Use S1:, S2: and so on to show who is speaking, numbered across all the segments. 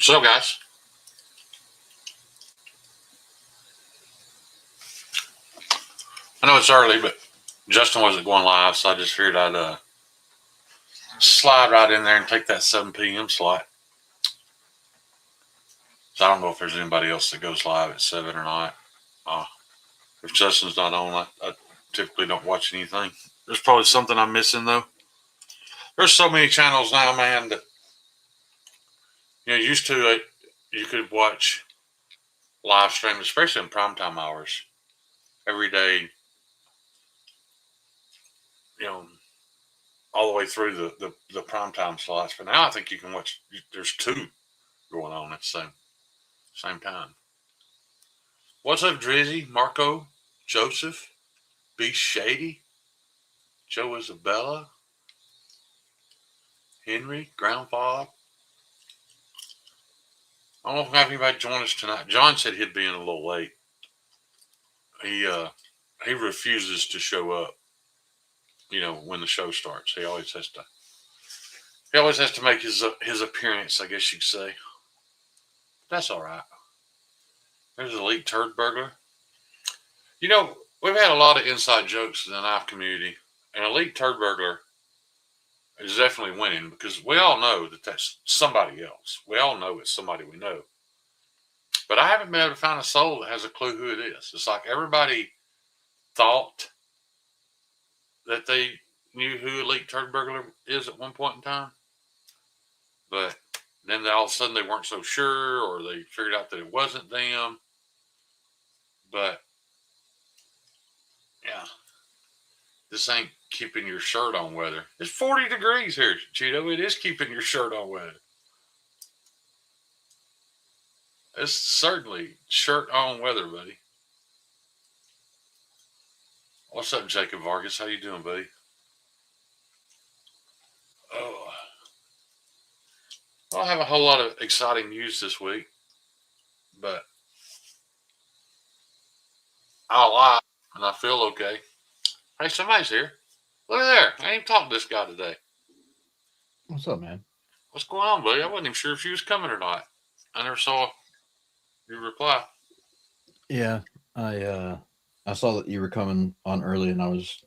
S1: So, guys, I know it's early, but Justin wasn't going live, so I just figured I'd slide right in there and take that 7 p.m. slot. So I don't know if there's anybody else that goes live at 7 or not. If Justin's not on, I typically don't watch anything. There's probably something I'm missing, though. There's so many channels now, man, that used to you could watch live stream, especially in primetime hours, every day, all the way through the primetime slots. But now I think you can watch, there's 2 going on at the same time. What's up, Drizzy, Marco, Joseph, B. Shady, Joe Isabella, Henry, Ground Fog? I don't know if we have anybody join us tonight. John said he'd be in a little late. He refuses to show up, when the show starts. He always has to make his appearance, I guess you'd say. That's all right. There's Elite Turd Burglar. We've had a lot of inside jokes in the knife community, and Elite Turd Burglar is definitely winning because we all know that that's somebody else. We all know it's somebody we know. But I haven't been able to find a soul that has a clue who it is. It's like everybody thought that they knew who Elite Turd Burglar is at one point in time. But then all of a sudden they weren't so sure, or they figured out that it wasn't them. But, yeah, this ain't keeping your shirt on weather. It's 40 degrees here, Cheeto. It is keeping your shirt on weather. It's certainly shirt on weather, buddy. What's up, Jacob Vargas? How you doing, buddy? Oh, I don't have a whole lot of exciting news this week, but I'll lie and I feel okay. Hey, somebody's here. Look at there. I ain't even talked to this guy today.
S2: What's up, man?
S1: What's going on, buddy? I wasn't even sure if you was coming or not. I never saw your reply.
S2: Yeah, I saw that you were coming on early, and I was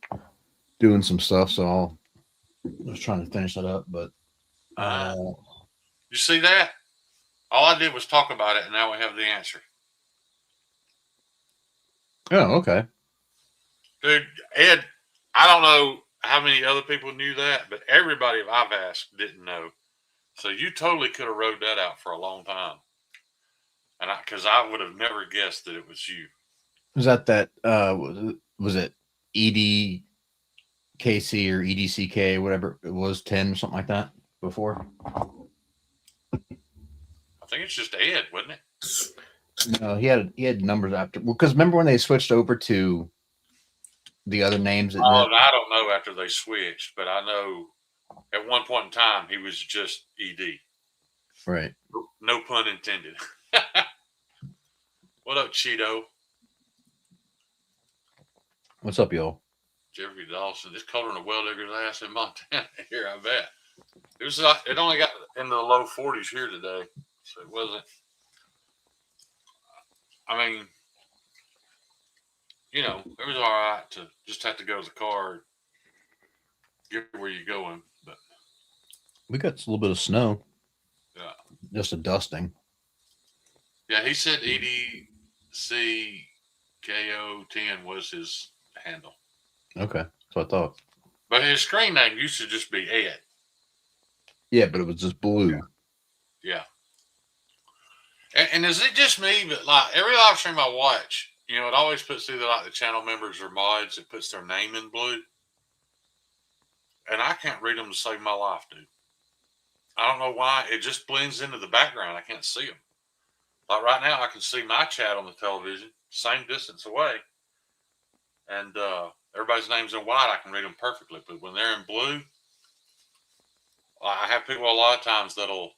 S2: doing some stuff, so I was trying to finish that up. But
S1: you see that? All I did was talk about it, and now we have the answer.
S2: Oh, okay.
S1: Dude, Ed, I don't know how many other people knew that, but everybody I've asked didn't know. So you totally could have rode that out for a long time. And because I would have never guessed that it was you.
S2: Was that was it EDKC or EDCK, whatever it was, 10 or something like that before?
S1: I think it's just Ed, wasn't it?
S2: No, he had numbers after. Well, because remember when they switched over to the other names?
S1: Oh, I don't know after they switched, but I know at one point in time he was just ED.
S2: Right.
S1: No pun intended. What up, Cheeto?
S2: What's up, y'all?
S1: Jeffrey Dawson. It's colder than a well digger's ass in Montana here, I bet. It only got into the low 40s here today, so it wasn't. I mean, it was all right to just have to go to the car, get where you're going. But
S2: we got a little bit of snow.
S1: Yeah.
S2: Just a dusting.
S1: Yeah, he said EDCKO10 was his handle.
S2: Okay, that's what I thought.
S1: But his screen name used to just be Ed.
S2: Yeah, but it was just blue.
S1: Yeah. And is it just me? But like every live stream I watch, it always puts either like the channel members or mods. It puts their name in blue, and I can't read them to save my life, dude. I don't know why. It just blends into the background. I can't see them. Like right now, I can see my chat on the television, same distance away, and everybody's name's in white. I can read them perfectly. But when they're in blue, I have people a lot of times that'll,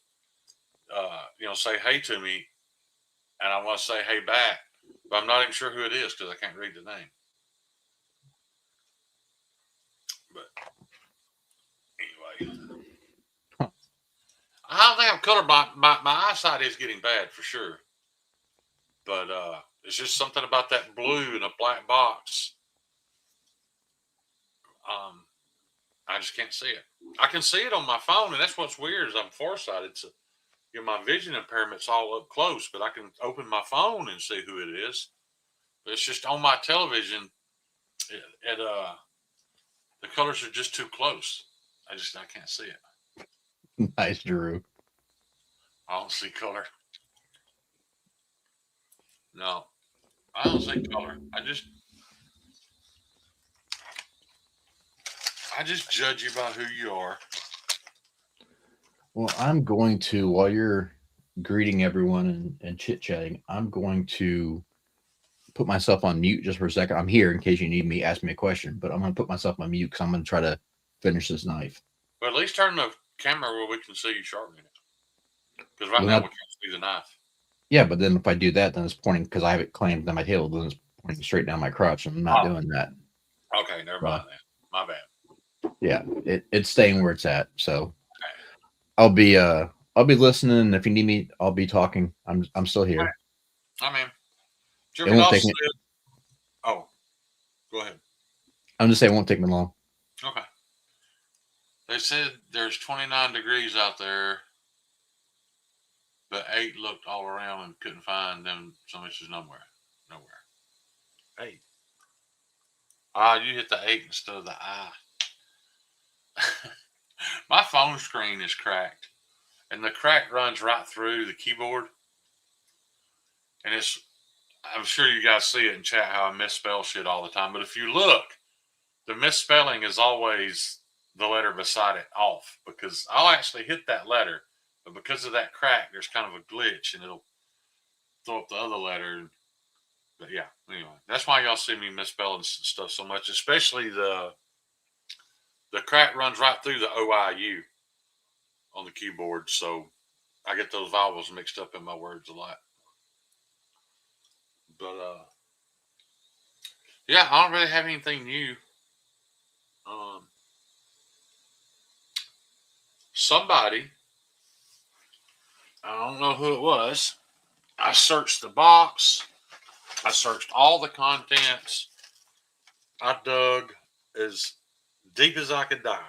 S1: say hey to me, and I want to say hey back, but I'm not even sure who it is because I can't read the name. But anyway, I don't think I'm colorblind. My eyesight is getting bad for sure, but it's just something about that blue in a black box. Um, I just can't see it. I can see it on my phone, and that's what's weird is I'm farsighted. So, my vision impairment's all up close, but I can open my phone and see who it is. But it's just on my television. The colors are just too close. I can't see it.
S2: Nice, Drew.
S1: I don't see color. No, I don't see color. I just judge you by who you are.
S2: Well, I'm going to, while you're greeting everyone and chit chatting, I'm going to put myself on mute just for a second. I'm here in case you need me, ask me a question, but I'm going to put myself on mute because I'm going to try to finish this knife.
S1: But at least turn the camera where we can see you sharpening it. Because right
S2: Well,
S1: now
S2: not,
S1: we can't see the knife.
S2: yeah, but then if I do that, then it's pointing because I have it clamped on my tail, then it's pointing straight down my crotch, and I'm not doing that.
S1: Okay, never mind that. My bad.
S2: Yeah, it's staying where it's at. So I'll be listening. If you need me, I'll be talking. I'm still here.
S1: I mean,
S2: It won't take me.
S1: Oh, go ahead.
S2: I'm just saying it won't take me long.
S1: Okay. They said there's 29 degrees out there, but 8 looked all around and couldn't find them. So much is nowhere. 8. You hit the 8 instead of the I. My phone screen is cracked, and the crack runs right through the keyboard. And I'm sure you guys see it in chat how I misspell shit all the time. But if you look, the misspelling is always the letter beside it off because I'll actually hit that letter, but because of that crack, there's kind of a glitch and it'll throw up the other letter. But yeah, anyway, that's why y'all see me misspelling stuff so much, especially the crack runs right through the OIU on the keyboard. So I get those vowels mixed up in my words a lot. But yeah, I don't really have anything new. Somebody, I don't know who it was. I searched the box. I searched all the contents. I dug as deep as I could dive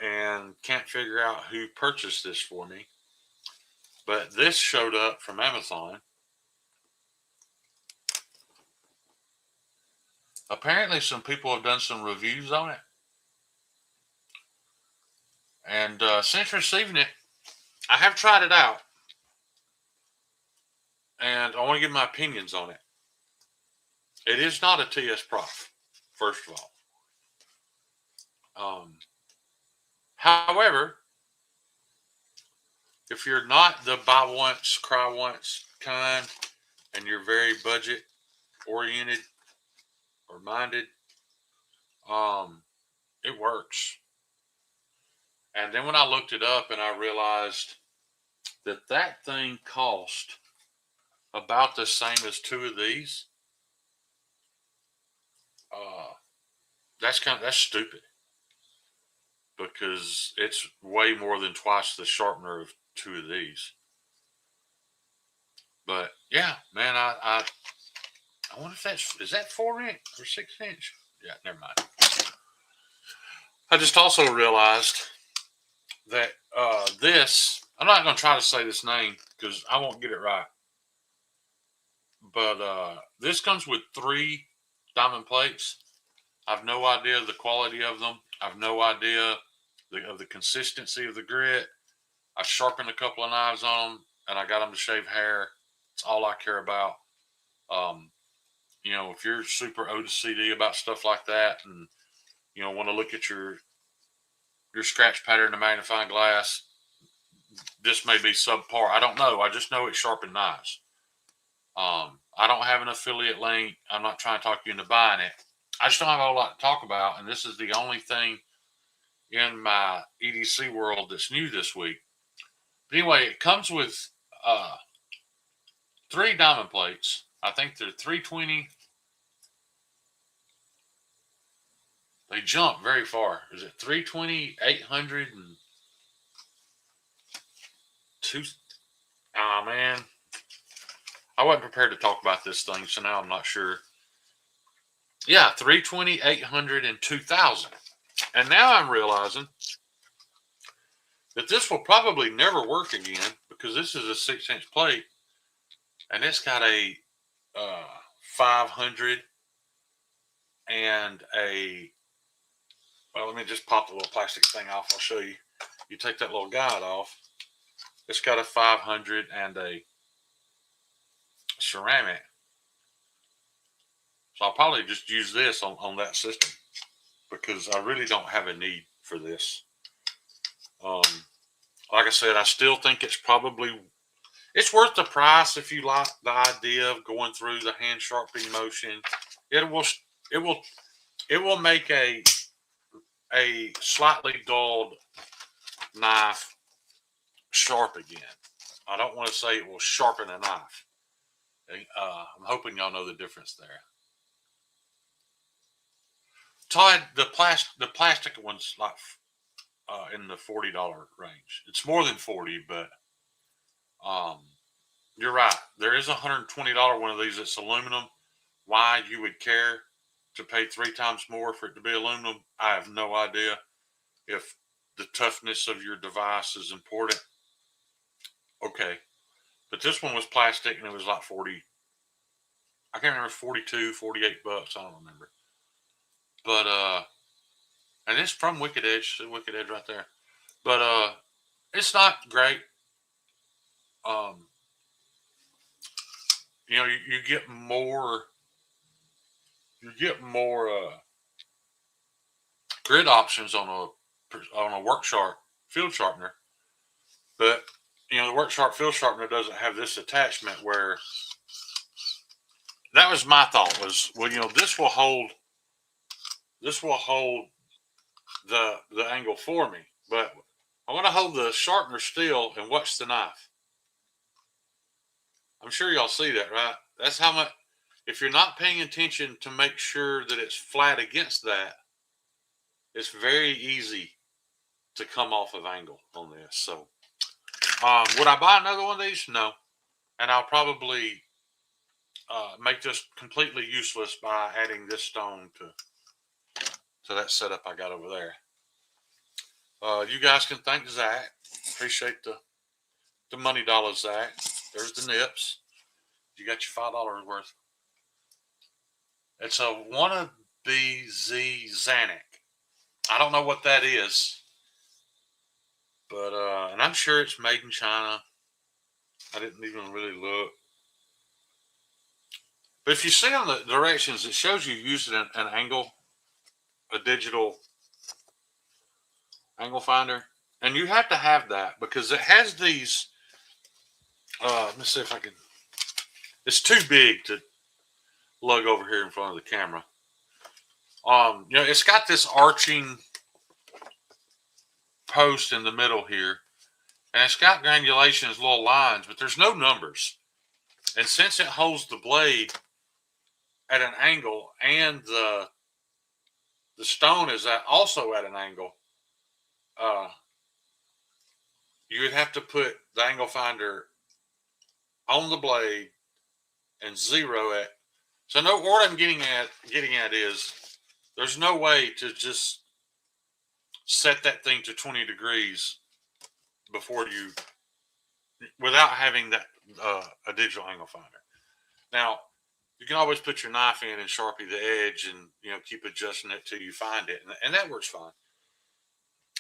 S1: and can't figure out who purchased this for me. But this showed up from Amazon. Apparently, some people have done some reviews on it. And since receiving it, I have tried it out. And I want to give my opinions on it. It is not a TS Prof, first of all. However, if you're not the buy once, cry once kind, and you're very budget oriented or minded, it works. And then when I looked it up and I realized that thing cost about the same as 2 of these, that's stupid because it's way more than twice the sharpener of 2 of these. But yeah, man, I wonder if is that 4-inch or 6-inch? Yeah, never mind. I just also realized that this, I'm not going to try to say this name because I won't get it right. But this comes with 3 diamond plates. I have no idea the quality of them. I have no idea of the consistency of the grit. I sharpened a couple of knives on them, and I got them to shave hair. It's all I care about. If you're super OCD about stuff like that, and want to look at your scratch pattern in a magnifying glass, this may be subpar. I don't know. I just know it's sharpened knives. I don't have an affiliate link. I'm not trying to talk you into buying it. I just don't have a whole lot to talk about, and this is the only thing in my EDC world that's new this week. But anyway, it comes with 3 diamond plates. I think they're 320. They jump very far. Is it 320, 800, and Oh man, I wasn't prepared to talk about this thing, so now I'm not sure. Yeah, 320, 800, and 2000. And now I'm realizing that this will probably never work again because this is a 6-inch plate, and it's got a 500 and a. Well, let me just pop the little plastic thing off. I'll show you. You take that little guide off. It's got a 500 and a ceramic. So I'll probably just use this on that system because I really don't have a need for this. Like I said, I still think it's worth the price if you like the idea of going through the hand sharpening motion. It will it will it will make a slightly dulled knife sharp again. I don't want to say it will sharpen a knife. I'm hoping y'all know the difference there. Todd, the plastic one's like in the $40 range. It's more than 40, but you're right. There is a $120 one of these that's aluminum. Why you would care to pay 3 times more for it to be aluminum, I have no idea. If the toughness of your device is important, okay. But this one was plastic and it was like 40. I can't remember, 42, 48 bucks. I don't remember. But and it's from Wicked Edge. The Wicked Edge right there. But it's not great. You know, you get more grid options on a work sharp field sharpener, but you know the work sharp field sharpener doesn't have this attachment where. That was my thought was, well, you know, this will hold the angle for me, but I want to hold the sharpener still and watch the knife. I'm sure y'all see that, right? That's how much. If you're not paying attention to make sure that it's flat against that, it's very easy to come off of angle on this. So, would I buy another one of these? No, and I'll probably make this completely useless by adding this stone to that setup I got over there. You guys can thank Zach. Appreciate the money dollars, Zach. There's the nips. You got your $5 worth. It's a wannabe Z Xanic. I don't know what that is, but and I'm sure it's made in China. I didn't even really look. But if you see on the directions, it shows you using an angle, a digital angle finder, and you have to have that because it has these. Let me see if I can. It's too big to lug over here in front of the camera. You know, it's got this arching post in the middle here, and it's got granulations, little lines, but there's no numbers. And since it holds the blade at an angle, and the stone is also at an angle, you would have to put the angle finder on the blade and zero it. So no, what I'm getting at is there's no way to just set that thing to 20 degrees without having that a digital angle finder. Now you can always put your knife in and sharpie the edge and, you know, keep adjusting it till you find it, and that works fine.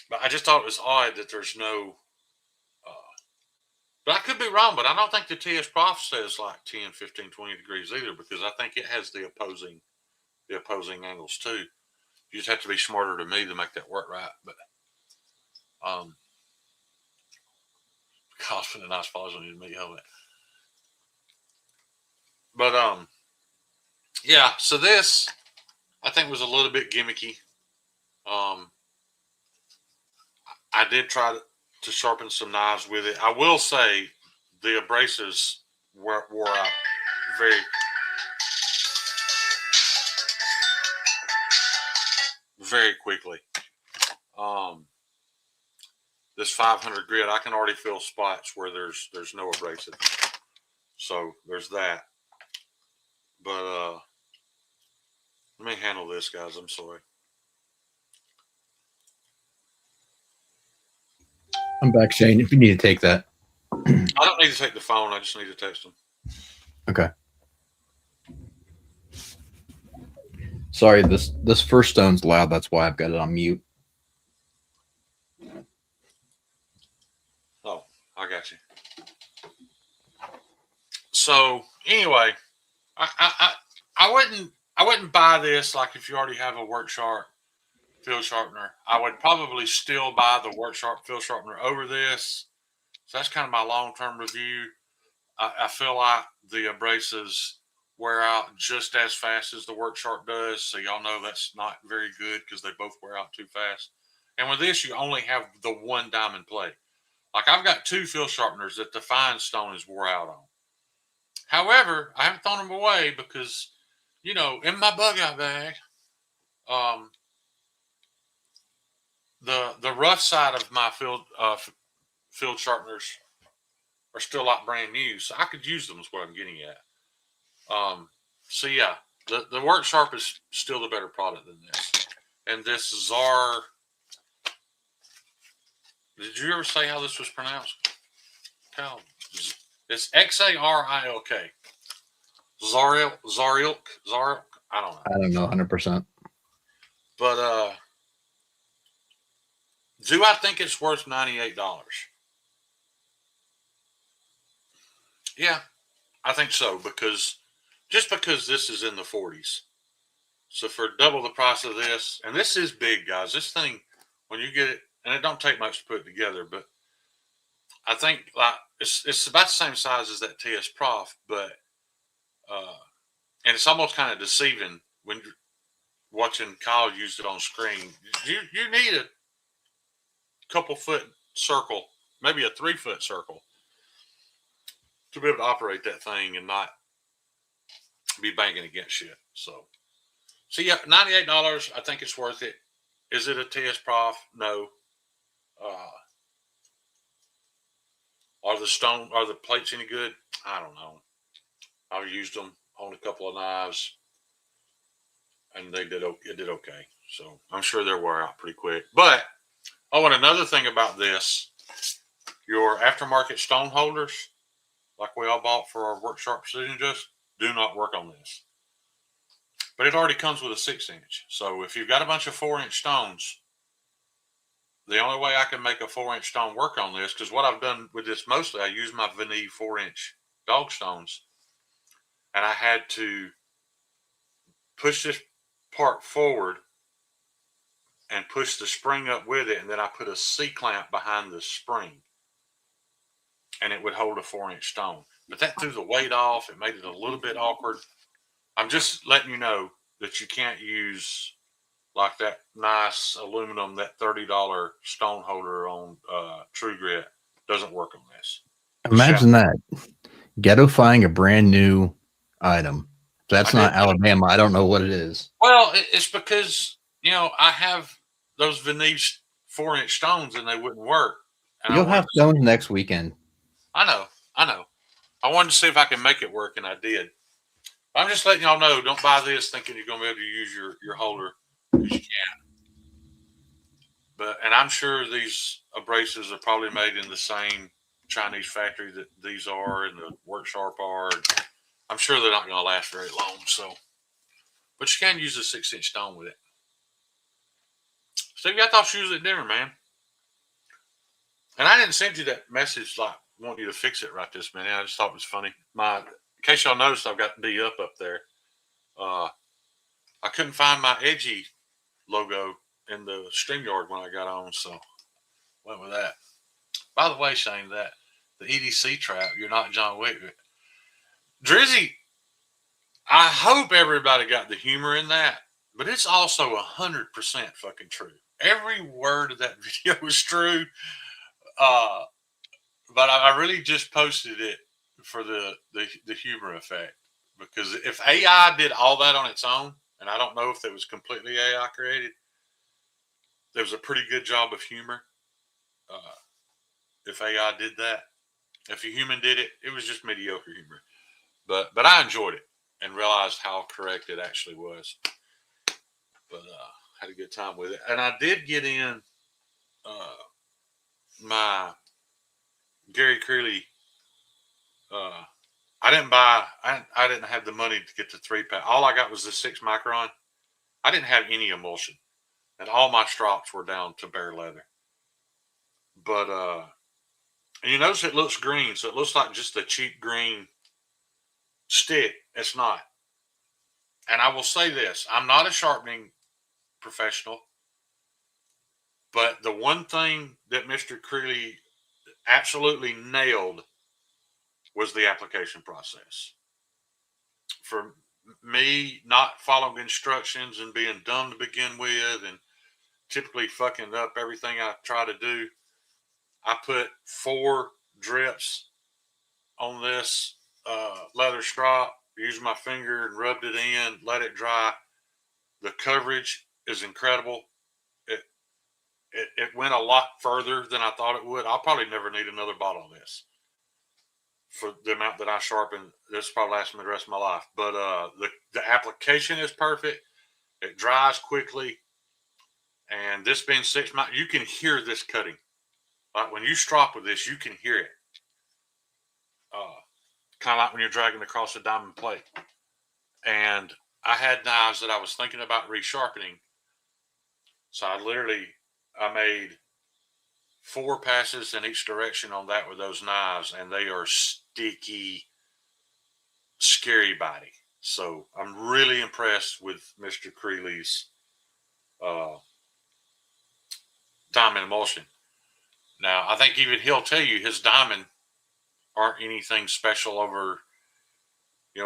S1: But I just thought it was odd that there's no. But I could be wrong, but I don't think the TS Prof says like 10, 15, 20 degrees either, because I think it has the opposing angles too. You just have to be smarter than me to make that work right. But gosh, what a nice pause on your meat helmet. But yeah. So this I think was a little bit gimmicky. I did try to sharpen some knives with it. I will say the abrasives wore out very quickly. this 500 grit, I can already feel spots where there's no abrasive. So there's that. But let me handle this, guys. I'm sorry.
S2: I'm back, Shane. If you need to take that.
S1: I don't need to take the phone. I just need to text them.
S2: Okay. Sorry, this first stone's loud. That's why I've got it on mute.
S1: Oh, I got you. So anyway, I wouldn't buy this like if you already have a Work Sharp field sharpener. I would probably still buy the Work Sharp field sharpener over this. So that's kind of my long-term review. I feel like the abrasives wear out just as fast as the Work Sharp does. So y'all know that's not very good because they both wear out too fast. And with this, you only have the one diamond plate. Like I've got two field sharpeners that the fine stone is wore out on. However, I haven't thrown them away because, you know, in my bug out bag, the rough side of my field sharpeners are still like brand new, so I could use them. Is what I'm getting at. So yeah, the Work Sharp is still the better product than this. And this Zar. Did you ever say how this was pronounced? Cal. It's Xarilk. Zarilk. I don't know.
S2: I don't know 100%.
S1: But do I think it's worth $98? Yeah, I think so, because this is in the 40s. So for double the price of this, and this is big, guys. This thing, when you get it, and it don't take much to put it together, but I think like it's about the same size as that TS Prof, but and it's almost kind of deceiving when you're watching Kyle use it on screen. You need a couple foot circle, maybe a 3 foot circle, to be able to operate that thing and not be banging against shit. So yeah, $98. I think it's worth it. Is it a TS Prof? No. Are the plates any good? I don't know. I've used them on a couple of knives, and it did okay. So I'm sure they'll wear out pretty quick. But and another thing about this, your aftermarket stone holders, like we all bought for our Work Sharp Precision Adjust, do not work on this. But it already comes with a 6-inch. So if you've got a bunch of 4-inch stones, the only way I can make a 4-inch stone work on this, because what I've done with this mostly, I use my Vinny 4-inch dog stones, and I had to push this part forward and push the spring up with it, and then I put a C-clamp behind the spring, and it would hold a 4-inch stone. But that threw the weight off. It made it a little bit awkward. I'm just letting you know that you can't use like that nice aluminum, that $30 stone holder on True Grit doesn't work on this.
S2: Imagine that. Ghettoifying a brand new item. That's not Alabama. I don't know what it is.
S1: Well, it's because, you know, I have those Venetian 4-inch stones and they wouldn't work. And
S2: you'll have stones next weekend.
S1: I know. I wanted to see if I can make it work, and I did. I'm just letting y'all know, don't buy this thinking you're going to be able to use your holder, because you can't. And I'm sure these abrasives are probably made in the same Chinese factory that these are and the Work Sharp are. I'm sure they're not going to last very long. So, but you can use a 6-inch stone with it. Steve, I thought you was at dinner, man. And I didn't send you that message like want you to fix it right this minute. I just thought it was funny. In case y'all noticed, I've got D up there. I couldn't find my Edgy logo in the StreamYard when I got on, so went with that. By the way, Shane, the EDC trap, you're not John Wick. Drizzy, I hope everybody got the humor in that, but it's also 100% fucking true. Every word of that video is true. But I really just posted it for the humor effect, because if AI did all that on its own, and I don't know if it was completely AI created, there was a pretty good job of humor. if AI did that. If a human did it, it was just mediocre humor. But I enjoyed it and realized how correct it actually was. But had a good time with it, and I did get in my Gary Creeley. I didn't buy. I didn't have the money to get the 3-pack. All I got was the 6 micron. I didn't have any emulsion, and all my strops were down to bare leather. But and you notice it looks green, so it looks like just a cheap green stick. It's not. And I will say this: I'm not a sharpening professional, but the one thing that Mr. Creeley absolutely nailed was the application process. For me, not following instructions and being dumb to begin with, and typically fucking up everything I try to do, I put 4 drips on this leather strop, used my finger and rubbed it in, let it dry. The coverage is incredible. It went a lot further than I thought it would. I'll probably never need another bottle of this for the amount that I sharpen. This probably lasts me the rest of my life. But the application is perfect. It dries quickly. And this being 6 months, you can hear this cutting. Like when you strop with this, you can hear it. Kind of like when you're dragging across a diamond plate. And I had knives that I was thinking about resharpening. So I made 4 passes in each direction on that with those knives, and they are sticky, scary body. So I'm really impressed with Mr. Creeley's diamond emulsion. Now, I think even he'll tell you his diamond aren't anything special over,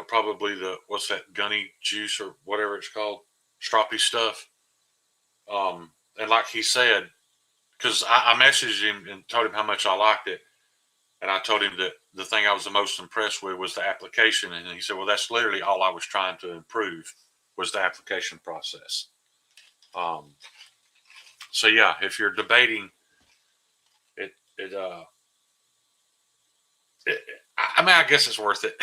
S1: probably what's that, gunny juice or whatever it's called, stroppy stuff. And like he said, because I messaged him and told him how much I liked it. And I told him that the thing I was the most impressed with was the application. And he said, well, that's literally all I was trying to improve was the application process. So yeah, if you're debating I guess it's worth it.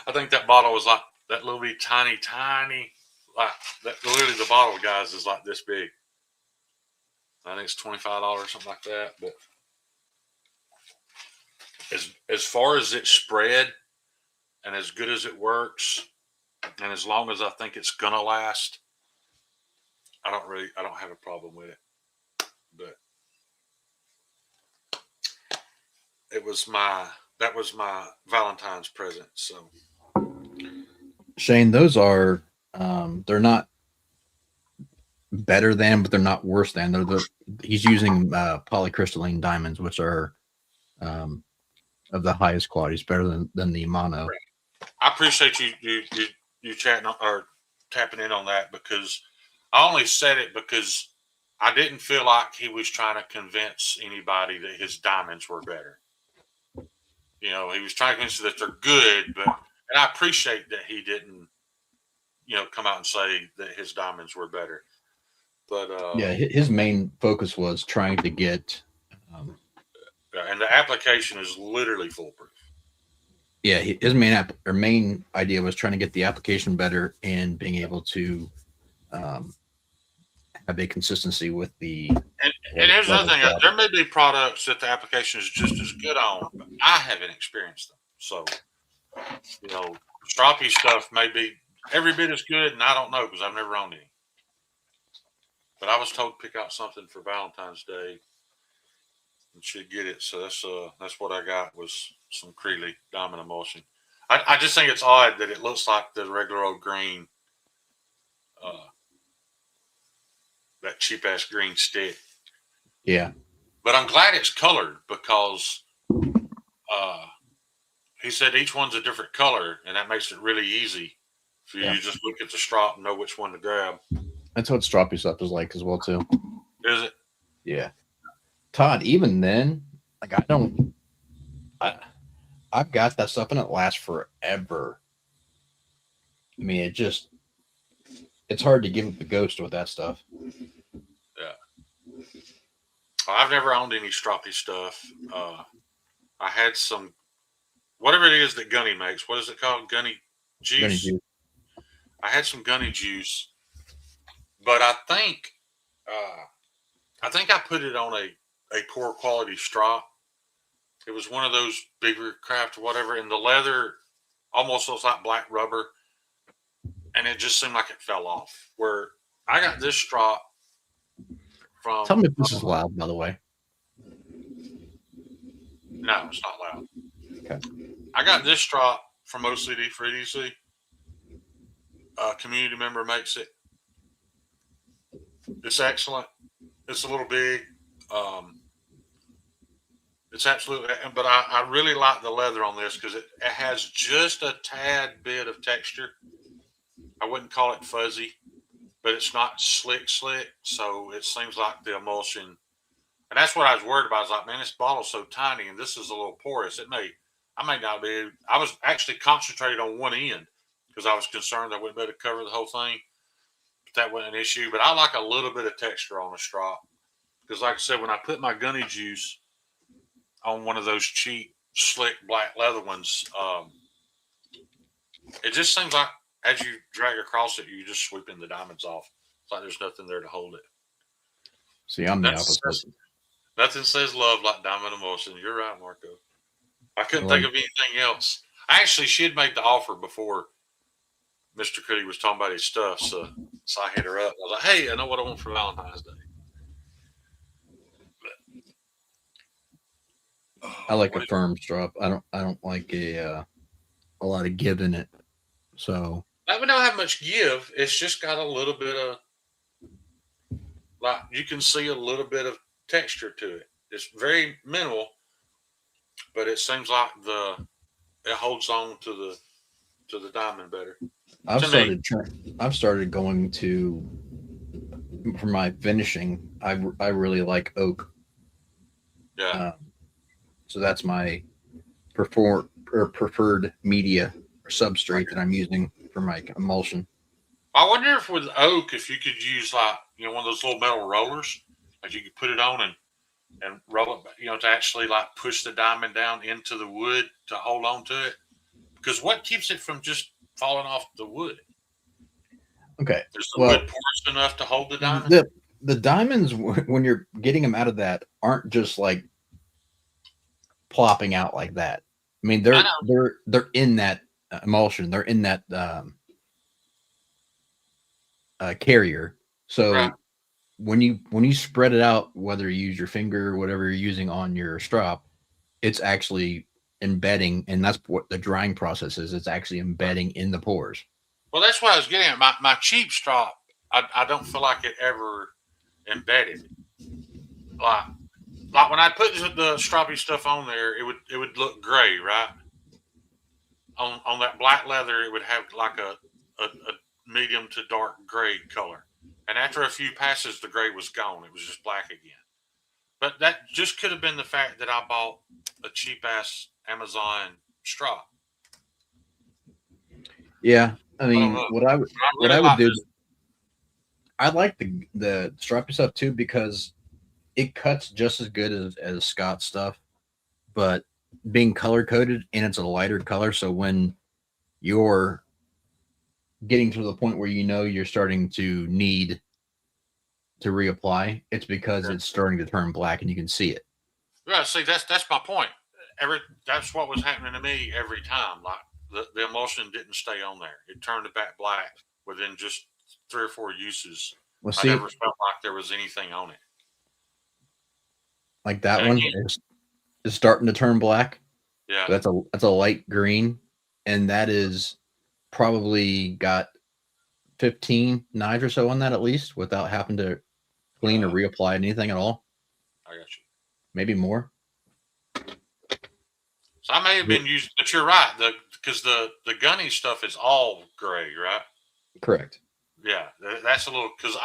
S1: I think that bottle was like that little bit tiny, like that. Literally, the bottle, guys, is like this big. I think it's $25, something like that. But as far as it's spread and as good as it works, and as long as I think it's gonna last, I don't have a problem with it. But that was my Valentine's present. So
S2: Shane, those are they're not better than, but they're not worse than. He's using polycrystalline diamonds, which are of the highest quality. It's better than the mono.
S1: I appreciate you chatting or tapping in on that, because I only said it because I didn't feel like he was trying to convince anybody that his diamonds were better. He was trying to convince that they're good, and I appreciate that he didn't, come out and say that his diamonds were better. But
S2: yeah, his main focus was trying to get,
S1: and the application is literally foolproof.
S2: Yeah, his main idea was trying to get the application better and being able to have a consistency with the.
S1: And here's another thing: there may be products that the application is just as good on, but I haven't experienced them. So, stroppy stuff may be every bit as good, and I don't know because I've never owned any. But I was told to pick out something for Valentine's Day and should get it. So that's what I got was some Creeley diamond emulsion. I just think it's odd that it looks like the regular old green, that cheap ass green stick.
S2: Yeah.
S1: But I'm glad it's colored because he said each one's a different color, and that makes it really easy for you to just look at the strop and know which one to grab.
S2: That's what stroppy stuff is like as well too.
S1: Is it?
S2: Yeah. Todd, even then, like I've got that stuff and it lasts forever. I mean, it's hard to give up the ghost with that stuff.
S1: Yeah. So I've never owned any stroppy stuff. I had some, whatever it is that Gunny makes. What is it called? Gunny
S2: Gonna
S1: juice.
S2: do.
S1: I had some Gunny juice, but uh, I think I put it on a poor quality strop. It was one of those bigger craft or whatever, and the leather almost looks like black rubber, and it just seemed like it fell off. Where I got this strop
S2: Tell
S1: from,
S2: me if this is loud, by the way.
S1: no, it's not loud.
S2: Okay.
S1: I got this strop from OCD for EDC. A community member makes it. It's excellent. It's a little big. It's absolutely, but I really like the leather on this because it has just a tad bit of texture. I wouldn't call it fuzzy, but it's not slick. So it seems like the emulsion, and that's what I was worried about. I was like, man, this bottle's so tiny, and this is a little porous. I may not be. I was actually concentrated on one end because I was concerned I wouldn't be able to cover the whole thing. But that wasn't an issue. But I like a little bit of texture on a strop because, like I said, when I put my Gunny juice on one of those cheap, slick black leather ones, it just seems like as you drag across it, you're just sweeping the diamonds off. It's like there's nothing there to hold it.
S2: See, I'm the opposite.
S1: Nothing says love like diamond emulsion. You're right, Marco. I couldn't
S2: Well,
S1: think of anything else. Actually, she had made the offer before Mr. Cootie was talking about his stuff, so I hit her up. I was like, "Hey, I know what I want for Valentine's Day."
S2: I like a firm strap. I don't like a lot of give in it. So
S1: we don't have much give. It's just got a little bit of, like, you can see a little bit of texture to it. It's very minimal, but it seems like it holds on to the diamond better.
S2: I've started going to, for my finishing. I really like oak.
S1: Yeah.
S2: So that's my preferred media or substrate that I'm using for my emulsion.
S1: I wonder if with oak, if you could use, like, one of those little metal rollers, like you could put it on and roll it, to actually, like, push the diamond down into the wood to hold on to it. Because what keeps it from just falling off the wood?
S2: Okay.
S1: Is the wood porous enough to hold the diamond?
S2: The diamonds, when you're getting them out of that, aren't just like plopping out like that. I mean, they're in that emulsion. They're in that carrier. So
S1: right.
S2: when you spread it out, whether you use your finger or whatever you're using on your strop, it's actually embedding, and that's what the drying process is. It's actually embedding in the pores.
S1: Well, that's what I was getting at. My cheap strop, I don't feel like it ever embedded. Like when I put the stroppy stuff on there, it would look gray, right? On that black leather, it would have like a medium to dark gray color. And after a few passes, the gray was gone. It was just black again. But that just could have been the fact that I bought a cheap ass Amazon strop.
S2: Yeah, I mean, what I would do, I like the stroppy stuff too because it cuts just as good as Scott stuff, but being color coded and it's a lighter color, so when you're getting to the point where you're starting to need to reapply, it's because it's starting to turn black and you can see it.
S1: Yeah, see, that's my point. That's what was happening to me every time. Like the emulsion didn't stay on there; it turned it back black within just 3 or 4 uses.
S2: Well,
S1: I never felt like there was anything on it.
S2: Like that one is starting to turn black.
S1: Yeah,
S2: that's a light green, and that is probably got 15 knives or so on that at least, without having to clean or reapply anything at all.
S1: I got you.
S2: Maybe more.
S1: So I may have been using, but you're right. Because the Gunny stuff is all gray, right?
S2: Correct.
S1: Yeah, that's a little, because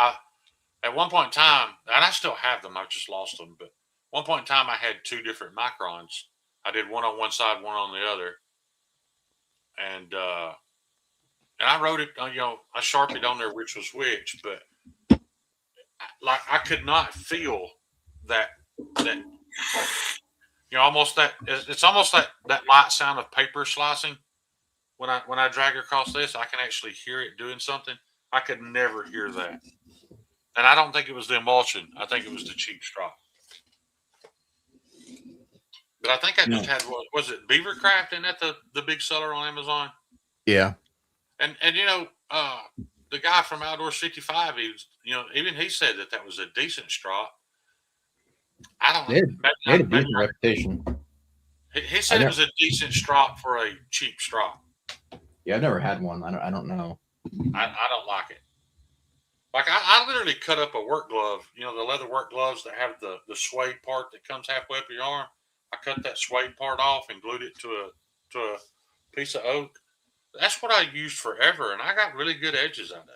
S1: at one point in time, and I still have them, I've just lost them, but one point in time I had 2 different microns. I did one on one side, one on the other, and I wrote it, I sharpied on there which was which, but like I could not feel that that almost that it's almost that light sound of paper slicing. When I drag across this, I can actually hear it doing something. I could never hear that, and I don't think it was the emulsion. I think it was the cheap straw. But I think I just
S2: No.
S1: had was it Beavercraft? Isn't that the big seller on Amazon?
S2: Yeah.
S1: And the guy from Outdoors 55, he was, even he said that was a decent straw. I don't know.
S2: They had a decent reputation.
S1: He said it was a decent straw for a cheap straw.
S2: Yeah, I've never had one. I don't know.
S1: I don't like it. Like I literally cut up a work glove, the leather work gloves that have the suede part that comes halfway up your arm. I cut that suede part off and glued it to a piece of oak. That's what I used forever, and I got really good edges out of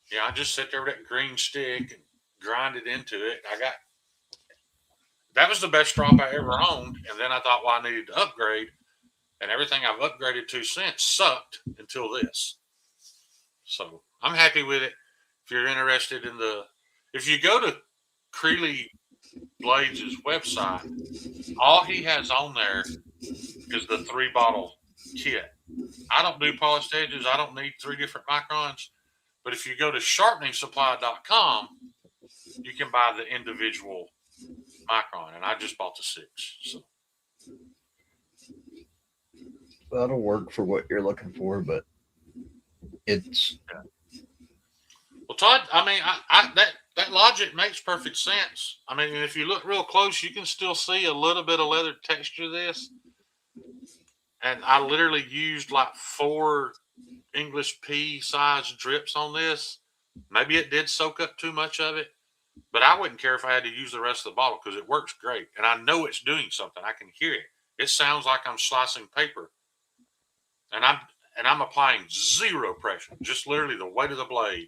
S1: it. I just sit there with that green stick and grind it into it. That was the best strop I ever owned, and then I thought, well, I needed to upgrade, and everything I've upgraded to since sucked until this. So I'm happy with it. If you're interested if you go to Creeley Blades' website, all he has on there is the 3-bottle kit. I don't do polished edges. I don't need 3 different microns. But if you go to sharpeningsupply.com, you can buy the individual micron, and I just bought the 6. So
S2: that'll work for what you're looking for, but it's
S1: well, Todd. I mean, that logic makes perfect sense. I mean, if you look real close, you can still see a little bit of leather texture to this. And I literally used like 4 English pea size drips on this. Maybe it did soak up too much of it, but I wouldn't care if I had to use the rest of the bottle because it works great. And I know it's doing something. I can hear it. It sounds like I'm slicing paper. And I'm applying 0 pressure, just literally the weight of the blade.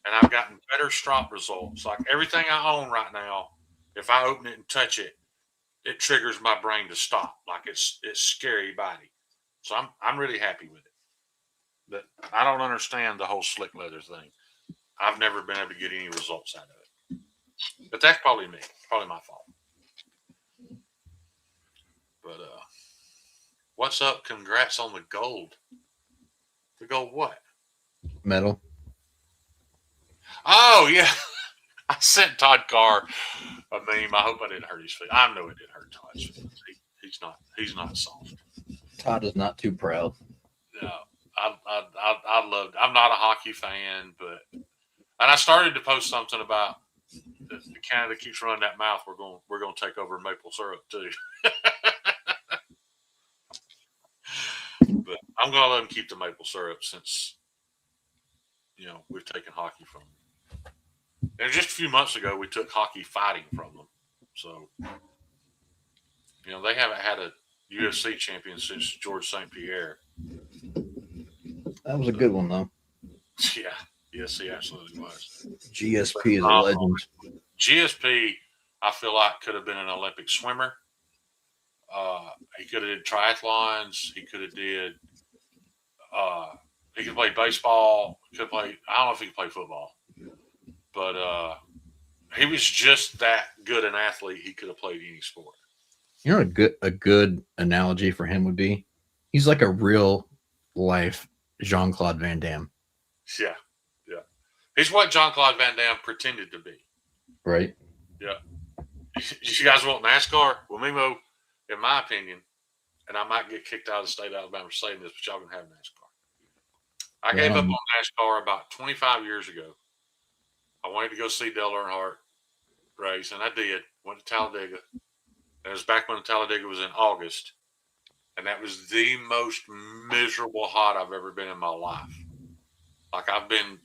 S1: And I've gotten better strop results. Like everything I own right now, if I open it and touch it, it triggers my brain to stop. Like it's scary body. So I'm really happy with it. But I don't understand the whole slick leather thing. I've never been able to get any results out of it. But that's probably me. Probably my fault. But what's up? Congrats on the gold. The gold what?
S2: Medal.
S1: Oh yeah. I sent Todd Carr a meme. I hope I didn't hurt his feelings. I know it didn't hurt Todd's feelings. He's not soft.
S2: Todd is not too proud.
S1: No. I loved. I'm not a hockey fan, and I started to post something about the Canada keeps running that mouth. We're going to take over maple syrup too. But I'm going to let them keep the maple syrup since we've taken hockey from them. And just a few months ago, we took hockey fighting from them. So they haven't had a UFC champion since George St. Pierre.
S2: That was a good one, though.
S1: Yeah. Yes, he absolutely was.
S2: GSP is a legend.
S1: GSP, I feel like, could have been an Olympic swimmer. He could have did triathlons. He could have did. He could play baseball. He could play. I don't know if he could play football, but he was just that good an athlete. He could have played any sport.
S2: You know, a good analogy for him would be, he's like a real life Jean-Claude Van Damme.
S1: Yeah. He's what Jean-Claude Van Damme pretended to be.
S2: Right.
S1: Yeah. You guys want NASCAR? Well, Mimo, in my opinion, and I might get kicked out of the state of Alabama for saying this, but y'all can have NASCAR. I gave up on NASCAR about 25 years ago. I wanted to go see Dale Earnhardt race, and I did. Went to Talladega. It was back when Talladega was in August, and that was the most miserable hot I've ever been in my life. Like, I've been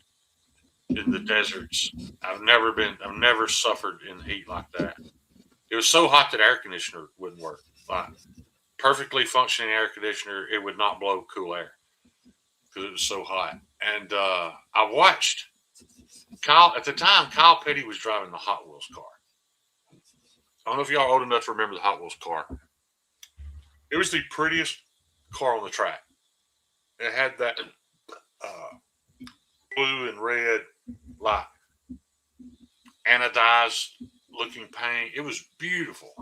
S1: in the deserts. I've never suffered in heat like that. It was so hot that air conditioner wouldn't work. Like, perfectly functioning air conditioner, it would not blow cool air because it was so hot. And I watched Kyle. At the time, Kyle Petty was driving the Hot Wheels car. I don't know if y'all are old enough to remember the Hot Wheels car. It was the prettiest car on the track. It had that blue and red, like anodized looking paint. It was beautiful.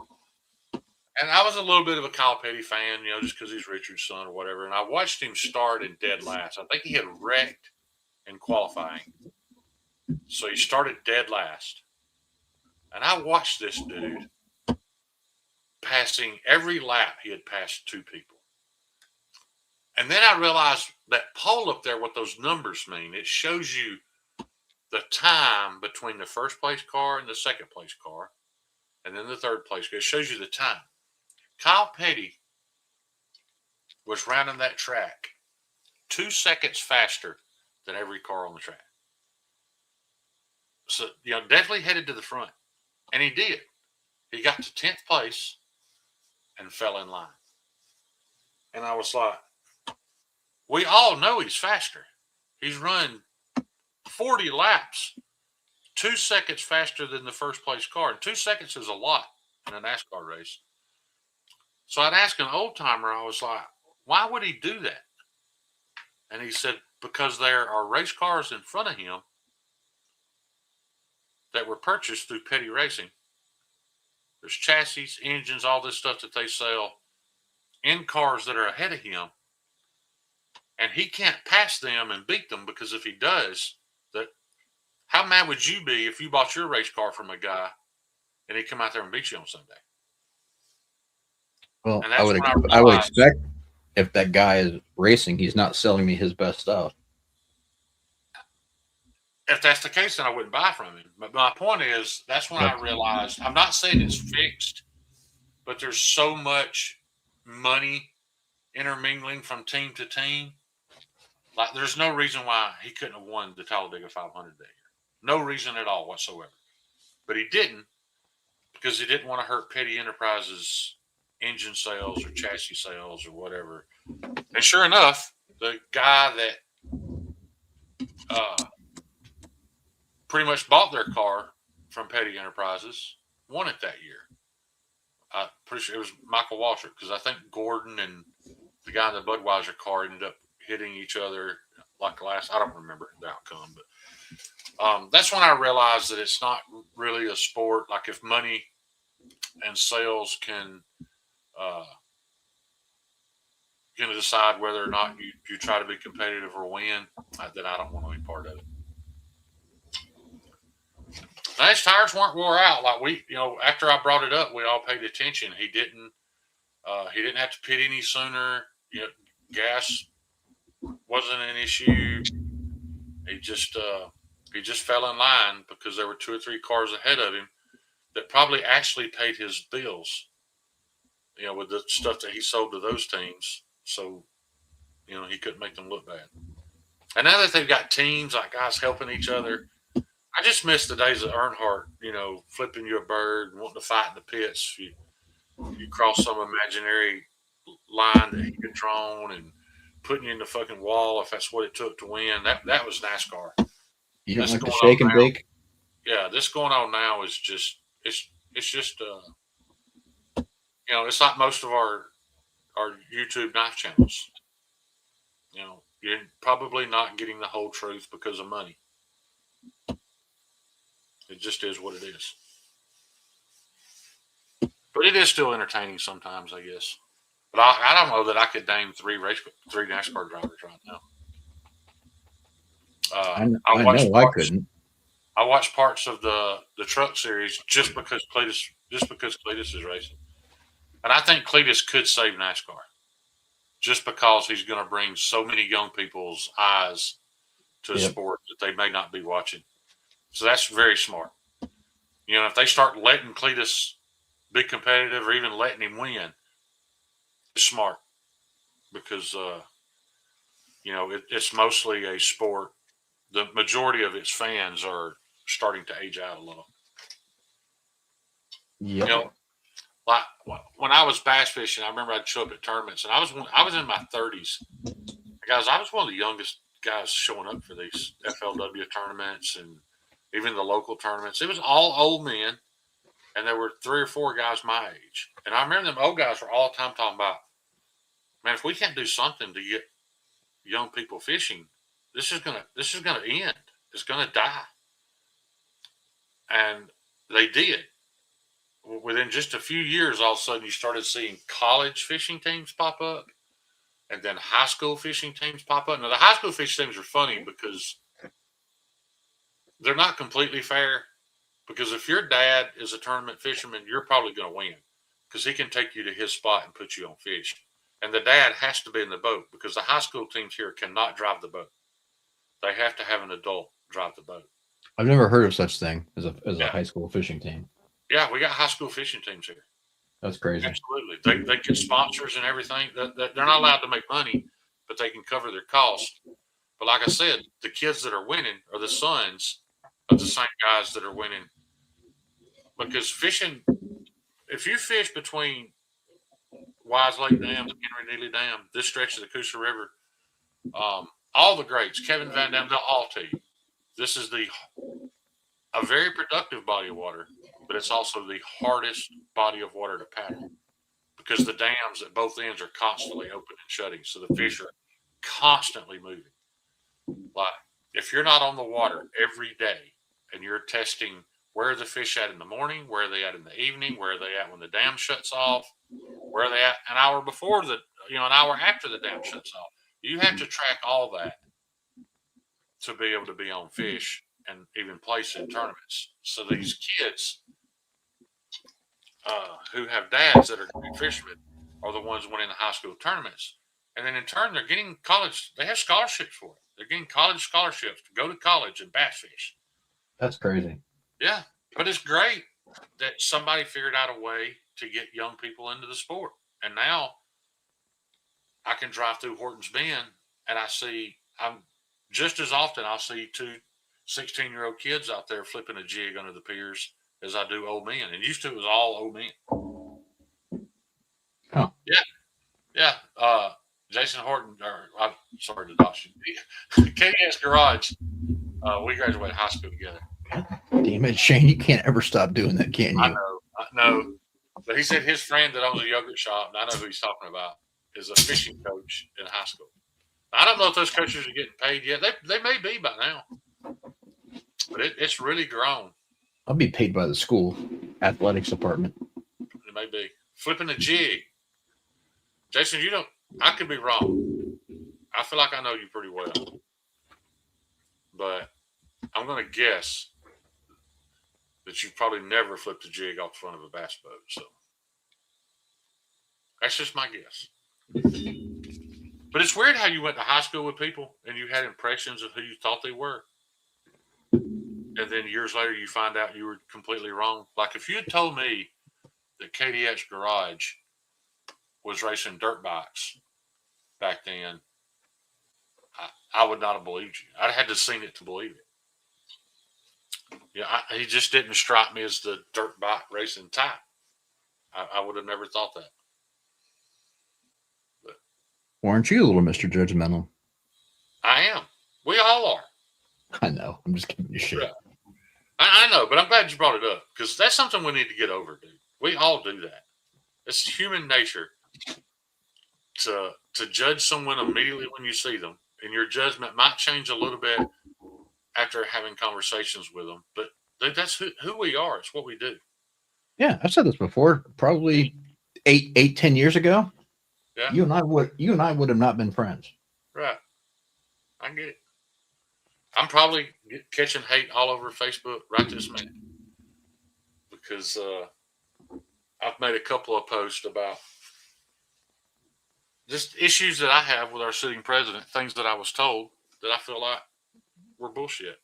S1: And I was a little bit of a Kyle Petty fan, just because he's Richard's son or whatever. And I watched him start in dead last. I think he had wrecked in qualifying. So he started dead last. And I watched this dude passing every lap he had passed 2 people. And then I realized that pole up there, what those numbers mean. It shows you the time between the first place car and the second place car, and then the third place car. It shows you the time. Kyle Petty was rounding that track 2 seconds faster than every car on the track. So, definitely headed to the front. And he did. He got to 10th place and fell in line. And I was like, we all know he's faster. He's run 40 laps, 2 seconds faster than the first place car. And 2 seconds is a lot in a NASCAR race. So I'd ask an old timer, I was like, why would he do that? And he said, because there are race cars in front of him that were purchased through Petty Racing. There's chassis, engines, all this stuff that they sell in cars that are ahead of him. And he can't pass them and beat them, because if he does, how mad would you be if you bought your race car from a guy and he come out there and beat you on Sunday?
S2: Well, I would expect if that guy is racing, he's not selling me his best stuff.
S1: If that's the case, then I wouldn't buy from him. But my point is, that's when I realized, I'm not saying it's fixed, but there's so much money intermingling from team to team. Like, there's no reason why he couldn't have won the Talladega 500 that year. No reason at all whatsoever. But he didn't, because he didn't want to hurt Petty Enterprises' engine sales or chassis sales or whatever. And sure enough, the guy that pretty much bought their car from Petty Enterprises won it that year. I'm pretty sure it was Michael Waltrip, because I think Gordon and the guy in the Budweiser car ended up hitting each other like last. I don't remember the outcome, but that's when I realized that it's not really a sport. Like, if money and sales can decide whether or not you try to be competitive or win, then I don't want to be part of it. Now, his tires weren't wore out. Like, after I brought it up, we all paid attention. He didn't have to pit any sooner. Gas wasn't an issue. He just fell in line because there were 2 or 3 cars ahead of him that probably actually paid his bills, with the stuff that he sold to those teams. So, he couldn't make them look bad. And now that they've got teams, like guys helping each other, I just miss the days of Earnhardt, flipping you a bird and wanting to fight in the pits. You cross some imaginary line that he had drawn and putting you in the fucking wall if that's what it took to win. That was NASCAR.
S2: You don't like to shake and bake?
S1: Yeah, this going on now is just it's just it's like most of our YouTube knife channels. You're probably not getting the whole truth because of money. It just is what it is. But it is still entertaining sometimes, I guess. But I don't know that I could name 3 NASCAR drivers right now.
S2: I couldn't.
S1: I watched parts of the truck series just because Cletus is racing, and I think Cletus could save NASCAR, just because he's going to bring so many young people's eyes to a sport that they may not be watching. So that's very smart. If they start letting Cletus be competitive or even letting him win, it's smart, because it's mostly a sport. The majority of its fans are starting to age out a little.
S2: Yeah.
S1: Like when I was bass fishing, I remember I'd show up at tournaments, and I was in my 30s. Guys, I was one of the youngest guys showing up for these FLW tournaments and even the local tournaments. It was all old men, and there were 3 or 4 guys my age. And I remember them old guys were all the time talking about, man, if we can't do something to get young people fishing, this is gonna end. It's gonna die. And they did. within just a few years, all of a sudden you started seeing college fishing teams pop up, and then high school fishing teams pop up. Now the high school fishing teams are funny because they're not completely fair. Because if your dad is a tournament fisherman, you're probably going to win because he can take you to his spot and put you on fish. And the dad has to be in the boat because the high school teams here cannot drive the boat. They have to have an adult drive the boat.
S2: I've never heard of such thing as a
S1: Yeah.
S2: high school fishing team.
S1: Yeah, we got high school fishing teams here.
S2: That's crazy.
S1: Absolutely. They get sponsors and everything. They're not allowed to make money, but they can cover their costs. But like I said, the kids that are winning are the sons of the same guys that are winning. Because fishing, if you fish between Wise Lake Dam and Henry Neely Dam, this stretch of the Coosa River, all the greats, Kevin Van Dam, they'll all tell you, this is a very productive body of water, but it's also the hardest body of water to paddle because the dams at both ends are constantly open and shutting, so the fish are constantly moving. Like if you're not on the water every day and you're testing where are the fish at in the morning, where are they at in the evening, where are they at when the dam shuts off, where are they at an hour before an hour after the dam shuts off. You have to track all that to be able to be on fish and even place in tournaments. So these kids who have dads that are good fishermen are the ones winning the high school tournaments. And then in turn, they're getting college. They have scholarships for it. They're getting college scholarships to go to college and bass fish.
S2: That's crazy.
S1: Yeah, but it's great that somebody figured out a way to get young people into the sport. And now I can drive through Hortons Bend and I'm just as often I'll see 2 16-year-old kids out there flipping a jig under the piers as I do old men. And used to it was all old men.
S2: Oh.
S1: Yeah. Jason Horton, I'm sorry to dox you. KDS Garage, we graduated high school together.
S2: Damn it, Shane, you can't ever stop doing that, can you?
S1: I know. But he said his friend that owns a yogurt shop, and I know who he's talking about, is a fishing coach in high school. I don't know if those coaches are getting paid yet. They may be by now. But it's really grown.
S2: I'll be paid by the school athletics department.
S1: It may be. Flipping a jig. Jason, I could be wrong. I feel like I know you pretty well. But I'm going to guess that you've probably never flipped a jig off the front of a bass boat. So that's just my guess. But it's weird how you went to high school with people and you had impressions of who you thought they were. And then years later, you find out you were completely wrong. Like if you had told me that KDX Garage was racing dirt bikes back then, I would not have believed you. I'd had to seen it to believe it. Yeah, he just didn't strike me as the dirt bike racing type. I would have never thought that. But
S2: aren't you a little Mr. Judgmental?
S1: I am. We all are.
S2: I know. I'm just giving you shit.
S1: Yeah. I know, but I'm glad you brought it up because that's something we need to get over, dude. We all do that. It's human nature to judge someone immediately when you see them, and your judgment might change a little bit after having conversations with them. But that's who we are. It's what we do.
S2: Yeah, I've said this before. Probably 10 years ago.
S1: Yeah.
S2: You and I would have not been friends.
S1: Right. I get it. I'm probably catching hate all over Facebook right this minute because I've made a couple of posts about just issues that I have with our sitting president, things that I was told that I feel like were bullshit.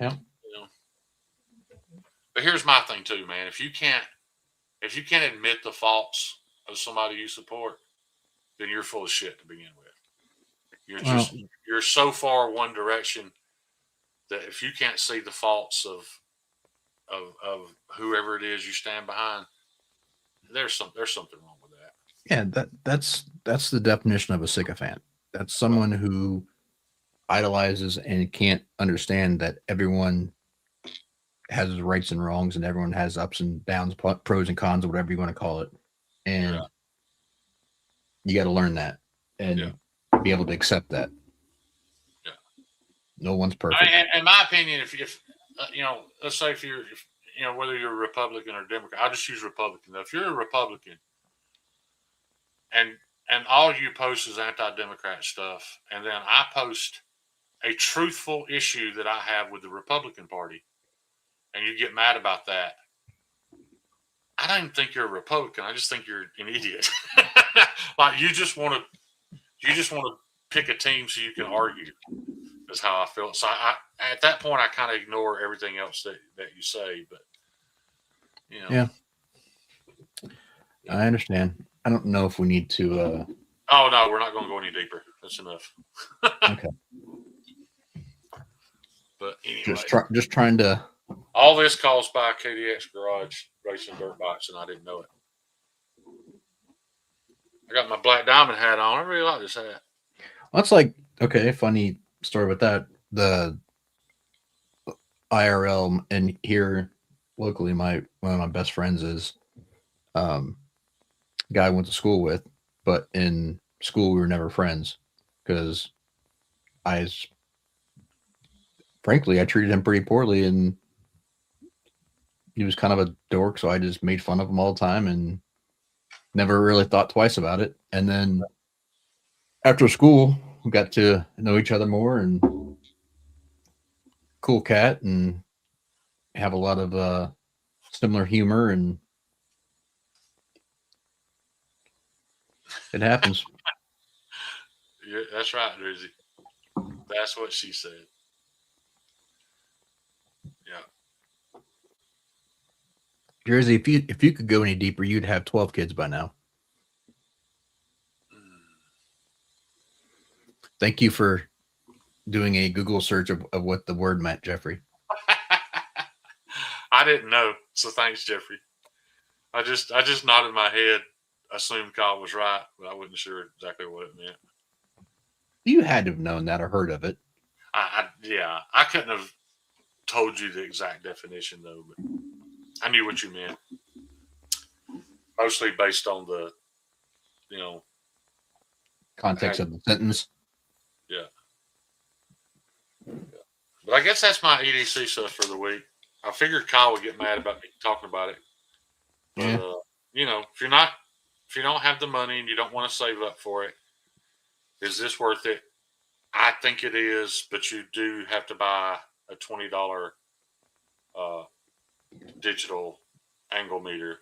S2: Yeah.
S1: You know? But here's my thing too, man. If you can't admit the faults of somebody you support, then you're full of shit to begin with. You're so far one direction that if you can't see the faults of whoever it is you stand behind, there's something wrong with that.
S2: Yeah, that's the definition of a sycophant. That's someone who idolizes and can't understand that everyone has rights and wrongs and everyone has ups and downs, pros and cons, or whatever you want to call it. And you got to learn that and be able to accept that. Yeah. No one's perfect.
S1: In my opinion, if let's say if whether you're a Republican or Democrat, I'll just use Republican. If you're a Republican and all you post is anti-Democrat stuff, and then I post a truthful issue that I have with the Republican Party, and you get mad about that, I don't even think you're a Republican. I just think you're an idiot. Like you just want to pick a team so you can argue. Is how I feel. So at that point, I kind of ignore everything else that you say. But
S2: yeah, I understand. I don't know if we need to.
S1: Oh no, we're not going to go any deeper. That's enough.
S2: Okay.
S1: But anyway,
S2: just trying to.
S1: All this caused by KDX Garage racing dirt bikes, and I didn't know it. I got my Black Diamond hat on. I really like this hat.
S2: Well, that's like okay, funny story with that. The IRL and here locally, one of my best friends is guy I went to school with, but in school we were never friends because frankly I treated him pretty poorly and he was kind of a dork, so I just made fun of him all the time and never really thought twice about it. And then after school we got to know each other more and cool cat and have a lot of similar humor, and it happens.
S1: Yeah, that's right, Drizzy. That's what she said. Yeah.
S2: Jersey, if you could go any deeper, you'd have 12 kids by now. Thank you for doing a Google search of what the word meant, Jeffrey.
S1: I didn't know, so thanks, Jeffrey. I just nodded my head, assumed Kyle was right, but I wasn't sure exactly what it meant.
S2: You had to have known that or heard of it.
S1: Yeah, I couldn't have told you the exact definition though, but I knew what you meant. Mostly based on the,
S2: context of the sentence.
S1: Yeah. But I guess that's my EDC stuff for the week. I figured Kyle would get mad about me talking about it. But,
S2: yeah.
S1: If you don't have the money and you don't want to save up for it, is this worth it? I think it is, but you do have to buy a $20 digital angle meter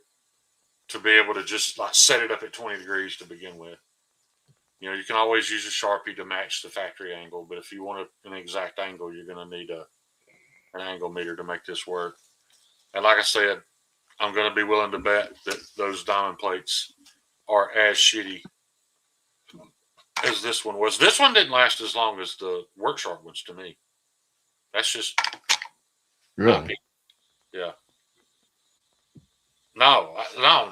S1: to be able to just like set it up at 20 degrees to begin with. You can always use a Sharpie to match the factory angle, but if you want an exact angle, you're going to need an angle meter to make this work. And like I said, I'm going to be willing to bet that those diamond plates are as shitty as this one was. This one didn't last as long as the Worksharp ones to me. That's just
S2: really,
S1: yeah. No,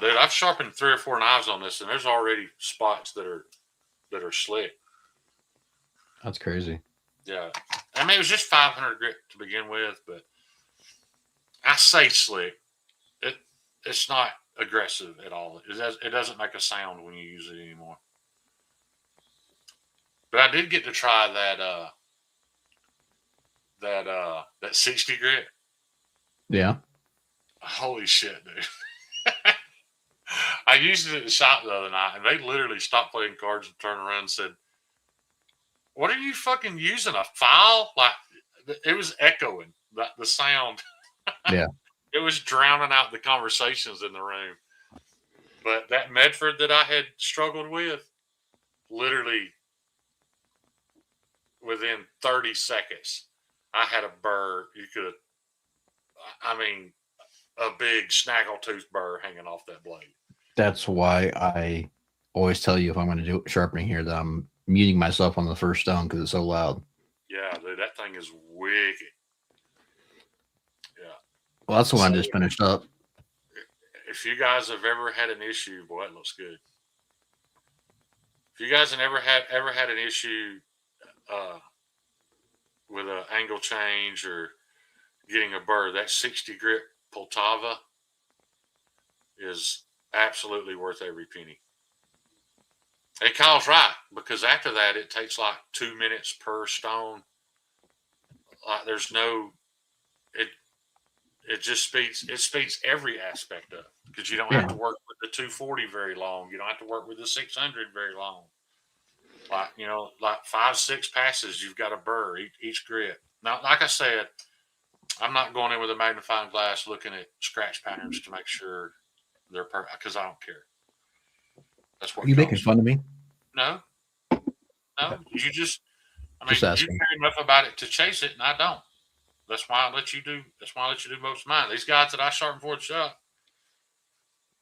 S1: dude. I've sharpened 3 or 4 knives on this, and there's already spots that are slick.
S2: That's crazy.
S1: Yeah, I mean it was just 500 grit to begin with, but I say slick. It's not aggressive at all. It doesn't make a sound when you use it anymore. But I did get to try that 60 grit.
S2: Yeah.
S1: Holy shit, dude. I used it at the shop the other night, and they literally stopped playing cards and turned around and said, "What are you fucking using? A file?" Like it was echoing the sound.
S2: Yeah.
S1: It was drowning out the conversations in the room. But that Medford that I had struggled with, literally within 30 seconds, I had a burr. A big snaggletooth burr hanging off that blade.
S2: That's why I always tell you if I'm going to do sharpening here that I'm muting myself on the first stone because it's so loud.
S1: Yeah, dude, that thing is wicked. Yeah.
S2: Well, that's the one I just finished up.
S1: If you guys have ever had an issue, boy, it looks good. If you guys have ever had an issue with an angle change or getting a burr, that 60 grit Poltava is absolutely worth every penny. And Kyle's right, because after that, it takes like 2 minutes per stone. Like it just speeds every aspect of it because you don't have to work with the 240 very long. You don't have to work with the 600 very long. Like, like 5, 6 passes, you've got a burr each grit. Now, like I said, I'm not going in with a magnifying glass looking at scratch patterns to make sure they're perfect because I don't care. That's what
S2: Are you making fun of me?
S1: No, no. You just,
S2: Just
S1: you
S2: asking.
S1: care enough about it to chase it, and I don't. That's why I let you do. That's why I let you do most of mine. These guys that I sharpen for the shop,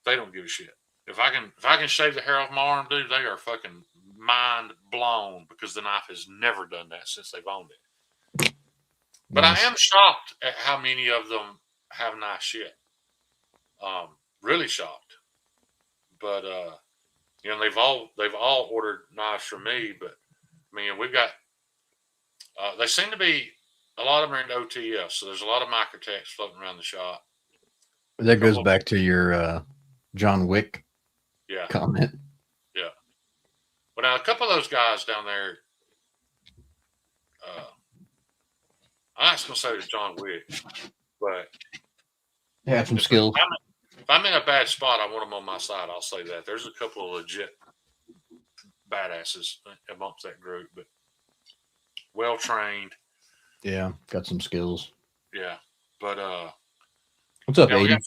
S1: they don't give a shit. If I can shave the hair off my arm, dude, they are fucking mind blown because the knife has never done that since they've owned it. But
S2: Nice.
S1: I am shocked at how many of them have nice shit. Really shocked. But they've all ordered knives from me. But I mean, we've got. They seem to be a lot of them are in OTF, so there's a lot of microtechs floating around the shop.
S2: That goes back to your John Wick comment.
S1: Yeah. But now a couple of those guys down there, I'm not going to say it's John Wick, but
S2: they have some skills.
S1: If I'm in a bad spot, I want them on my side. I'll say that. There's a couple of legit badasses amongst that group, but well trained.
S2: Yeah, got some skills.
S1: Yeah, but
S2: what's up, Aiden?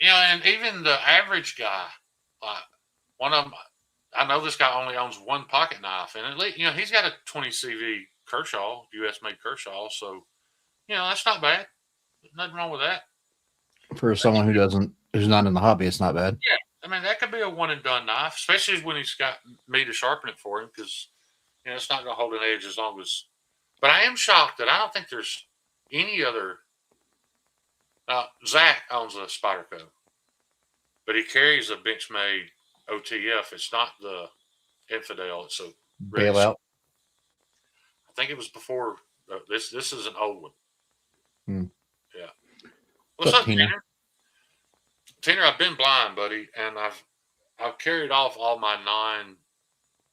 S1: And even the average guy, like one of them, I know this guy only owns one pocket knife, and at least he's got a 20 CV Kershaw, U.S. made Kershaw, so that's not bad. Nothing wrong with that.
S2: For someone who's not in the hobby, it's not bad.
S1: Yeah, I mean that could be a one and done knife, especially when he's got me to sharpen it for him, because it's not going to hold an edge as long as. But I am shocked that I don't think there's any other. Zach owns a Spyderco, but he carries a Benchmade OTF. It's not the Infidel. It's a
S2: bailout.
S1: I think it was before this. This is an old one. Yeah. What's up, Tanner? Tanner, I've been blind, buddy, and I've carried off all my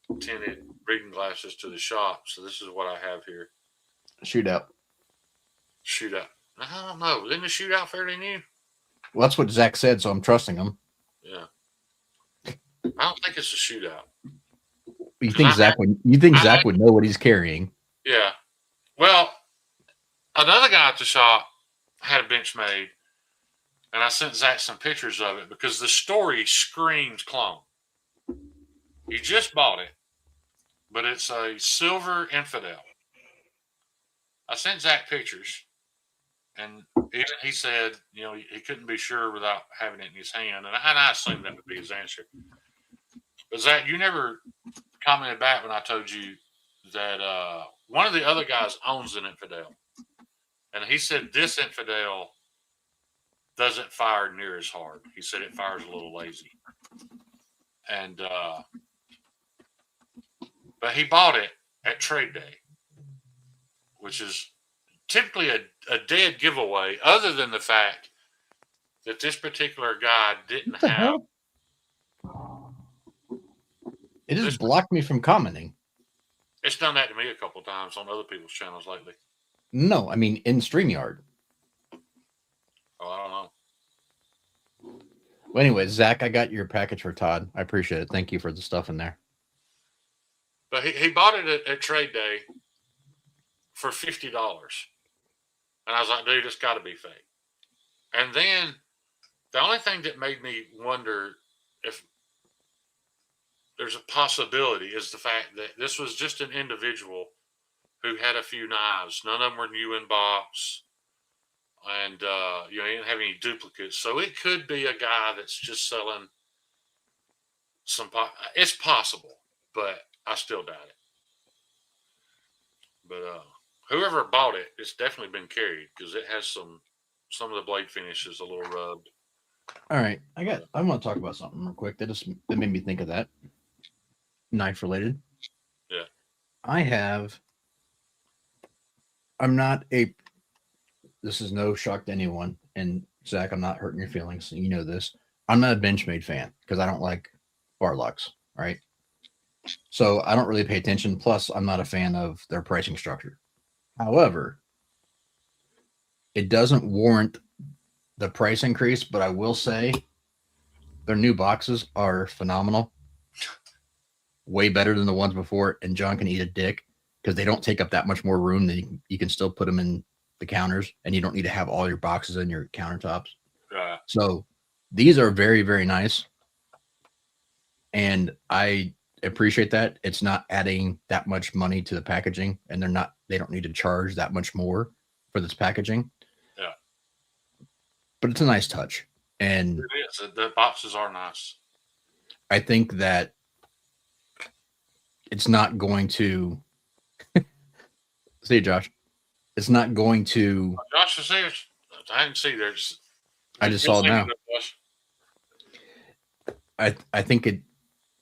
S1: non-tinted reading glasses to the shop. So this is what I have here.
S2: Shootout.
S1: I don't know. Isn't the shootout fairly new?
S2: Well, that's what Zach said, so I'm trusting him.
S1: Yeah. I don't think it's a shootout.
S2: You think Zach would know what he's carrying?
S1: Yeah. Well, another guy at the shop had a Benchmade, and I sent Zach some pictures of it because the story screams clone. He just bought it, but it's a silver Infidel. I sent Zach pictures, and he said, he couldn't be sure without having it in his hand, and I assumed that would be his answer. But Zach, you never commented back when I told you that one of the other guys owns an Infidel, and he said this Infidel doesn't fire near as hard. He said it fires a little lazy, and but he bought it at trade day, which is typically a dead giveaway, other than the fact that this particular guy didn't have.
S2: Hell? It just blocked me from commenting.
S1: It's done that to me a couple of times on other people's channels lately.
S2: No, I mean in StreamYard.
S1: Oh, I don't know.
S2: Well, anyway, Zach, I got your package for Todd. I appreciate it. Thank you for the stuff in there.
S1: But he bought it at trade day for $50. And I was like, dude, it's got to be fake. And then the only thing that made me wonder if there's a possibility is the fact that this was just an individual who had a few knives. None of them were new in box. And, he didn't have any duplicates. So it could be a guy that's just selling some. It's possible, but I still doubt it. But whoever bought it, it's definitely been carried because it has some of the blade finish is a little rubbed.
S2: All right, I want to talk about something real quick. That made me think of that. Knife related.
S1: Yeah.
S2: This is no shock to anyone. And Zach, I'm not hurting your feelings. You know this. I'm not a Benchmade fan because I don't like bar locks, right? So I don't really pay attention. Plus, I'm not a fan of their pricing structure. However, it doesn't warrant the price increase, but I will say their new boxes are phenomenal. Way better than the ones before. And John can eat a dick because they don't take up that much more room. You can still put them in the counters, and you don't need to have all your boxes in your countertops. So these are very, very nice. And I appreciate that. It's not adding that much money to the packaging, and they don't need to charge that much more for this packaging.
S1: Yeah.
S2: But it's a nice touch. And
S1: it is. The boxes are nice.
S2: I think that it's not going to see, Josh. It's not going to.
S1: Josh is here. I didn't see there's.
S2: I just saw it now. I think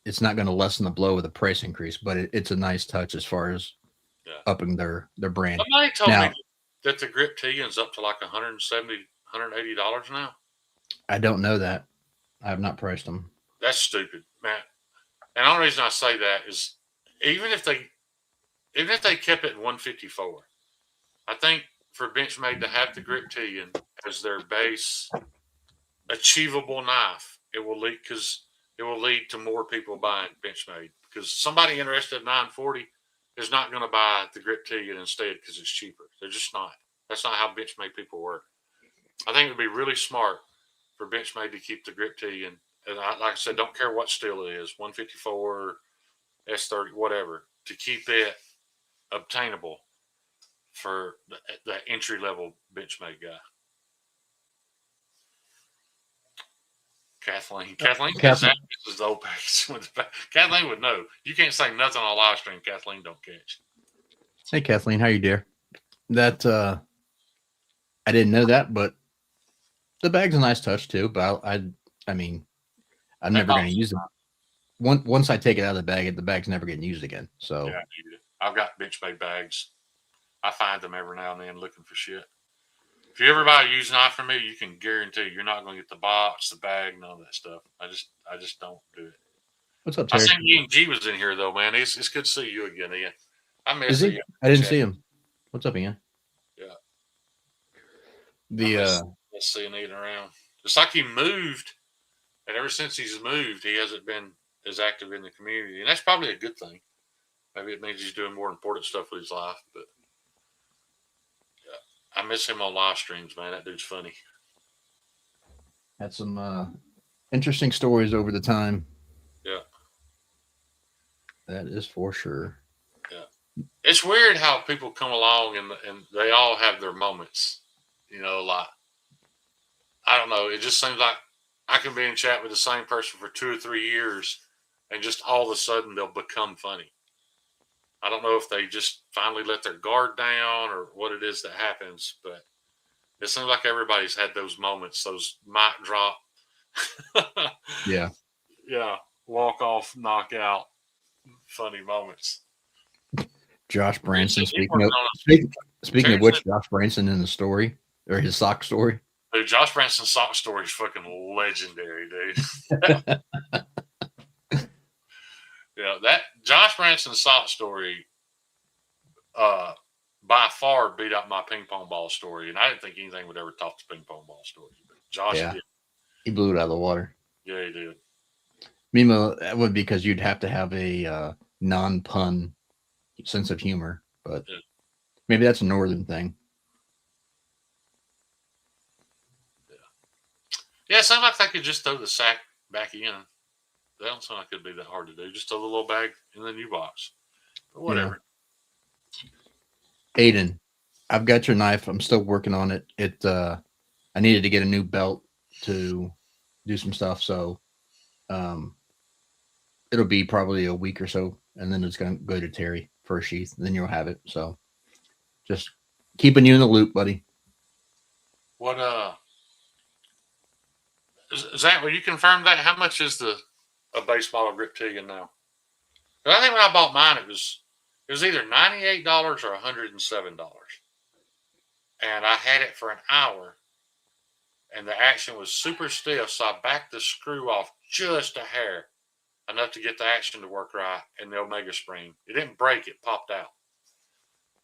S2: it's not going to lessen the blow of the price increase, but it's a nice touch as far as upping their brand.
S1: Somebody told me that the Grip Tegan's up to like $170, $180 now.
S2: I don't know that. I have not priced them.
S1: That's stupid, man. And the only reason I say that is even if they kept it at 154, I think for Benchmade to have the Grip Tegan as their base achievable knife, it will lead to more people buying Benchmade, because somebody interested in 940 is not going to buy the Grip Tegan instead because it's cheaper. They're just not. That's not how Benchmade people work. I think it would be really smart for Benchmade to keep the Grip Tegan. And like I said, don't care what steel it is, 154, S30, whatever, to keep it obtainable for the entry-level Benchmade guy. Kathleen is the old page. Kathleen would know. You can't say nothing on a live stream Kathleen don't catch.
S2: Hey, Kathleen, how you, dear? That I didn't know that, but the bag's a nice touch too. But I mean, I'm never going to use it. Once I take it out of the bag's never getting used again. So
S1: yeah, I've got Benchmade bags. I find them every now and then looking for shit. If you ever buy a used knife from me, you can guarantee you're not going to get the box, the bag, none of that stuff. I just don't do it.
S2: What's up, Terry?
S1: I seen Ian G was in here though, man. It's good to see you again, Ian. I miss you.
S2: I didn't see him. What's up, Ian?
S1: Yeah. Let's see him eating around. It's like he moved, and ever since he's moved, he hasn't been as active in the community, and that's probably a good thing. Maybe it means he's doing more important stuff with his life, but. I miss him on live streams, man. That dude's funny.
S2: Had some interesting stories over the time.
S1: Yeah.
S2: That is for sure.
S1: Yeah. It's weird how people come along and they all have their moments. You know, like, I don't know. It just seems like I can be in chat with the same person for 2 or 3 years and just all of a sudden they'll become funny. I don't know if they just finally let their guard down or what it is that happens, but it seems like everybody's had those moments, those mic drop.
S2: Yeah.
S1: Yeah. Walk off, knockout, funny moments.
S2: Josh Branson. Speaking of which, Josh Branson in the story or his sock story.
S1: Dude, Josh Branson's sock story is fucking legendary, dude. Yeah, that Josh Branson's sock story by far beat out my ping pong ball story. And I didn't think anything would ever top the ping pong ball story. But Josh did.
S2: He blew it out of the water.
S1: Yeah, he did.
S2: Meanwhile, that would be because you'd have to have a non-pun sense of humor. But maybe that's a northern thing.
S1: Yeah, it sounds like they could just throw the sack back in. That don't sound like it'd be that hard to do. Just throw the little bag in the new box. But whatever.
S2: Yeah. Aiden, I've got your knife. I'm still working on it. I needed to get a new belt to do some stuff, so it'll be probably a week or so, and then it's gonna go to Terry for a sheath, and then you'll have it. So just keeping you in the loop, buddy.
S1: What Zach, will you confirm that? How much is a base model Grip Tegan now? But I think when I bought mine, it was either $98 or $107, and I had it for an hour, and the action was super stiff, so I backed the screw off just a hair, enough to get the action to work right, and the Omega spring. It didn't break; it popped out,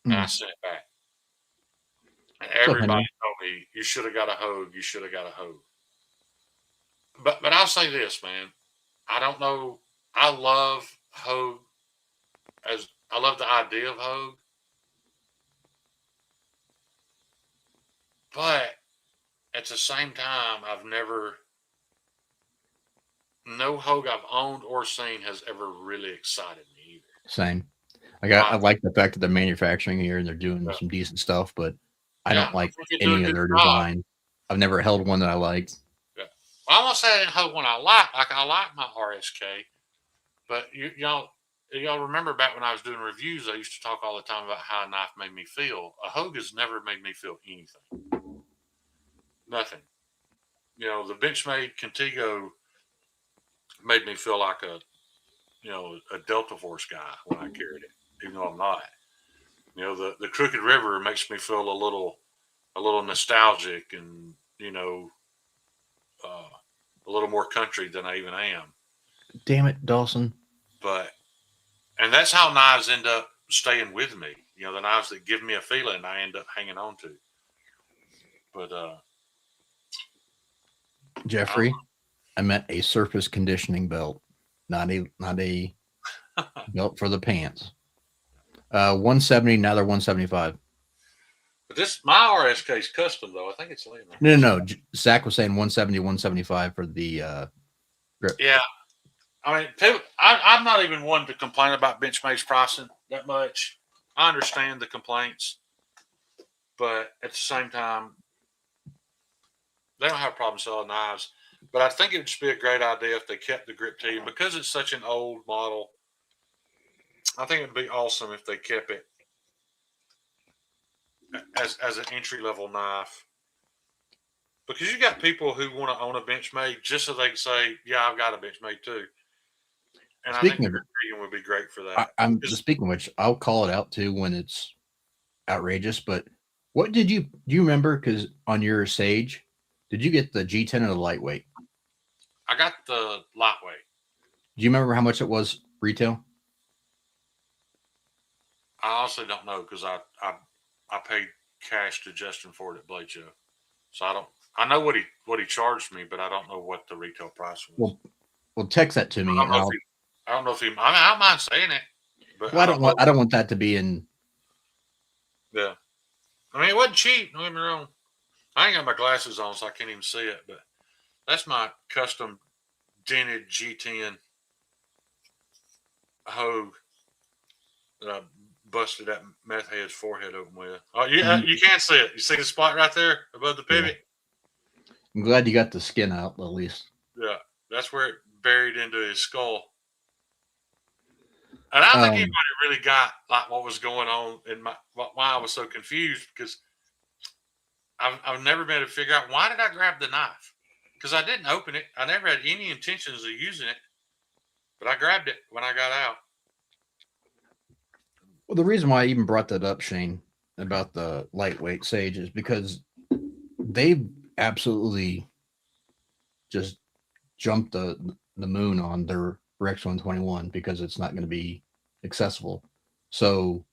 S1: and I sent it back. And
S2: What's up,
S1: everybody
S2: Henry?
S1: told me you should have got a Hogue. You should have got a Hogue. But I'll say this, man. I don't know. I love Hogue as I love the idea of Hogue, but at the same time, I've never no Hogue I've owned or seen has ever really excited me either.
S2: Same.
S1: My,
S2: I like the fact that they're manufacturing here and they're doing
S1: yeah,
S2: some decent stuff, but I
S1: yeah,
S2: don't
S1: I
S2: like
S1: think they do a
S2: any of
S1: good
S2: their
S1: job.
S2: design. I've never held one that I liked.
S1: Yeah. Well, I won't say I didn't Hogue one I like. Like I like my RSK, but y'all remember back when I was doing reviews, I used to talk all the time about how a knife made me feel. A Hogue has never made me feel anything. Nothing. The Benchmade Contigo made me feel like a Delta Force guy when I carried it, even though I'm not. The Crooked River makes me feel a little nostalgic and uh, a little more country than I even am.
S2: Damn it, Dawson.
S1: But and that's how knives end up staying with me. The knives that give me a feeling I end up hanging on to. But
S2: Jeffrey, I meant a surface conditioning belt, not a belt for the pants. 170, now they're 175.
S1: but this my RSK is custom though. I think it's laying there.
S2: No. Zach was saying 170, 175 for the grip.
S1: Yeah, I mean, I'm not even one to complain about Benchmade's pricing that much. I understand the complaints, but at the same time, they don't have a problem selling knives. But I think it would just be a great idea if they kept the grip team because it's such an old model. I think it'd be awesome if they kept it as an entry level knife. Because you got people who want to own a Benchmade just so they can say, "Yeah, I've got a Benchmade too." And I think
S2: Speaking
S1: the
S2: of,
S1: grip team would be great for that.
S2: I'm
S1: Just,
S2: speaking of which, I'll call it out too when it's outrageous. But what do you remember? Because on your Sage, did you get the G10 or the lightweight?
S1: I got the lightweight.
S2: Do you remember how much it was retail?
S1: I honestly don't know because I paid cash to Justin Ford at Blade Show, so I don't. I know what he charged me, but I don't know what the retail price was.
S2: Well, text that to me,
S1: I don't
S2: and
S1: know if he. I don't know if he. I don't mind saying it, but
S2: well,
S1: I don't know.
S2: I don't want that to be in.
S1: Yeah, I mean it wasn't cheap. Don't get me wrong. I ain't got my glasses on, so I can't even see it. But that's my custom dented G10 Hogue that I busted that meth head's forehead open with. Oh, you can't see it. You see the spot right there above the pivot?
S2: Yeah. I'm glad you got the skin out at least.
S1: Yeah, that's where it buried into his skull. And I don't think anybody really got like what was going on in why I was so confused because I've never been able to figure out why did I grab the knife because I didn't open it. I never had any intentions of using it, but I grabbed it when I got out.
S2: Well, the reason why I even brought that up, Shane, about the lightweight Sage is because they've absolutely just jumped the moon on their Rex 121 because it's not going to be accessible. So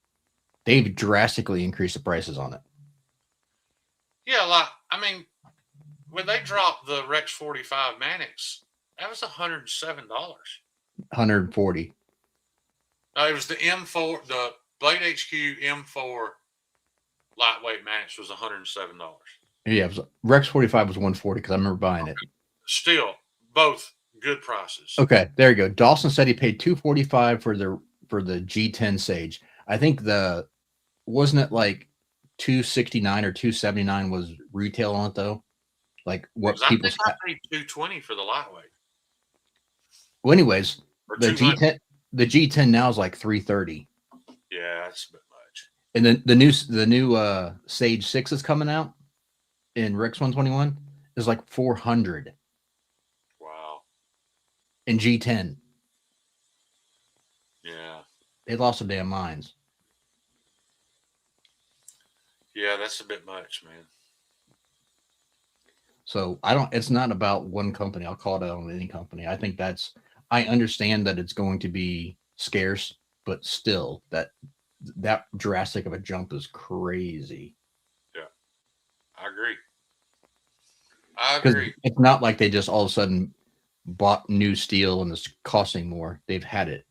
S2: they've drastically increased the prices on it.
S1: Yeah, like I mean, when they dropped the Rex 45 Mannix, that was $107.
S2: 140.
S1: No, it was the M4, the Blade HQ M4 lightweight Mannix was $107.
S2: Yeah, Rex 45 was 140 because I remember buying it.
S1: Still, both good prices.
S2: Okay, there you go. Dawson said he paid 245 for the G10 Sage. I think wasn't it like 269 or 279 was retail on it though? Like what people
S1: I paid $220 for the lightweight.
S2: Well, anyways,
S1: Or
S2: the G10 now is like 330.
S1: Yeah, that's a bit much.
S2: And then the new Sage 6 is coming out in Rex 121 is like 400.
S1: Wow.
S2: In G10.
S1: Yeah.
S2: They lost their damn minds.
S1: Yeah, that's a bit much, man.
S2: So it's not about one company. I'll call it out on any company. I think I understand that it's going to be scarce, but still that drastic of a jump is crazy.
S1: Yeah. I agree. I
S2: Because
S1: agree.
S2: it's not like they just all of a sudden bought new steel and it's costing more. They've had it.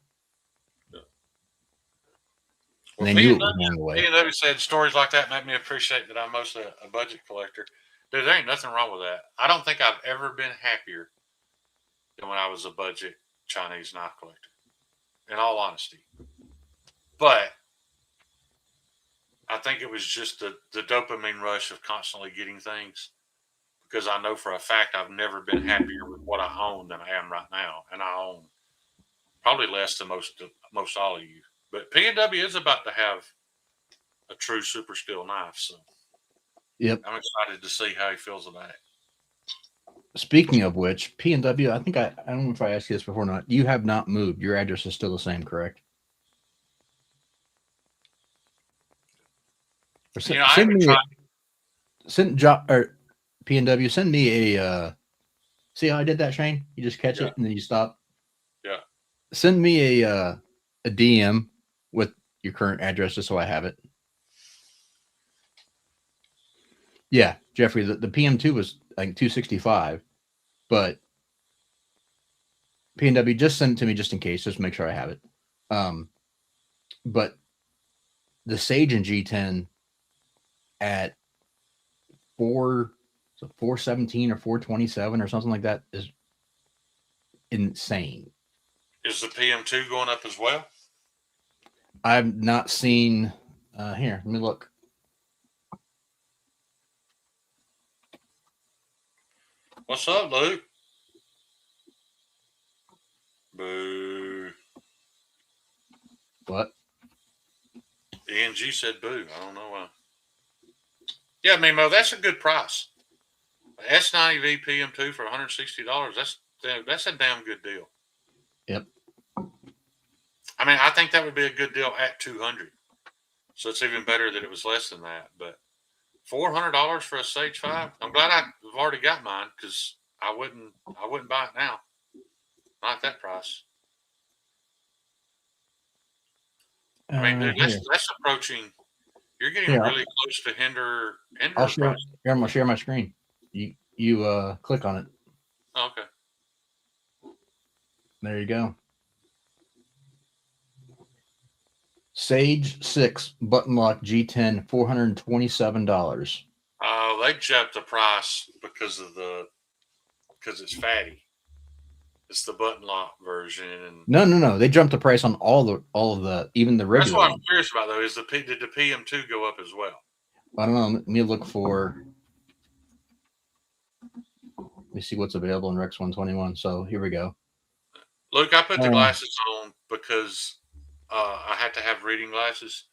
S2: And
S1: Well,
S2: they
S1: P
S2: knew
S1: and
S2: it was going away.
S1: W said stories like that make me appreciate that I'm mostly a budget collector. Dude, there ain't nothing wrong with that. I don't think I've ever been happier than when I was a budget Chinese knife collector, in all honesty. But I think it was just the dopamine rush of constantly getting things, because I know for a fact I've never been happier with what I own than I am right now, and I own probably less than most all of you. But P&W is about to have a true super steel knife, so
S2: Yep.
S1: I'm excited to see how he feels about it.
S2: Speaking of which, P&W, I think I don't know if I asked you this before or not. You have not moved. Your address is still the same, correct? Or
S1: You know, I
S2: send
S1: haven't
S2: me
S1: tried.
S2: send job or P&W. Send me a. See how I did that, Shane? You just catch
S1: Yeah,
S2: it and then you stop.
S1: yeah.
S2: Send me a DM with your current address just so I have it. Yeah, Jeffrey, the PM2 was like 265, but P&W just send it to me just in case, just make sure I have it. But the Sage and G10 at 417 or 427 or something like that is insane.
S1: Is the PM2 going up as well?
S2: I've not seen here, let me look.
S1: What's up, Luke? Boo.
S2: What?
S1: ENG said boo. I don't know why. Yeah, Mimo, that's a good price. S90V PM2 for $160. That's a damn good deal.
S2: Yep.
S1: I mean, I think that would be a good deal at 200. So it's even better that it was less than that. But $400 for a Sage 5. I'm glad I've already got mine, because I wouldn't buy it now. Not at that price. I mean, dude, that's approaching. You're getting really close to Hinder
S2: I'll share.
S1: price.
S2: Here, I'm gonna share my screen. You click on it.
S1: Oh, okay.
S2: There you go. Sage 6 button lock G10 $427.
S1: They jumped the price because it's fatty. It's the button lock version, and
S2: No. They jumped the price on all of the even the
S1: that's
S2: regular
S1: what I'm
S2: ones.
S1: curious about, though. Did the PM2 go up as well?
S2: I don't know. Let me look for. Let me see what's available in Rex 121. So here we go.
S1: Luke, I put the glasses on because I had to have reading glasses,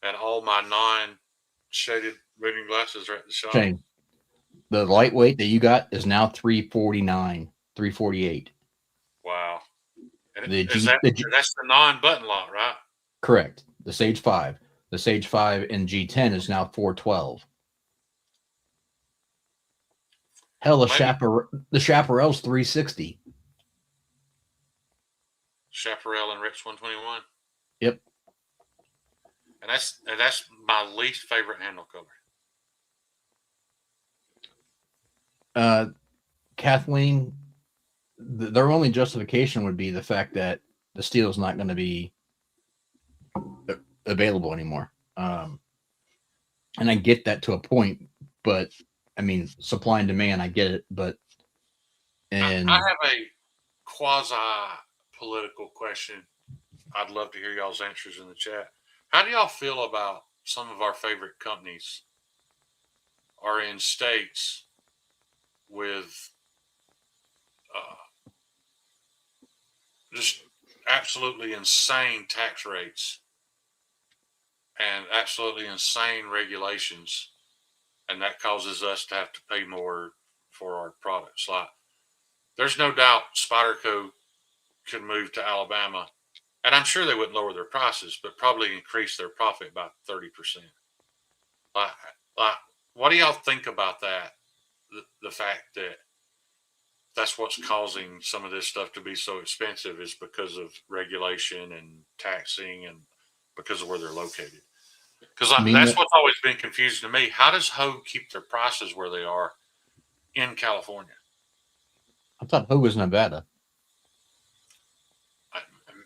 S1: and all my non-shaded reading glasses are at the shop.
S2: Shane, the lightweight that you got is now 349, 348.
S1: Wow. And
S2: That's
S1: the non-button lock, right?
S2: Correct. The Sage 5. The Sage 5 and G10 is now 412. Hell, the Chaparral's 360.
S1: Chaparral and Rex 121.
S2: Yep.
S1: And that's my least favorite handle color.
S2: Kathleen, their only justification would be the fact that the steel is not going to be available anymore. And I get that to a point, but I mean, supply and demand, I get it, but
S1: I have a quasi-political question. I'd love to hear y'all's answers in the chat. How do y'all feel about some of our favorite companies are in states with just absolutely insane tax rates and absolutely insane regulations, and that causes us to have to pay more for our products? Like, there's no doubt Spyderco could move to Alabama, and I'm sure they wouldn't lower their prices, but probably increase their profit by 30%. Like, what do y'all think about that? The fact that that's what's causing some of this stuff to be so expensive is because of regulation and taxing, and because of where they're located. Because
S2: Mimo,
S1: that's what's always been confusing to me. How does Hogue keep their prices where they are in California?
S2: I thought Hogue was Nevada.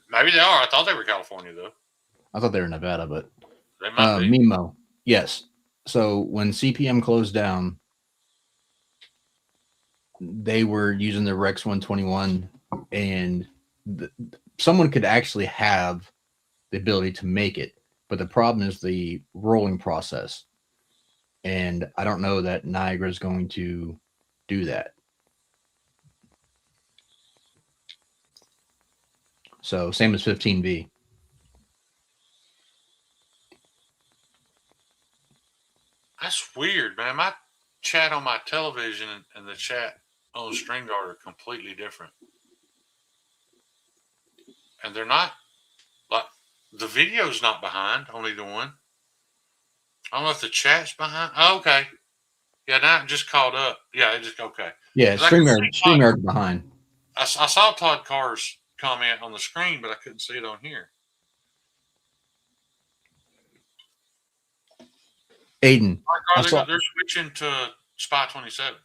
S1: Maybe they are. I thought they were California though.
S2: I thought they were Nevada, but
S1: They might be.
S2: Mimo, yes. So when CPM closed down, they were using the Rex 121, and someone could actually have the ability to make it, but the problem is the rolling process, and I don't know that Niagara is going to do that. So same as 15V.
S1: That's weird, man. My chat on my television and the chat on StreamYard are completely different, and they're not like the video's not behind on either one. I don't know if the chat's behind. Oh, okay. Yeah, now it just caught up. Yeah, it just okay.
S2: Yeah,
S1: 'Cause I can see
S2: StreamYard behind.
S1: I saw Todd Carr's comment on the screen, but I couldn't see it on here.
S2: Aiden,
S1: They're switching to Spy 27.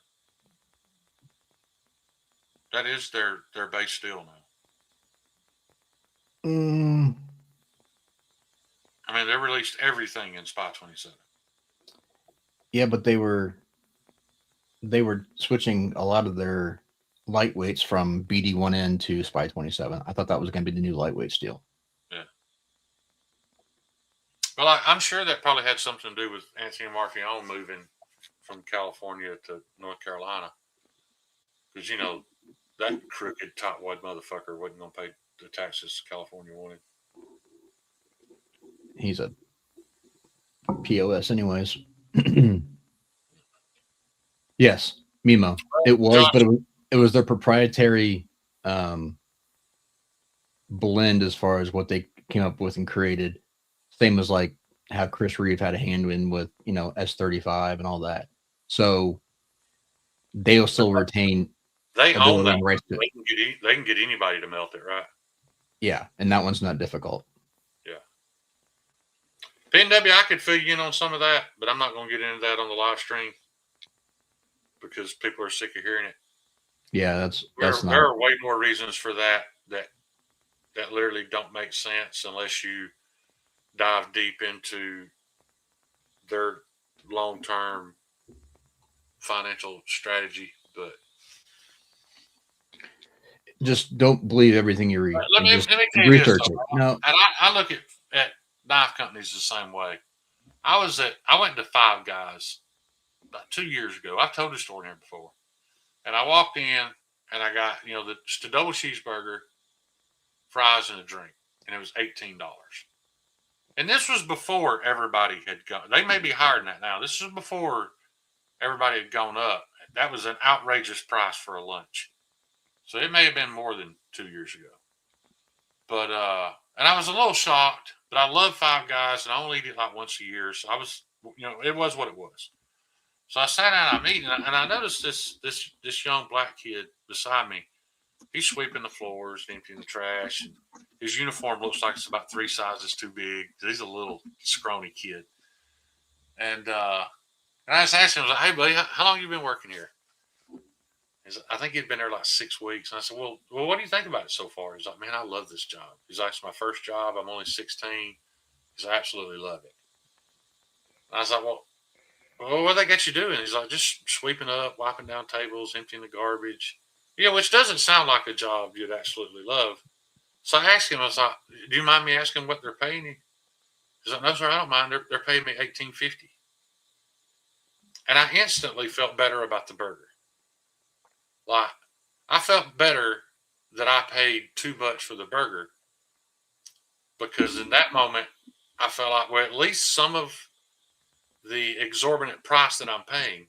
S1: That is their base steel now. I mean, they released everything in Spy 27.
S2: Yeah, but they were switching a lot of their lightweights from BD1N to Spy 27. I thought that was going to be the new lightweight steel.
S1: Yeah. Well, I'm sure that probably had something to do with Anthony Marfione moving from California to North Carolina. Because, you know, that crooked top-wad motherfucker wasn't going to pay the taxes California wanted.
S2: He's a POS anyways. Yes, Mimo. It was, Josh, but it was their proprietary blend as far as what they came up with and created. Same as like how Chris Reeve had a hand in with, you know, S35 and all that. So they'll still retain.
S1: They own that. Right. They can get anybody to melt it, right?
S2: Yeah, and that one's not difficult.
S1: Yeah. PNW, I could fill you in on some of that, but I'm not going to get into that on the live stream because people are sick of hearing it.
S2: Yeah,
S1: there are way more reasons for that literally don't make sense unless you dive deep into their long-term financial strategy. But
S2: just don't believe everything you read.
S1: Let me tell you research this. No, and I look at knife companies the same way. I went to Five Guys about 2 years ago. I've told this story here before. And I walked in and I got, you know, just a double cheeseburger, fries, and a drink. And it was $18. And this was before everybody had gone. They may be higher than that now. This was before everybody had gone up. That was an outrageous price for a lunch. So it may have been more than 2 years ago. But, and I was a little shocked, but I love Five Guys and I only eat it like once a year. So I was, you know, it was what it was. So I sat down, I'm eating, and I noticed this young black kid beside me. He's sweeping the floors, emptying the trash. And his uniform looks like it's about 3 sizes too big. He's a little scrawny kid. And I just asked him, I was like, "Hey, buddy, how long have you been working here?" I think he'd been there like 6 weeks. And I said, well, what do you think about it so far? He's like, "Man, I love this job." He's like, "It's my first job. I'm only 16. He's like, "I absolutely love it." And I was like, well, what they got you doing? He's like, "Just sweeping up, wiping down tables, emptying the garbage." Yeah, which doesn't sound like a job you'd absolutely love. So I asked him, I was like, "Do you mind me asking what they're paying you?" He's like, "No, sir, I don't mind. They're paying me $18.50. And I instantly felt better about the burger. Like, I felt better that I paid $2 for the burger because in that moment, I felt like, well, at least some of the exorbitant price that I'm paying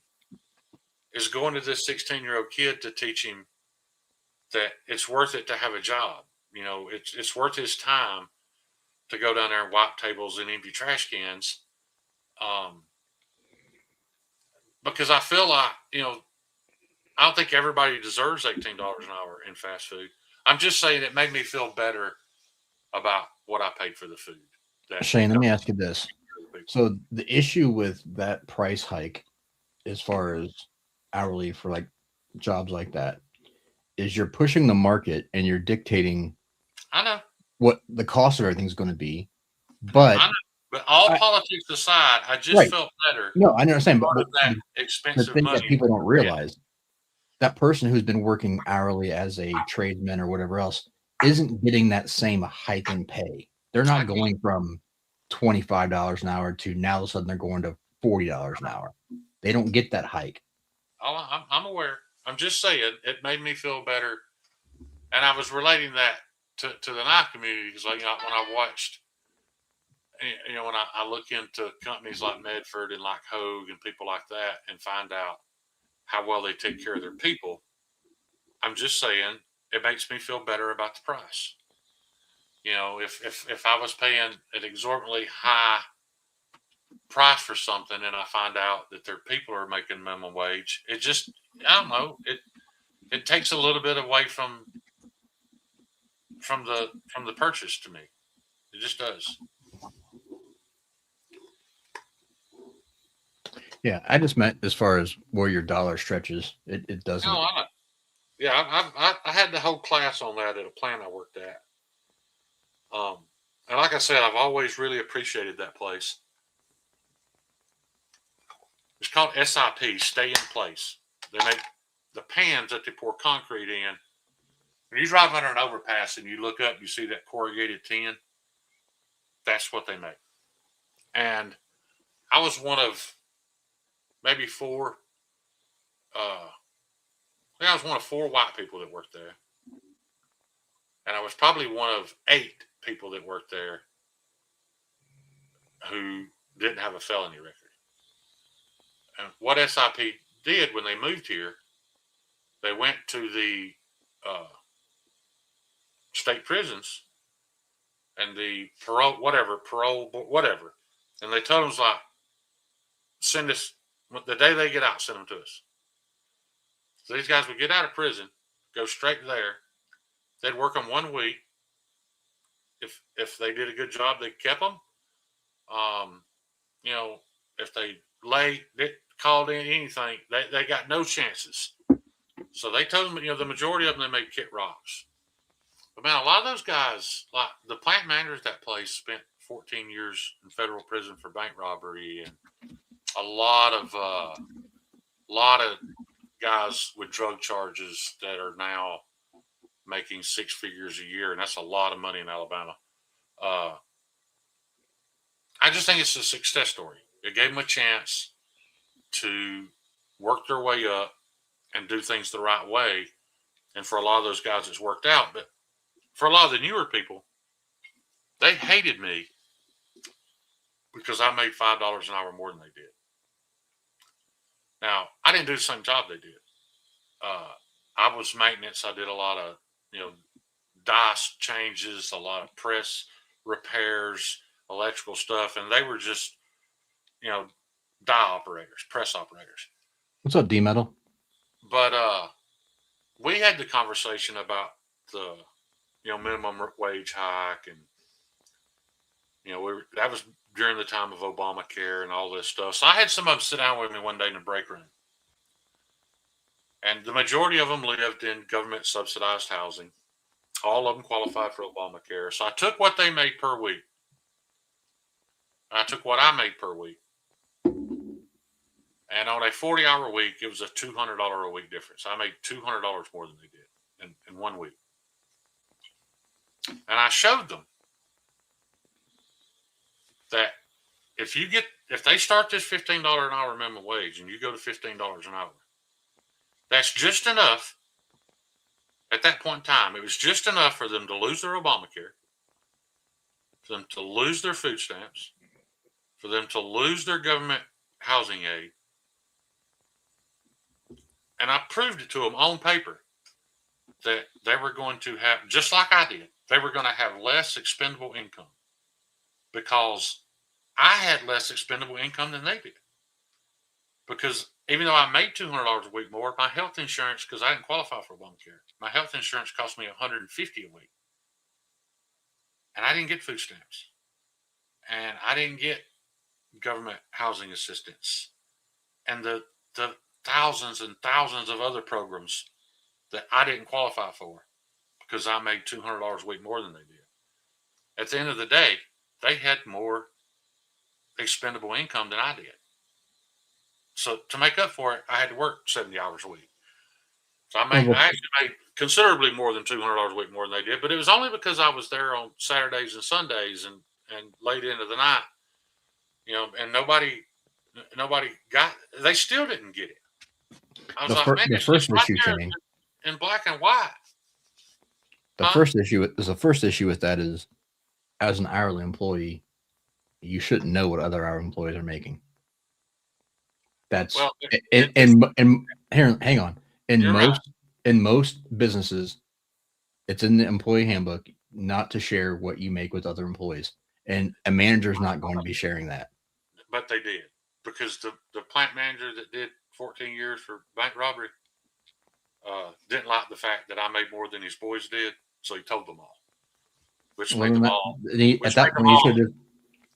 S1: is going to this 16-year-old kid to teach him that it's worth it to have a job. You know, it's worth his time to go down there and wipe tables and empty trash cans. Because I feel like, you know, I don't think everybody deserves $18 an hour in fast food. I'm just saying it made me feel better about what I paid for the food.
S2: Shane, let me ask you this.
S1: people.
S2: So the issue with that price hike, as far as hourly for like jobs like that, is you're pushing the market and you're dictating
S1: I know.
S2: what the cost of everything's going to be. But
S1: I know. But all
S2: I,
S1: politics aside, I just
S2: right,
S1: felt better
S2: no, I understand.
S1: part
S2: But
S1: of that
S2: the
S1: expensive
S2: thing that
S1: money
S2: people don't
S1: we're getting.
S2: realize, that person who's been working hourly as a tradesman or whatever else isn't getting that same hike in pay. They're
S1: I
S2: not
S1: get it.
S2: going from $25 an hour to now all of a sudden they're going to $40 an hour. They don't get that hike.
S1: I'm aware. I'm just saying it made me feel better, and I was relating that to the knife community because like, when I watched, when I look into companies like Medford and like Hogue and people like that and find out how well they take care of their people, I'm just saying it makes me feel better about the price. If I was paying an exorbitantly high price for something and I find out that their people are making minimum wage, it just, I don't know, it takes a little bit away from the purchase to me. It just does.
S2: Yeah, I just meant as far as where your dollar stretches, it
S1: No,
S2: doesn't.
S1: I know. Yeah, I had the whole class on that at a plant I worked at. Um, and like I said, I've always really appreciated that place. It's called SIP, Stay in Place. They make the pans that they pour concrete in. When you drive under an overpass and you look up, you see that corrugated tin. That's what they make. And I was one of maybe four. I think I was one of four white people that worked there, and I was probably one of eight people that worked there who didn't have a felony record. And what SIP did when they moved here, they went to the uh, state prisons and the parole, whatever, and they told them like, send us the day they get out, send them to us. So these guys would get out of prison, go straight there. They'd work them 1 week. If they did a good job, they kept them. Um, you know, if they called in anything, they got no chances. So they told them, the majority of them, they made kit rocks. But man, a lot of those guys, like the plant managers at that place, spent 14 years in federal prison for bank robbery, and a lot of guys with drug charges that are now making six figures a year, and that's a lot of money in Alabama. Uh, I just think it's a success story. It gave them a chance to work their way up and do things the right way. And for a lot of those guys, it's worked out. But for a lot of the newer people, they hated me because I made $5 an hour more than they did. Now, I didn't do the same job they did. I was maintenance. I did a lot of, dice changes, a lot of press repairs, electrical stuff. And they were just, you know, die operators, press operators.
S2: What's up, D Metal?
S1: But we had the conversation about the minimum wage hike, and that was during the time of Obamacare and all this stuff. So I had some of them sit down with me one day in the break room, and the majority of them lived in government subsidized housing. All of them qualified for Obamacare. So I took what they made per week. I took what I made per week. And on a 40-hour week, it was a $200 a week difference. I made $200 more than they did in 1 week. And I showed them that if they start this $15 an hour minimum wage and you go to $15 an hour, that's just enough. At that point in time, it was just enough for them to lose their Obamacare, for them to lose their food stamps, for them to lose their government housing aid. And I proved it to them on paper that they were going to have, just like I did, they were going to have less expendable income because I had less expendable income than they did. Because even though I made $200 a week more, my health insurance, because I didn't qualify for Obamacare, my health insurance cost me $150 a week. And I didn't get food stamps. And I didn't get government housing assistance and the thousands and thousands of other programs that I didn't qualify for because I made $200 a week more than they did. At the end of the day, they had more expendable income than I did. So to make up for it, I had to work 70 hours a week. So I actually made considerably more than $200 a week more than they did, but it was only because I was there on Saturdays and Sundays and late into the night, and nobody got. They still didn't get it. I was like, man,
S2: the
S1: it's
S2: first
S1: right
S2: issue,
S1: there
S2: Kenny,
S1: in black and white.
S2: the
S1: Huh?
S2: first issue with that is, as an hourly employee, you shouldn't know what other hourly employees are making. That's
S1: Well,
S2: and here, hang on.
S1: you're right.
S2: In most businesses, it's in the employee handbook not to share what you make with other employees, and a manager is not going to be sharing that.
S1: But they did because the plant manager that did 14 years for bank robbery didn't like the fact that I made more than his boys did, so he told them all, which
S2: Well,
S1: made them
S2: that,
S1: all.
S2: at
S1: Which
S2: that
S1: made them
S2: point,
S1: all.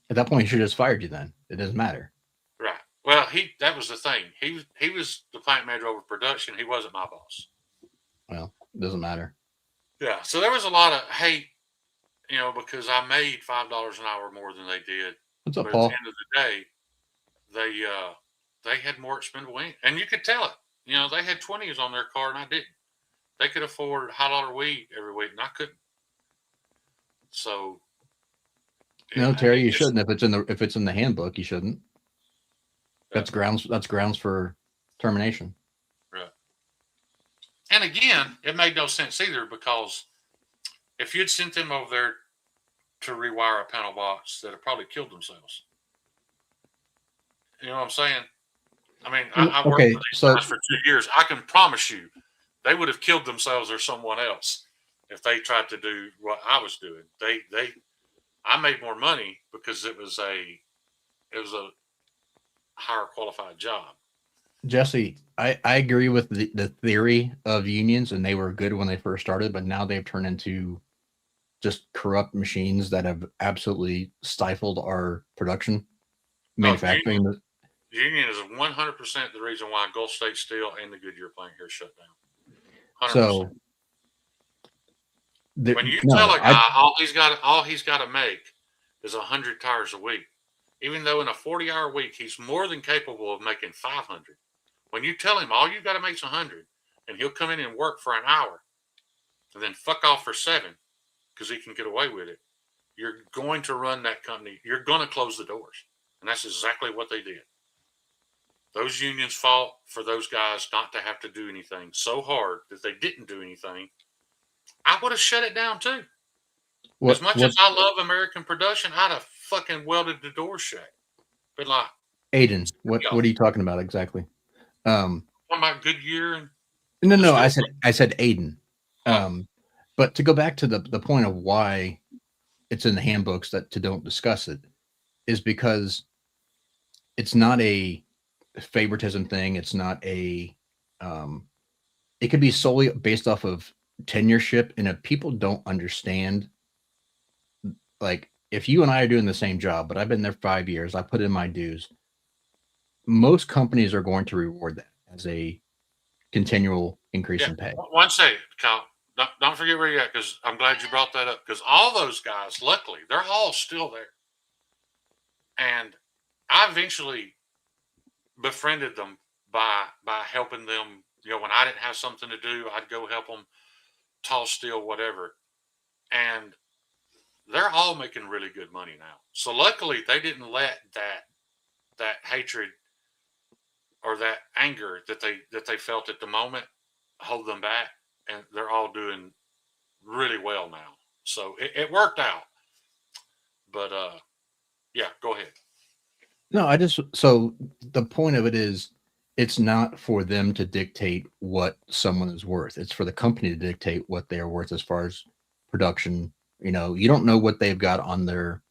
S2: at that point, he should have just fired you. Then it doesn't matter.
S1: Right. Well, that was the thing. He was the plant manager over production. He wasn't my boss.
S2: Well, it doesn't matter.
S1: Yeah. So there was a lot of hate, because I made $5 an hour more than they did.
S2: What's up,
S1: But at
S2: Paul?
S1: the end of the day, they had more expendable income, and you could tell it. They had 20s on their car, and I didn't. They could afford high dollar weed every week, and I couldn't. So,
S2: No, Terry, you shouldn't. If it's in the handbook, you shouldn't.
S1: Yeah.
S2: That's grounds for termination.
S1: Right. And again, it made no sense either because if you'd sent them over there to rewire a panel box, they'd have probably killed themselves. You know what I'm saying? I mean, I worked for these guys for 2 years. I can promise you, they would have killed themselves or someone else if they tried to do what I was doing. I made more money because it was a higher qualified job.
S2: Jesse, I agree with the theory of unions, and they were good when they first started, but now they've turned into just corrupt machines that have absolutely stifled our production, manufacturing.
S1: The union is 100% the reason why Gulf State Steel and the Goodyear plant here shut down. 100%. So when you tell a guy all he's got to make is 100 tires a week, even though in a 40-hour week he's more than capable of making 500. When you tell him all you got to make is 100, and he'll come in and work for an hour, and then fuck off for 7 because he can get away with it, you're going to run that company. You're going to close the doors, and that's exactly what they did. Those unions fought for those guys not to have to do anything so hard that they didn't do anything. I would have shut it down too. As much as I love American production, I'd have fucking welded the door shut. But like,
S2: Aiden, what are you talking about exactly?
S1: Talking about Goodyear.
S2: No, I said Aiden. But to go back to the point of why it's in the handbooks that to don't discuss it is because it's not a favoritism thing. It's not a it could be solely based off of tenureship, and if people don't understand, like if you and I are doing the same job, but I've been there 5 years, I put in my dues, most companies are going to reward that as a continual increase in pay.
S1: One second, Kyle. Don't forget where you're at, because I'm glad you brought that up, because all those guys, luckily, they're all still there. And I eventually befriended them by helping them. When I didn't have something to do, I'd go help them toss steel, whatever. And they're all making really good money now. So luckily, they didn't let that hatred or that anger that they felt at the moment hold them back, and they're all doing really well now. So it worked out. But yeah, go ahead.
S2: No, so the point of it is, it's not for them to dictate what someone is worth. It's for the company to dictate what they are worth as far as production. You don't know what they've got on their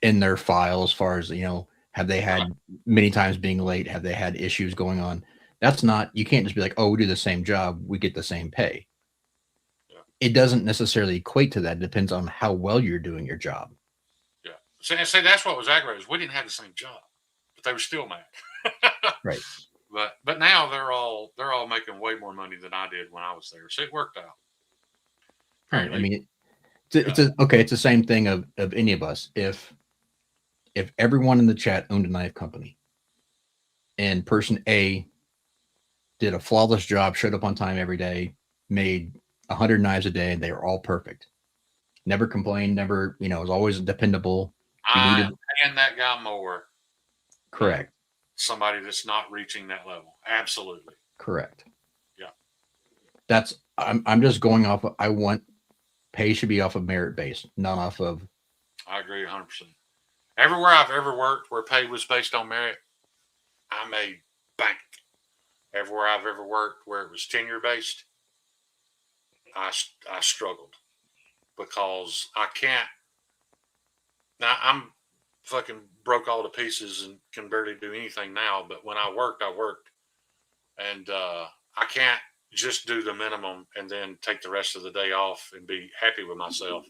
S2: in their file as far as, have they had many times being late? Have they had issues going on? That's not, you can't just be like, oh, we do the same job, we get the same pay. Yeah. It doesn't necessarily equate to that. It depends on how well you're doing your job.
S1: See, that's what was aggravating. We didn't have the same job, but they were still mad.
S2: Right.
S1: But now they're all making way more money than I did when I was there, so it worked out.
S2: Right. I
S1: Apparently,
S2: mean,
S1: yeah.
S2: okay. It's the same thing of any of us. If everyone in the chat owned a knife company and person A did a flawless job, showed up on time every day, made 100 knives a day, and they were all perfect. Never complained, never, was always dependable. If you
S1: I am
S2: needed,
S1: paying that guy more than
S2: correct,
S1: somebody that's not reaching that level. Absolutely.
S2: correct.
S1: Yeah.
S2: I'm just going off of, I want pay should be off of merit based, not off of,
S1: I agree 100%. Everywhere I've ever worked where pay was based on merit, I made bank. Everywhere I've ever worked where it was tenure based, I struggled because I can't. Now I'm fucking broke all to pieces and can barely do anything now. But when I worked, and I can't just do the minimum and then take the rest of the day off and be happy with myself.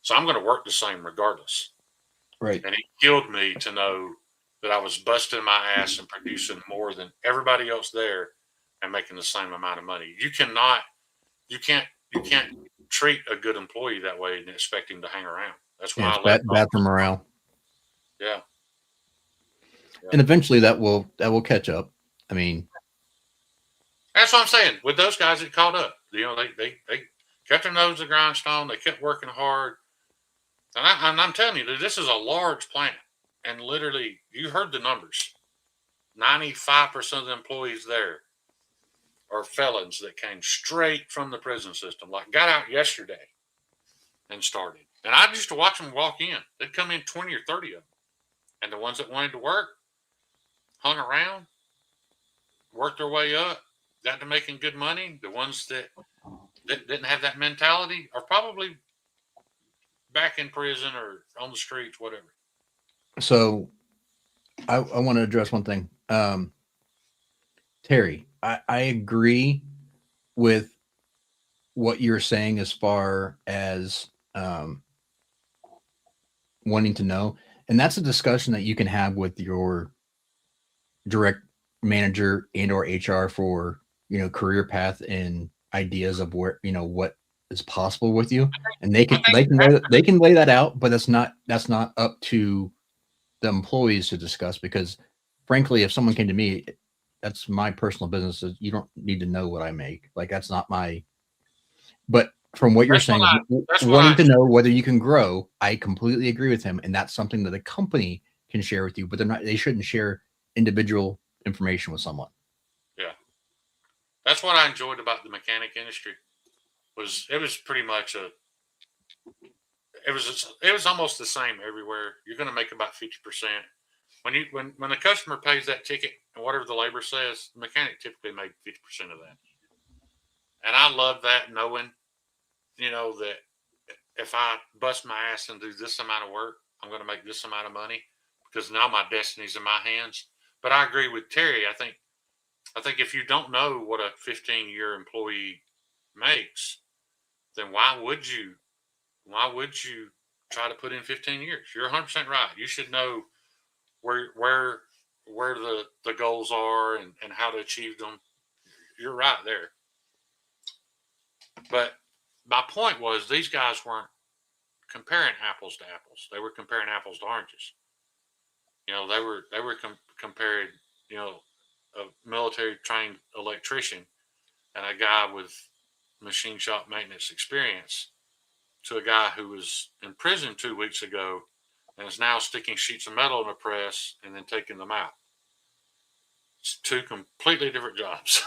S1: So I'm going to work the same regardless.
S2: right.
S1: And it killed me to know that I was busting my ass and producing more than everybody else there and making the same amount of money. You can't, you can't treat a good employee that way and expect him to hang around. That's
S2: Yeah,
S1: why
S2: it's
S1: I left
S2: bad for
S1: off.
S2: morale.
S1: Yeah.
S2: And eventually that will catch up. I mean,
S1: That's what I'm saying. With those guys, it caught up. They kept their nose to the grindstone. They kept working hard. And I'm telling you, this is a large plant. And literally, you heard the numbers. 95% of the employees there are felons that came straight from the prison system, like got out yesterday and started. And I used to watch them walk in. They'd come in 20 or 30 of them. And the ones that wanted to work hung around, worked their way up, got to making good money. The ones that didn't have that mentality are probably back in prison or on the streets, whatever.
S2: so I want to address one thing. Terry, I agree with what you're saying as far as wanting to know. And that's a discussion that you can have with your direct manager and or HR for, career path and ideas of where, what is possible with you. And they
S1: I
S2: can
S1: think
S2: they can they can lay that out, but that's not up to the employees to discuss because frankly, if someone came to me, that's my personal business. You don't need to know what I make. Like that's not my, but from what you're
S1: that's what
S2: saying,
S1: I that's what
S2: wanting
S1: I
S2: to know whether you can grow, I completely agree with him. And that's something that a company can share with you, but they shouldn't share individual information with someone.
S1: yeah. That's what I enjoyed about the mechanic industry. It was pretty much it was almost the same everywhere. You're going to make about 50%. When the customer pays that ticket and whatever the labor says, the mechanic typically made 50% of that. And I love that knowing, that if I bust my ass and do this amount of work, I'm going to make this amount of money because now my destiny's in my hands. But I agree with Terry. I think if you don't know what a 15-year employee makes, then why would you try to put in 15 years? You're 100% right. You should know where the goals are and how to achieve them. You're right there. But my point was these guys weren't comparing apples to apples. They were comparing apples to oranges. Comparing, a military trained electrician and a guy with machine shop maintenance experience to a guy who was in prison 2 weeks ago and is now sticking sheets of metal in a press and then taking them out. It's two completely different jobs.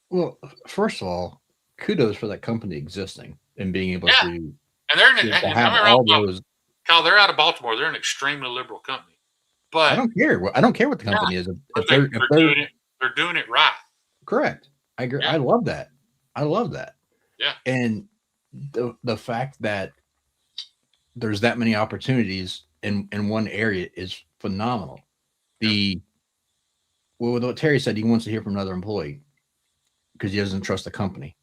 S2: Well, first of all, kudos for that company existing and being able
S1: Yeah,
S2: to,
S1: and they're
S2: to
S1: and don't
S2: have
S1: get me wrong,
S2: all those.
S1: Kyle. They're out of Baltimore. They're an extremely liberal company,
S2: I
S1: but
S2: don't care. I don't care what the
S1: yeah,
S2: company is.
S1: but
S2: If they're
S1: doing it. They're doing it right.
S2: correct, I agree.
S1: Yeah,
S2: I love that. I love that.
S1: yeah,
S2: And the fact that there's that many opportunities in one area is phenomenal.
S1: yeah.
S2: The Well, with what Terry said, he wants to hear from another employee because he doesn't trust the company.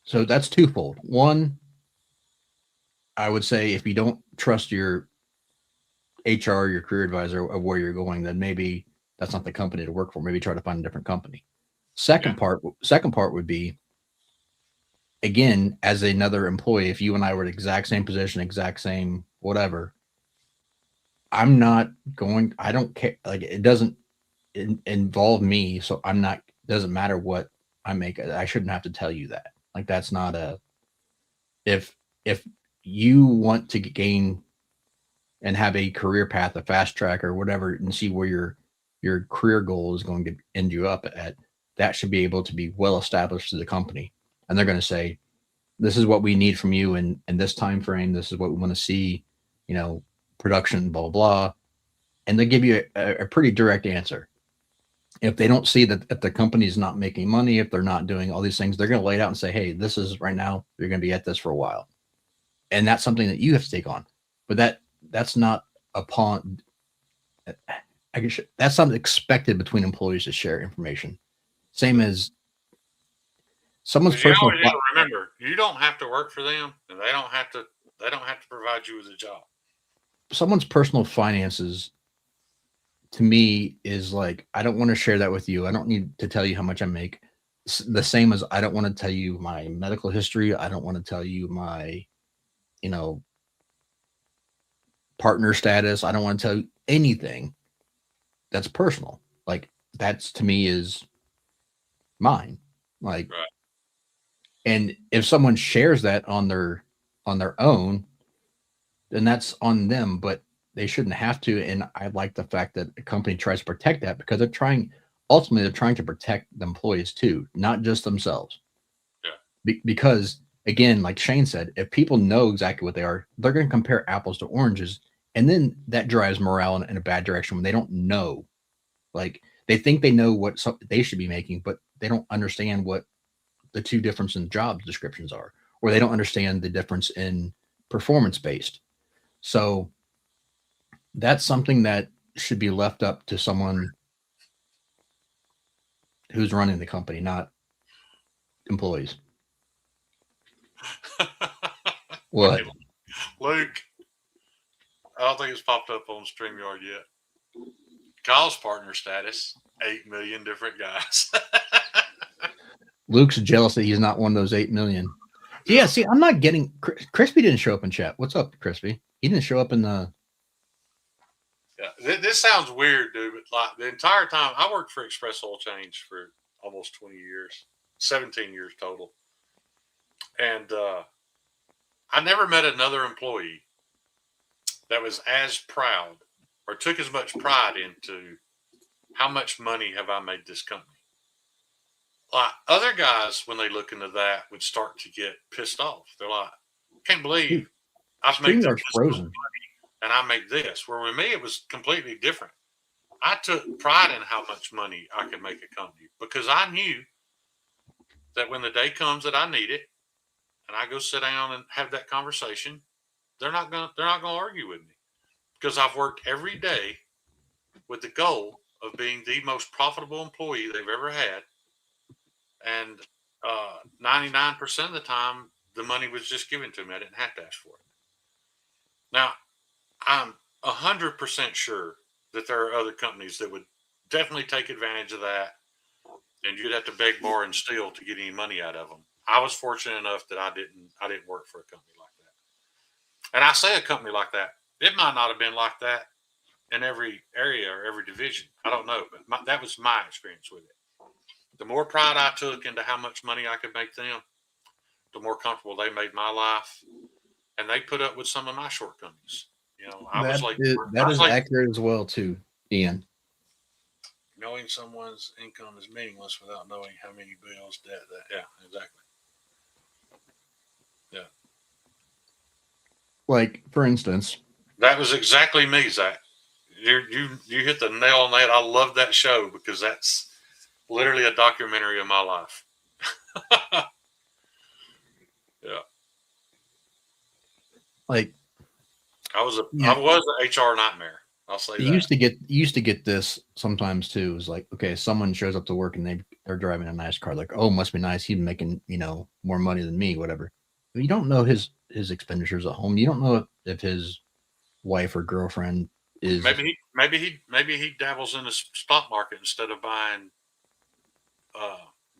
S2: So that's twofold. One, I would say if you don't trust your HR, your career advisor of where you're going, then maybe that's not the company to work for. Maybe try to find a different company.
S1: Yeah.
S2: Second part would be, again, as another employee, if you and I were the exact same position, exact same whatever, I'm not going. I don't care. Like it doesn't involve me, so I'm not. Doesn't matter what I make. I shouldn't have to tell you that. Like that's not a. If you want to gain and have a career path, a fast track or whatever, and see where your career goal is going to end you up at, that should be able to be well established to the company. And they're going to say, this is what we need from you in this time frame. This is what we want to see, you know, production, blah, blah, blah. And they give you a pretty direct answer. If they don't see that if the company's not making money, if they're not doing all these things, they're going to lay it out and say, hey, this is right now, you're going to be at this for a while. And that's something that you have to take on. But that's not upon, I guess that's something expected between employees to share information. Same as someone's
S1: Because you
S2: personal.
S1: always need to remember, you don't have to work for them, and they don't have to. They don't have to provide you with a job.
S2: Someone's personal finances to me is like, I don't want to share that with you. I don't need to tell you how much I make. The same as I don't want to tell you my medical history. I don't want to tell you my, you know, partner status. I don't want to tell you anything that's personal. Like that's to me is mine. Like,
S1: Right.
S2: and if someone shares that on their own, then that's on them. But they shouldn't have to. And I like the fact that a company tries to protect that because ultimately they're trying to protect the employees too, not just themselves.
S1: Yeah.
S2: Because again, like Shane said, if people know exactly what they are, they're going to compare apples to oranges. And then that drives morale in a bad direction when they don't know. Like they think they know what they should be making, but they don't understand what the two difference in job descriptions are, or they don't understand the difference in performance based. So that's something that should be left up to someone who's running the company, not employees. What?
S1: Okay, Luke, I don't think it's popped up on StreamYard yet. Kyle's partner status, 8 million different guys.
S2: Luke's jealous that he's not one of those 8 million. Yeah, see, I'm not getting. Crispy didn't show up in chat. What's up, Crispy? He didn't show up in the.
S1: Yeah, this sounds weird, dude, but like the entire time I worked for Express Oil Change for almost 20 years, 17 years total. And I never met another employee that was as proud or took as much pride into how much money have I made this company. Like other guys, when they look into that, would start to get pissed off. They're like, "Can't believe I've made this
S2: frozen,
S1: and I make this." Where with me, it was completely different. I took pride in how much money I could make a company because I knew that when the day comes that I need it, and I go sit down and have that conversation, they're not gonna argue with me because I've worked every day with the goal of being the most profitable employee they've ever had. And 99% of the time, the money was just given to me. I didn't have to ask for it. Now, I'm 100% sure that there are other companies that would definitely take advantage of that, and you'd have to beg, borrow, and steal to get any money out of them. I was fortunate enough that I didn't work for a company like that. And I say a company like that, it might not have been like that in every area or every division. I don't know, but that was my experience with it. The more pride I took into how much money I could make them, the more comfortable they made my life, and they put up with some of my shortcomings. You know, I was like,
S2: that is accurate as well, too, Ian.
S1: Knowing someone's income is meaningless without knowing how many bills, debt. Yeah, exactly. Yeah.
S2: Like, for instance,
S1: that was exactly me, Zach. You hit the nail on the head. I love that show because that's literally a documentary of my life. Yeah.
S2: Like,
S1: I was an HR nightmare. I'll say that.
S2: You used to get this sometimes too. It was like, okay, someone shows up to work and they're driving a nice car. Like, oh, must be nice. He's making, more money than me, whatever. But you don't know his expenditures at home. You don't know if his wife or girlfriend is
S1: maybe he dabbles in the stock market instead of buying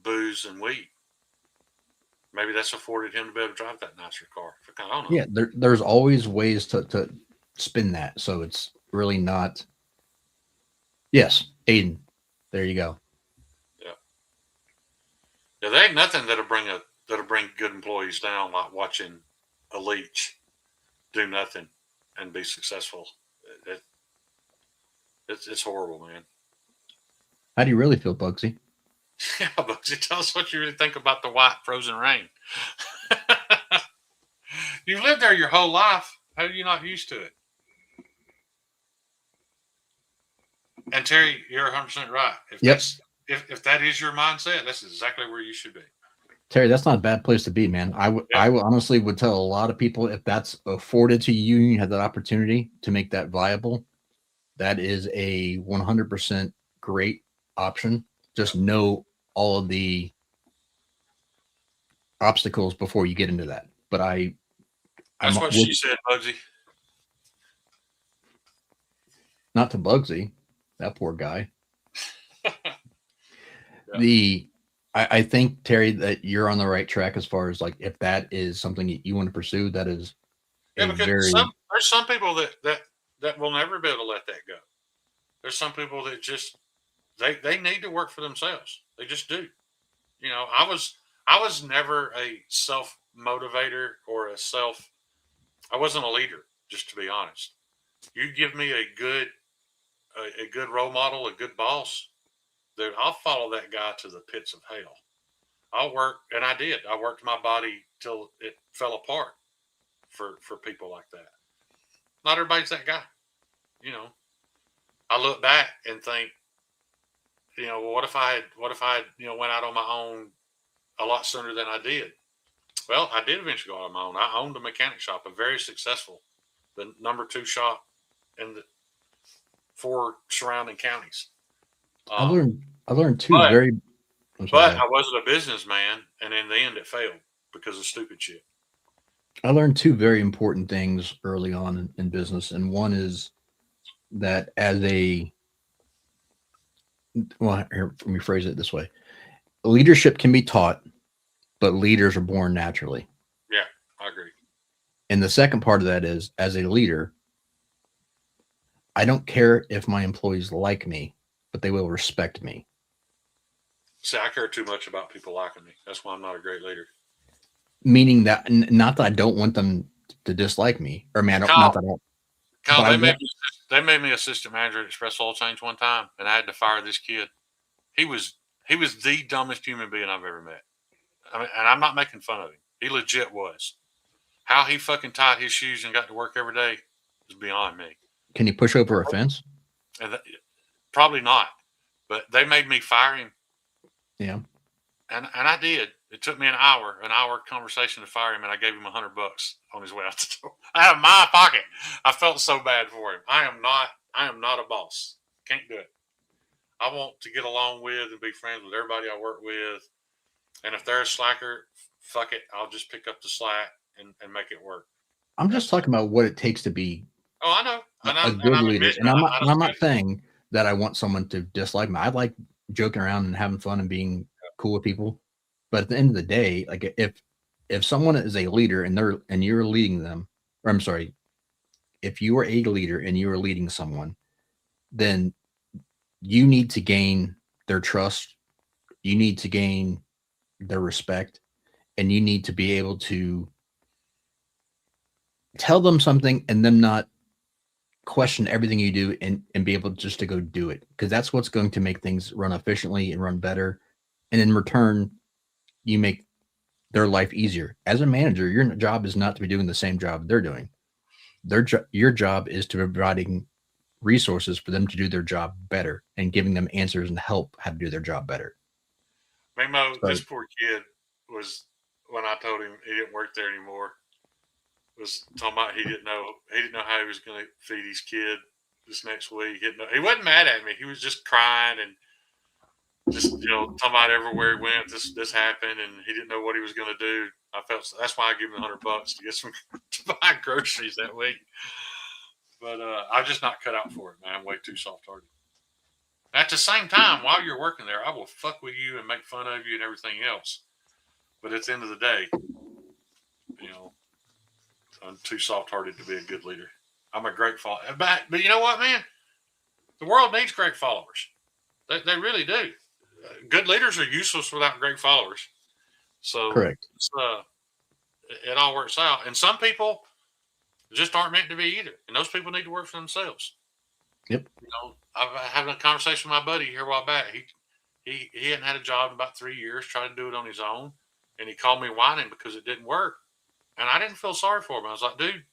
S1: booze and weed. Maybe that's afforded him to be able to drive that nicer car. I don't know.
S2: yeah. There's always ways to spin that, so it's really not. Yes, Aiden. There you go.
S1: Yeah, yeah. There ain't nothing that'll bring good employees down like watching a leech do nothing and be successful. It, it's horrible, man.
S2: How do you really feel, Bugsy?
S1: Yeah, but tell us what you really think about the white frozen rain. You've lived there your whole life. How are you not used to it? And Terry, you're 100% right.
S2: Yep.
S1: If that is your mindset, that's exactly where you should be.
S2: Terry, that's not a bad place to be, man. I would honestly would tell a lot of people, if that's afforded to you, you have that opportunity to make that viable. That is a 100% great option. Just know all of the obstacles before you get into that. But
S1: That's what she said, Bugsy.
S2: Not to Bugsy, that poor guy.
S1: Yeah.
S2: I think, Terry, that you're on the right track as far as like, if that is something that you want to pursue, that is
S1: Because there's some people that will never be able to let that go. There's some people that just they need to work for themselves. They just do. You know, I was never a self motivator or I wasn't a leader, just to be honest. You give me a good role model, a good boss, then I'll follow that guy to the pits of hell. I'll work, and I did. I worked my body till it fell apart for people like that. Not everybody's that guy. You know, I look back and think, you know, well, what if I had, went out on my own a lot sooner than I did? Well, I did eventually go out on my own. I owned a mechanic shop, a very successful, the number 2 shop in the 4 surrounding counties.
S2: I learned two
S1: but,
S2: very.
S1: But I wasn't a businessman, and in the end, it failed because of stupid shit.
S2: I learned 2 very important things early on in business, and one is that well, here, let me phrase it this way: leadership can be taught, but leaders are born naturally.
S1: Yeah, I agree.
S2: And the second part of that is, as a leader, I don't care if my employees like me, but they will respect me.
S1: See, I care too much about people liking me. That's why I'm not a great leader.
S2: Meaning that, not that I don't want them to dislike me, or man, not that I don't.
S1: Kyle, they made me assistant manager at Express Oil Change one time, and I had to fire this kid. He was the dumbest human being I've ever met. I mean, and I'm not making fun of him. He legit was. How he fucking tied his shoes and got to work every day is beyond me.
S2: Can you push over a fence?
S1: Probably not. But they made me fire him.
S2: Yeah.
S1: And I did. It took me an hour conversation to fire him, and I gave him $100 on his way out the door. Out of my pocket. I felt so bad for him. I am not a boss. Can't do it. I want to get along with and be friends with everybody I work with. And if they're a slacker, fuck it. I'll just pick up the slack and make it work.
S2: I'm just talking about what it takes to be
S1: I know.
S2: a good leader. And I'm not saying that I want someone to dislike me. I like joking around and having fun and being cool with people. But at the end of the day, like if someone is a leader and you're leading them, or I'm sorry, if you are a leader and you are leading someone, then you need to gain their trust. You need to gain their respect, and you need to be able to tell them something and them not question everything you do and be able just to go do it, because that's what's going to make things run efficiently and run better. And in return, you make their life easier. As a manager, your job is not to be doing the same job they're doing. Your job is to providing resources for them to do their job better and giving them answers and help how to do their job better.
S1: Mamo, this poor kid was, when I told him he didn't work there anymore, was talking about he didn't know how he was going to feed his kid this next week. He wasn't mad at me. He was just crying and just, talking about everywhere he went, this happened, and he didn't know what he was going to do. I felt that's why I gave him $100 to get to buy groceries that week. But I'm just not cut out for it, man. I'm way too soft hearted. At the same time, while you're working there, I will fuck with you and make fun of you and everything else. But at the end of the day, you know, I'm too soft hearted to be a good leader. I'm a great follower. But you know what, man? The world needs great followers. They really do. Good leaders are useless without great followers. So
S2: Correct.
S1: it all works out. And some people just aren't meant to be either. And those people need to work for themselves.
S2: Yep.
S1: You know, I've having a conversation with my buddy here a while back. He hadn't had a job in about 3 years, tried to do it on his own, and he called me whining because it didn't work. And I didn't feel sorry for him. I was like, dude,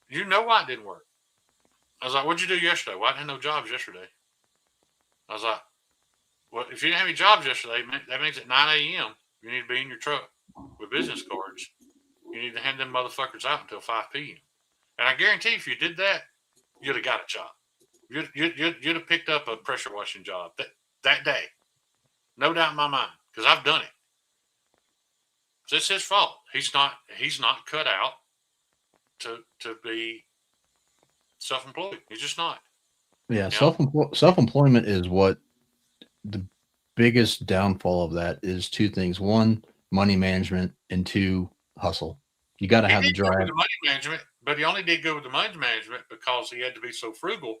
S1: you know why it didn't work. I was like, what'd you do yesterday? Well, I didn't have no jobs yesterday. I was like, well, if you didn't have any jobs yesterday, that means at 9 a.m. you need to be in your truck with business cards. You need to hand them motherfuckers out until 5 p.m. And I guarantee if you did that, you'd have got a job. You'd have picked up a pressure washing job that day. No doubt in my mind, because I've done it. So it's his fault. He's not cut out to be self-employed. He's just not.
S2: Yeah, self-employment is what the biggest downfall of that is. Two things: one, money management, and two, hustle. You got to have the drive.
S1: With the money management, but he only did go with the money management because he had to be so frugal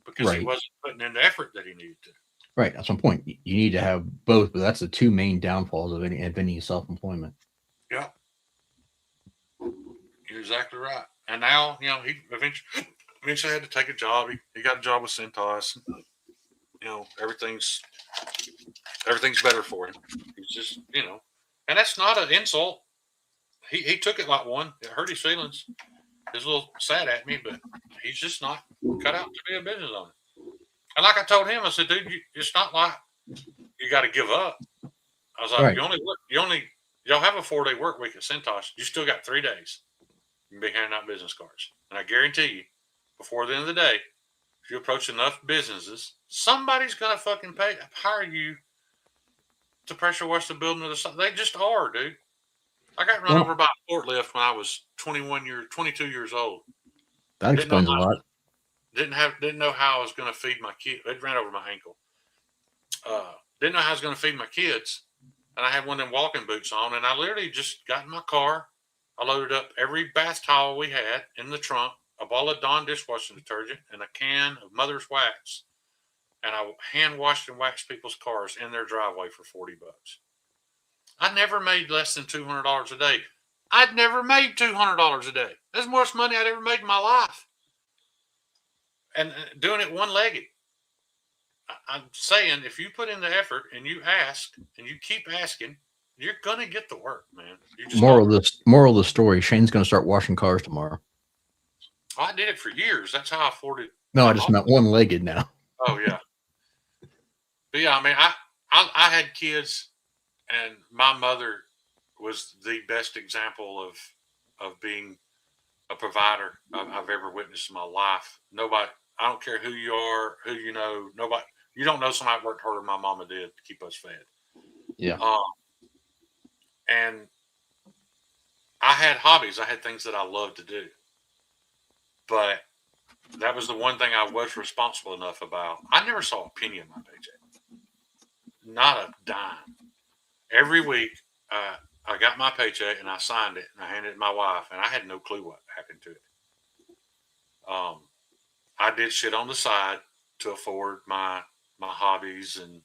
S1: because he wasn't putting in the effort that he needed to.
S2: Right, that's my point. You need to have both, but that's the two main downfalls of any self-employment.
S1: Yeah, you're exactly right. And now, you know, he eventually had to take a job. He got a job with Centos. You know, everything's better for him. He's just, you know, and that's not an insult. He took it like one. It hurt his feelings. He's a little sad at me, but he's just not cut out to be a business owner. And like I told him, I said, dude, it's not like you got to give up. I was like,
S2: Right.
S1: y'all have a 4-day work week at Centos. You still got 3 days. You can be handing out business cards. And I guarantee you, before the end of the day, if you approach enough businesses, somebody's going to fucking hire you to pressure wash the building or the. They just are, dude. I got run over by a forklift when I was 22 years old.
S2: That explains a lot.
S1: Didn't know how I was going to feed my kid. It ran over my ankle. Didn't know how I was going to feed my kids, and I had one of them walking boots on, and I literally just got in my car. I loaded up every bath towel we had in the trunk, a bottle of Dawn dishwashing detergent, and a can of Mother's Wax, and I hand washed and waxed people's cars in their driveway for $40. I never made less than $200 a day. I'd never made $200 a day. That's the most money I'd ever made in my life. And doing it one-legged. I'm saying if you put in the effort and you ask and you keep asking, you're going to get the work, man.
S2: Moral of the story, Shane's going to start washing cars tomorrow.
S1: I did it for years. That's how I afforded.
S2: No, I just meant one-legged now.
S1: Oh, yeah. But yeah, I mean, I had kids, and my mother was the best example of being a provider I've ever witnessed in my life. Nobody, I don't care who you are, who you know, nobody, you don't know somebody worked harder than my mama did to keep us fed.
S2: Yeah.
S1: And I had hobbies. I had things that I loved to do. But that was the one thing I was responsible enough about. I never saw a penny in my paycheck. Not a dime. Every week, I got my paycheck and I signed it and I handed it to my wife, and I had no clue what happened to it. I did shit on the side to afford my hobbies and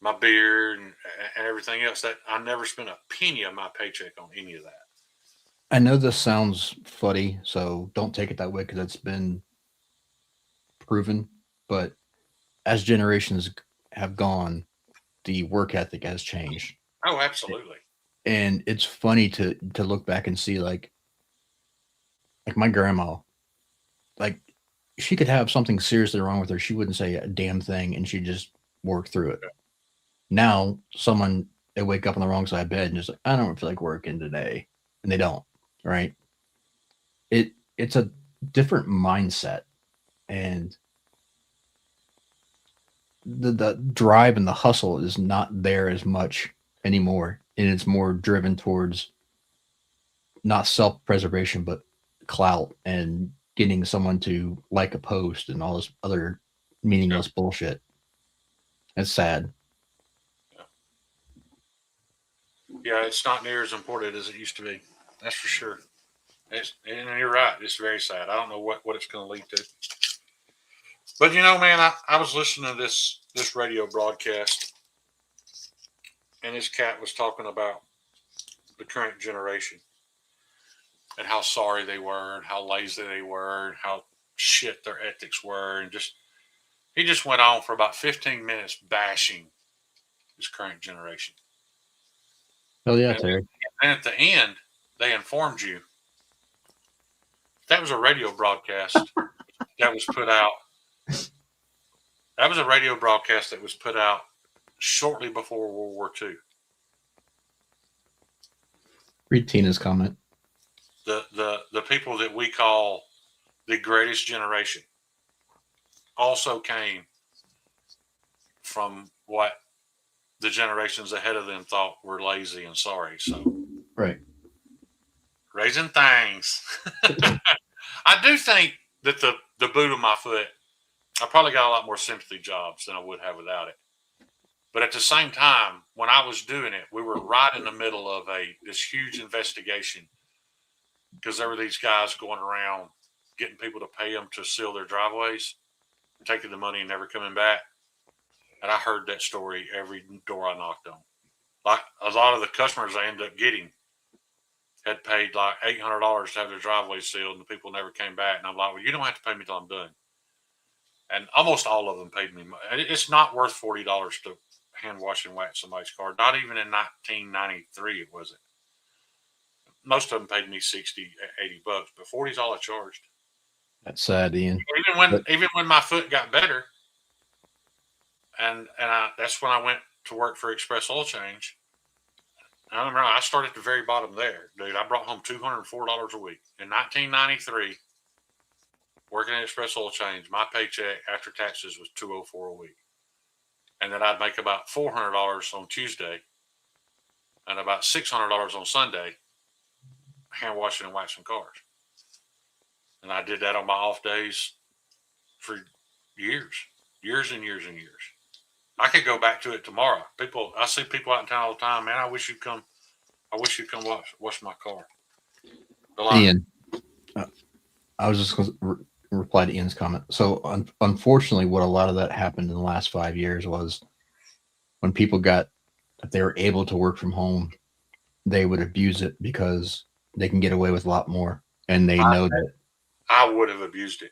S1: my beer and everything else. That I never spent a penny of my paycheck on any of that.
S2: I know this sounds funny, so don't take it that way because it's been proven. But as generations have gone, the work ethic has changed.
S1: Oh, absolutely.
S2: And it's funny to look back and see like my grandma, like she could have something seriously wrong with her. She wouldn't say a damn thing and she'd just work through it. Now they wake up on the wrong side of bed and just like, I don't feel like working today. And they don't, right? It's a different mindset, and the drive and the hustle is not there as much anymore. And it's more driven towards not self-preservation, but clout and getting someone to like a post and all this other meaningless bullshit. It's sad.
S1: Yeah, it's not near as important as it used to be. That's for sure. And you're right. It's very sad. I don't know what it's going to lead to. But man, I was listening to this radio broadcast, and this cat was talking about the current generation and how sorry they were, and how lazy they were, and how shit their ethics were, and he just went on for about 15 minutes bashing this current generation.
S2: Hell yeah,
S1: and,
S2: Terry.
S1: and at the end, they informed you that was a radio broadcast that was put out. That was a radio broadcast that was put out shortly before World War II.
S2: Read Tina's comment.
S1: The people that we call the greatest generation also came from what the generations ahead of them thought were lazy and sorry. So,
S2: right.
S1: Raising things. I do think that the boot of my foot, I probably got a lot more sympathy jobs than I would have without it. But at the same time, when I was doing it, we were right in the middle of this huge investigation because there were these guys going around getting people to pay them to seal their driveways, taking the money and never coming back. And I heard that story every door I knocked on. Like a lot of the customers I ended up getting had paid like $800 to have their driveway sealed, and the people never came back. And I'm like, well, you don't have to pay me till I'm done. And almost all of them paid me. It's not worth $40 to hand wash and wax somebody's car. Not even in 1993, it wasn't. Most of them paid me $60, $80, but $40 is all I charged.
S2: That's sad, Ian.
S1: Even when my foot got better, and that's when I went to work for Express Oil Change. I remember I started at the very bottom there, dude. I brought home $204 a week in 1993. Working at Express Oil Change, my paycheck after taxes was $204 a week, and then I'd make about $400 on Tuesday, and about $600 on Sunday, hand washing and waxing cars. And I did that on my off days for years and years and years. I could go back to it tomorrow. I see people out in town all the time. Man, I wish you'd come wash my car.
S2: Ian, I was just going to reply to Ian's comment. So unfortunately, what a lot of that happened in the last 5 years was when people if they were able to work from home, they would abuse it because they can get away with a lot more. And they know that.
S1: I would have abused it.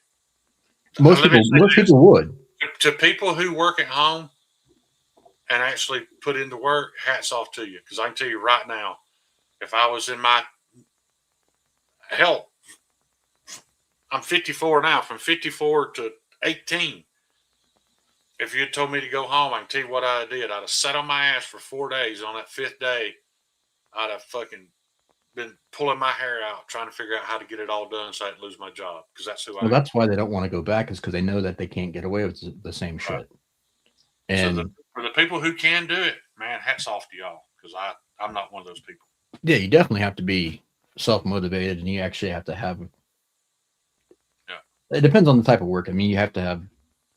S2: Most people would.
S1: To people who work at home and actually put into work, hats off to you. Because I can tell you right now, if I was in my I'm 54 now, from 54 to 18. If you had told me to go home, I can tell you what I did. I'd have sat on my ass for 4 days. On that 5th day, I'd have fucking been pulling my hair out, trying to figure out how to get it all done so I didn't lose my job. Because that's who I am.
S2: That's why they don't want to go back, is because they know that they can't get away with the same shit. And
S1: so for the people who can do it, man, hats off to y'all. Because I'm not one of those people.
S2: Yeah, you definitely have to be self-motivated, and you actually have to have. It depends on the type of work. I mean, you have to have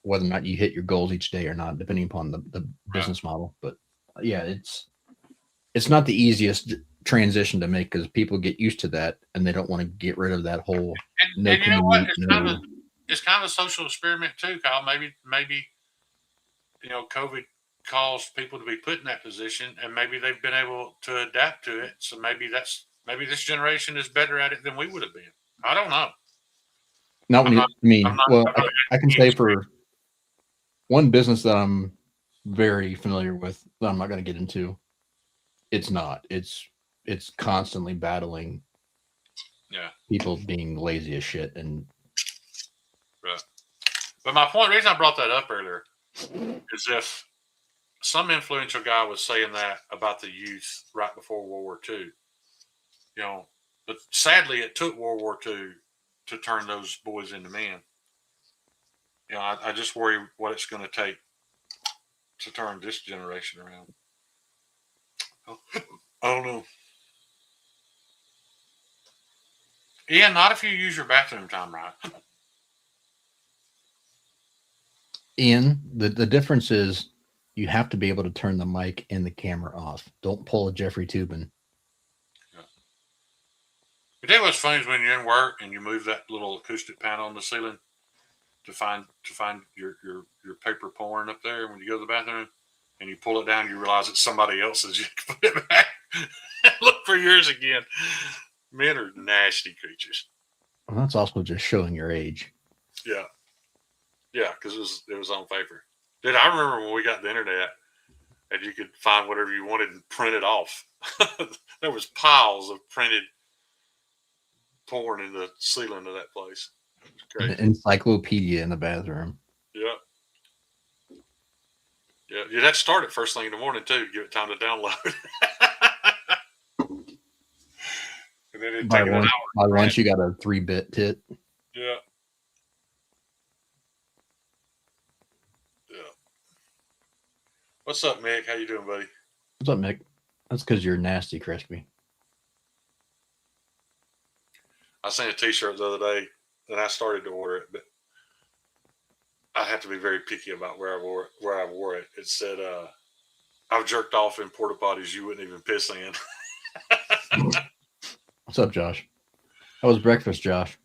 S2: whether or not you hit your goals each day or not, depending upon the business model. But yeah, it's not the easiest transition to make because people get used to that and they don't want to get rid of that whole.
S1: And you know what? It's kind of a social experiment too, Kyle. Maybe COVID caused people to be put in that position, and maybe they've been able to adapt to it. So maybe this generation is better at it than we would have been. I don't know.
S2: I can say for one business that I'm very familiar with that I'm not going to get into, it's constantly battling people being lazy as shit. And
S1: right. But the reason I brought that up earlier is if some influential guy was saying that about the youth right before World War II, but sadly it took World War II to turn those boys into men. I just worry what it's going to take to turn this generation around. I don't know. Yeah, not if you use your bathroom time right.
S2: Ian, the difference is you have to be able to turn the mic and the camera off. Don't pull a Jeffrey Tubin.
S1: Yeah. You know what's funny is when you're in work and you move that little acoustic panel on the ceiling to find your paper porn up there when you go to the bathroom, and you pull it down, you realize it's somebody else's. You put it back and look for yours again. Men are nasty creatures.
S2: Well, that's also just showing your age.
S1: Yeah, yeah, because it was on paper. Dude, I remember when we got the internet and you could find whatever you wanted and print it off. There was piles of printed porn in the ceiling of that place.
S2: An
S1: Crazy.
S2: encyclopedia in the bathroom.
S1: Yeah. Yeah, you'd have to start it first thing in the morning too. Give it time to download. And then it'd take an hour.
S2: By lunch, you got a 3-bit tit.
S1: Yeah. Yeah. What's up, Mick? How you doing, buddy?
S2: What's up, Mick? That's because you're nasty, crispy.
S1: I seen a T-shirt the other day, and I started to order it, but I have to be very picky about where I wore it. It said, "I've jerked off in porta potties you wouldn't even piss in."
S2: What's up, Josh? How was breakfast, Josh?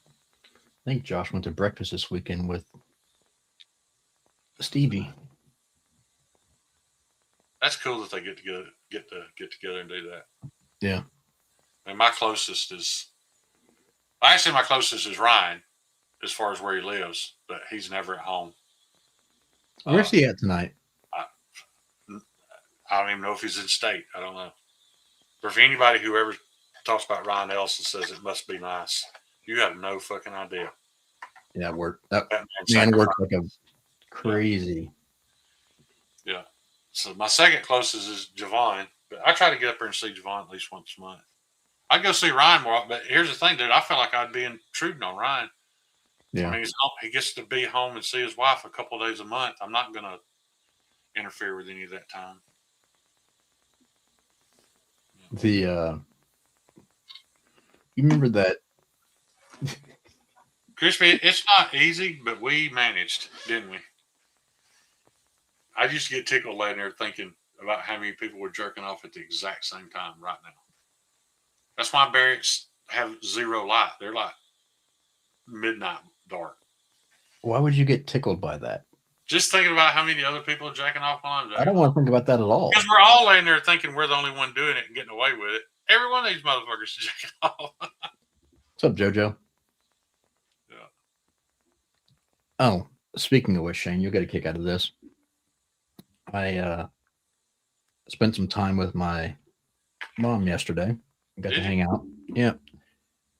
S2: I think Josh went to breakfast this weekend with Stevie.
S1: That's cool that they get together and do that.
S2: Yeah.
S1: And my closest is Ryan, as far as where he lives, but he's never at home.
S2: Where's he at tonight?
S1: I don't even know if he's in state. I don't know. But for anybody who ever talks about Ryan Elson says it must be nice, you have no fucking idea.
S2: Yeah, that man worked like a crazy.
S1: Yeah. So my second closest is Javon, but I try to get up there and see Javon at least once a month. I'd go see Ryan more, but here's the thing, dude. I feel like I'd be intruding on Ryan.
S2: Yeah.
S1: I mean, he gets to be home and see his wife a couple of days a month. I'm not going to interfere with any of that time.
S2: You remember that?
S1: Crispy, it's not easy, but we managed, didn't we? I used to get tickled laying there thinking about how many people were jerking off at the exact same time right now. That's why barracks have zero light. They're like midnight dark.
S2: Why would you get tickled by that?
S1: Just thinking about how many other people are jacking off while I'm jacking
S2: I don't want to think about that at all.
S1: Because we're all laying there thinking we're the only one doing it and getting away with it. Every one of these motherfuckers is jacking off.
S2: What's up, JoJo?
S1: Yeah.
S2: Oh, speaking of which, Shane, you'll get a kick out of this. I spent some time with my mom yesterday. Got to hang out. Yeah.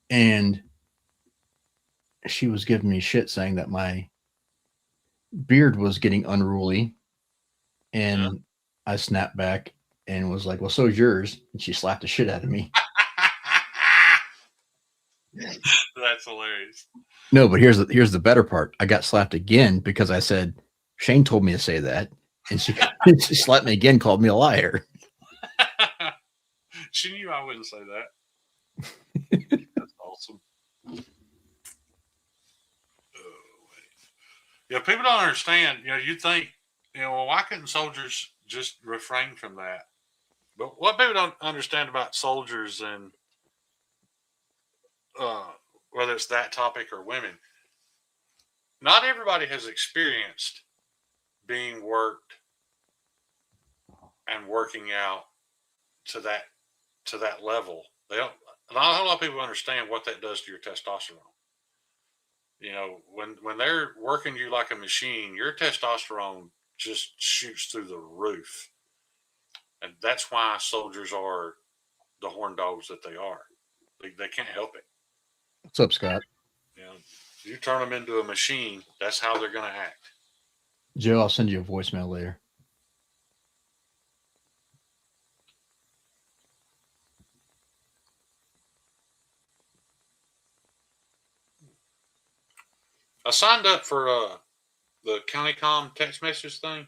S2: And she was giving me shit saying that my beard was getting unruly. And I snapped back and was like, well, so's yours. And she slapped the shit out of me.
S1: That's hilarious.
S2: No, but here's the better part. I got slapped again because I said, Shane told me to say that. And she slapped me again, called me a liar.
S1: She knew I wouldn't say that. That's awesome. Yeah, people don't understand. You know, you think, well, why couldn't soldiers just refrain from that? But what people don't understand about soldiers and whether it's that topic or women, not everybody has experienced being worked and working out to that level. They don't. Not a whole lot of people understand what that does to your testosterone. You know, when they're working you like a machine, your testosterone just shoots through the roof, and that's why soldiers are the horn dogs that they are. They can't help it.
S2: What's up, Scott?
S1: You know, you turn them into a machine, that's how they're going to act.
S2: Joe, I'll send you a voicemail later.
S1: I signed up for the CountyCom text message thing.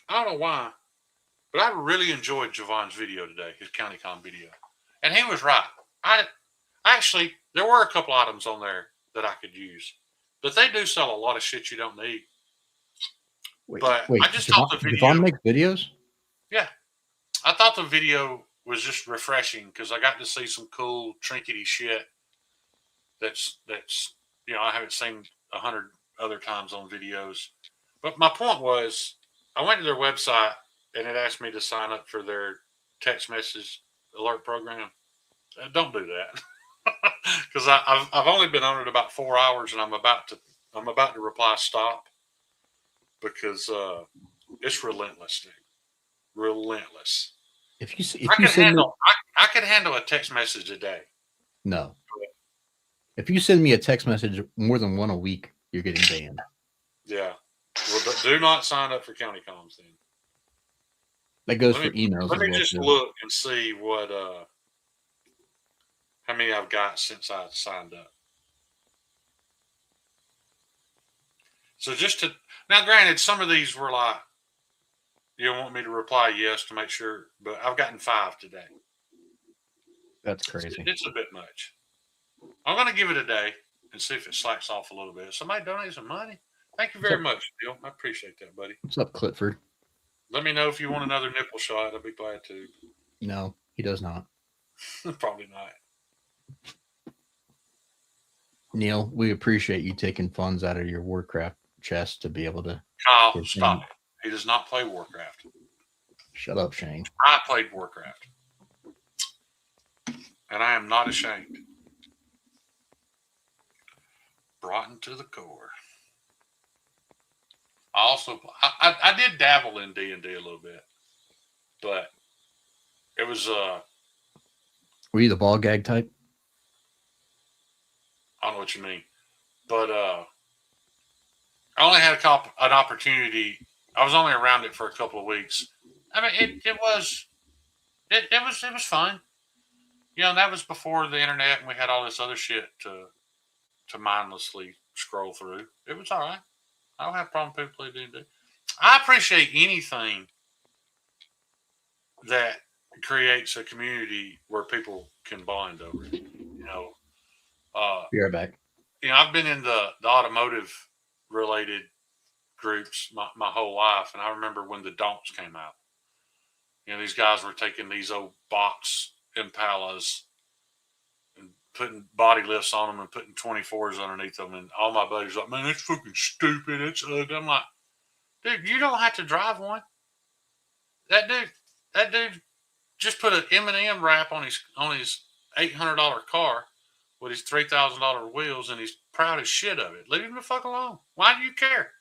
S1: I don't know why, but I really enjoyed Javon's video today, his CountyCom video. And he was right. I actually, there were a couple items on there that I could use, but they do sell a lot of shit you don't need. But
S2: Wait,
S1: I just thought the
S2: Devon
S1: video,
S2: makes videos?
S1: yeah, I thought the video was just refreshing because I got to see some cool trinkety shit that's I haven't seen 100 other times on videos. But my point was, I went to their website and it asked me to sign up for their text message alert program. Don't do that because I've only been on it about 4 hours and I'm about to reply stop because it's relentless, dude. Relentless.
S2: If you send me
S1: I could handle a text message a day.
S2: no, if you send me a text message more than one a week, you're getting banned.
S1: Yeah. Well, do not sign up for county comms then.
S2: That goes for emails.
S1: Let me
S2: as well,
S1: just
S2: too.
S1: look and see what how many I've got since I signed up. So just to now, granted, some of these were like you want me to reply yes to make sure, but I've gotten 5 today.
S2: That's crazy.
S1: It's a bit much. I'm going to give it a day and see if it slacks off a little bit. Somebody donate some money. Thank you very much, Neil. I appreciate that, buddy.
S2: What's up, Clifford?
S1: Let me know if you want another nipple shot. I'll be glad to.
S2: No, he does not.
S1: Probably not.
S2: Neil, we appreciate you taking funds out of your Warcraft chest to be able to.
S1: Kyle, stop it. He does not play Warcraft.
S2: Shut up, Shane.
S1: I played Warcraft. And I am not ashamed. Brought into the core. I did dabble in D&D a little bit, but it was
S2: Were you the ball gag type?
S1: I don't know what you mean, but I only had an opportunity. I was only around it for a couple of weeks. I mean, it was fun. That was before the internet, and we had all this other shit to mindlessly scroll through. It was all right. I don't have a problem with people play D&D. I appreciate anything that creates a community where people can bond over it.
S2: Be right back.
S1: I've been in the automotive related groups my whole life, and I remember when the don'ts came out. These guys were taking these old box Impalas and putting body lifts on them and putting 24s underneath them, and all my buddies were like, man, that's fucking stupid. It's ugly. I'm like, dude, you don't have to drive one. That dude just put an M&M wrap on his $800 car with his $3,000 wheels, and he's proud as shit of it. Leave him the fuck alone. Why do you care?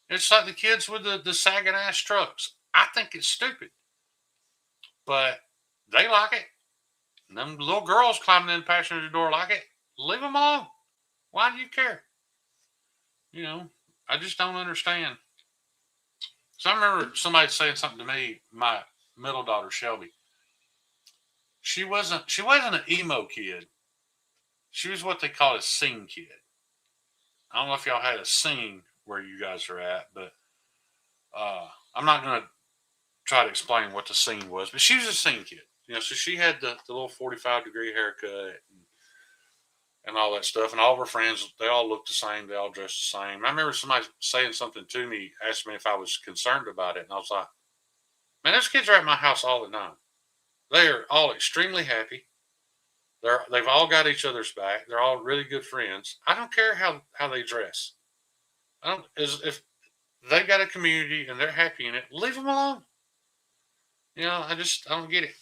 S1: It's like the kids with the sagging ass trucks. I think it's stupid, but they like it. And them little girls climbing in the passenger door like it. Leave them alone. Why do you care? I just don't understand. So I remember somebody saying something to me. My middle daughter Shelby. She wasn't an emo kid. She was what they call a scene kid. I don't know if y'all had a scene where you guys are at, but I'm not going to try to explain what the scene was. But she was a scene kid. So she had the little 45-degree haircut and all that stuff. And all of her friends, they all looked the same. They all dressed the same. I remember somebody saying something to me, asked me if I was concerned about it. And I was like, man, those kids are at my house all the time. They are all extremely happy. They've all got each other's back. They're all really good friends. I don't care how they dress. If they've got a community and they're happy in it, leave them alone. I don't get it.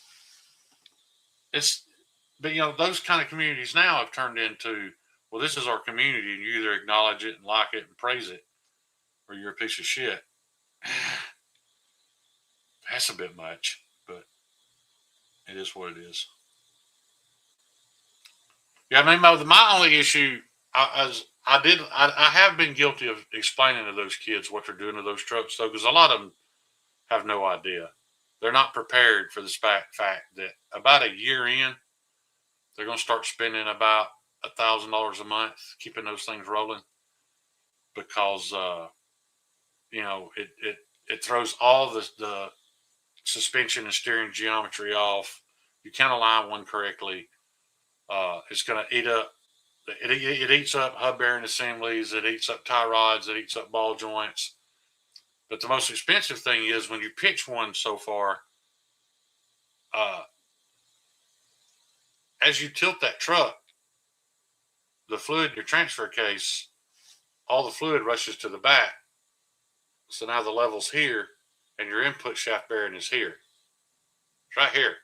S1: But those kind of communities now have turned into, well, this is our community, and you either acknowledge it and like it and praise it, or you're a piece of shit. That's a bit much, but it is what it is. Yeah, I mean, my only issue, I have been guilty of explaining to those kids what they're doing to those trucks, though, because a lot of them have no idea. They're not prepared for the fact that about a year in, they're going to start spending about $1,000 a month keeping those things rolling, because it throws all the suspension and steering geometry off. you can't align one correctly, it's going to eat up. It eats up hub bearing assemblies. It eats up tie rods. It eats up ball joints. But the most expensive thing is when you pitch one so far, as you tilt that truck, the fluid in your transfer case, all the fluid rushes to the back. So now the level's here, and your input shaft bearing is here. It's right here,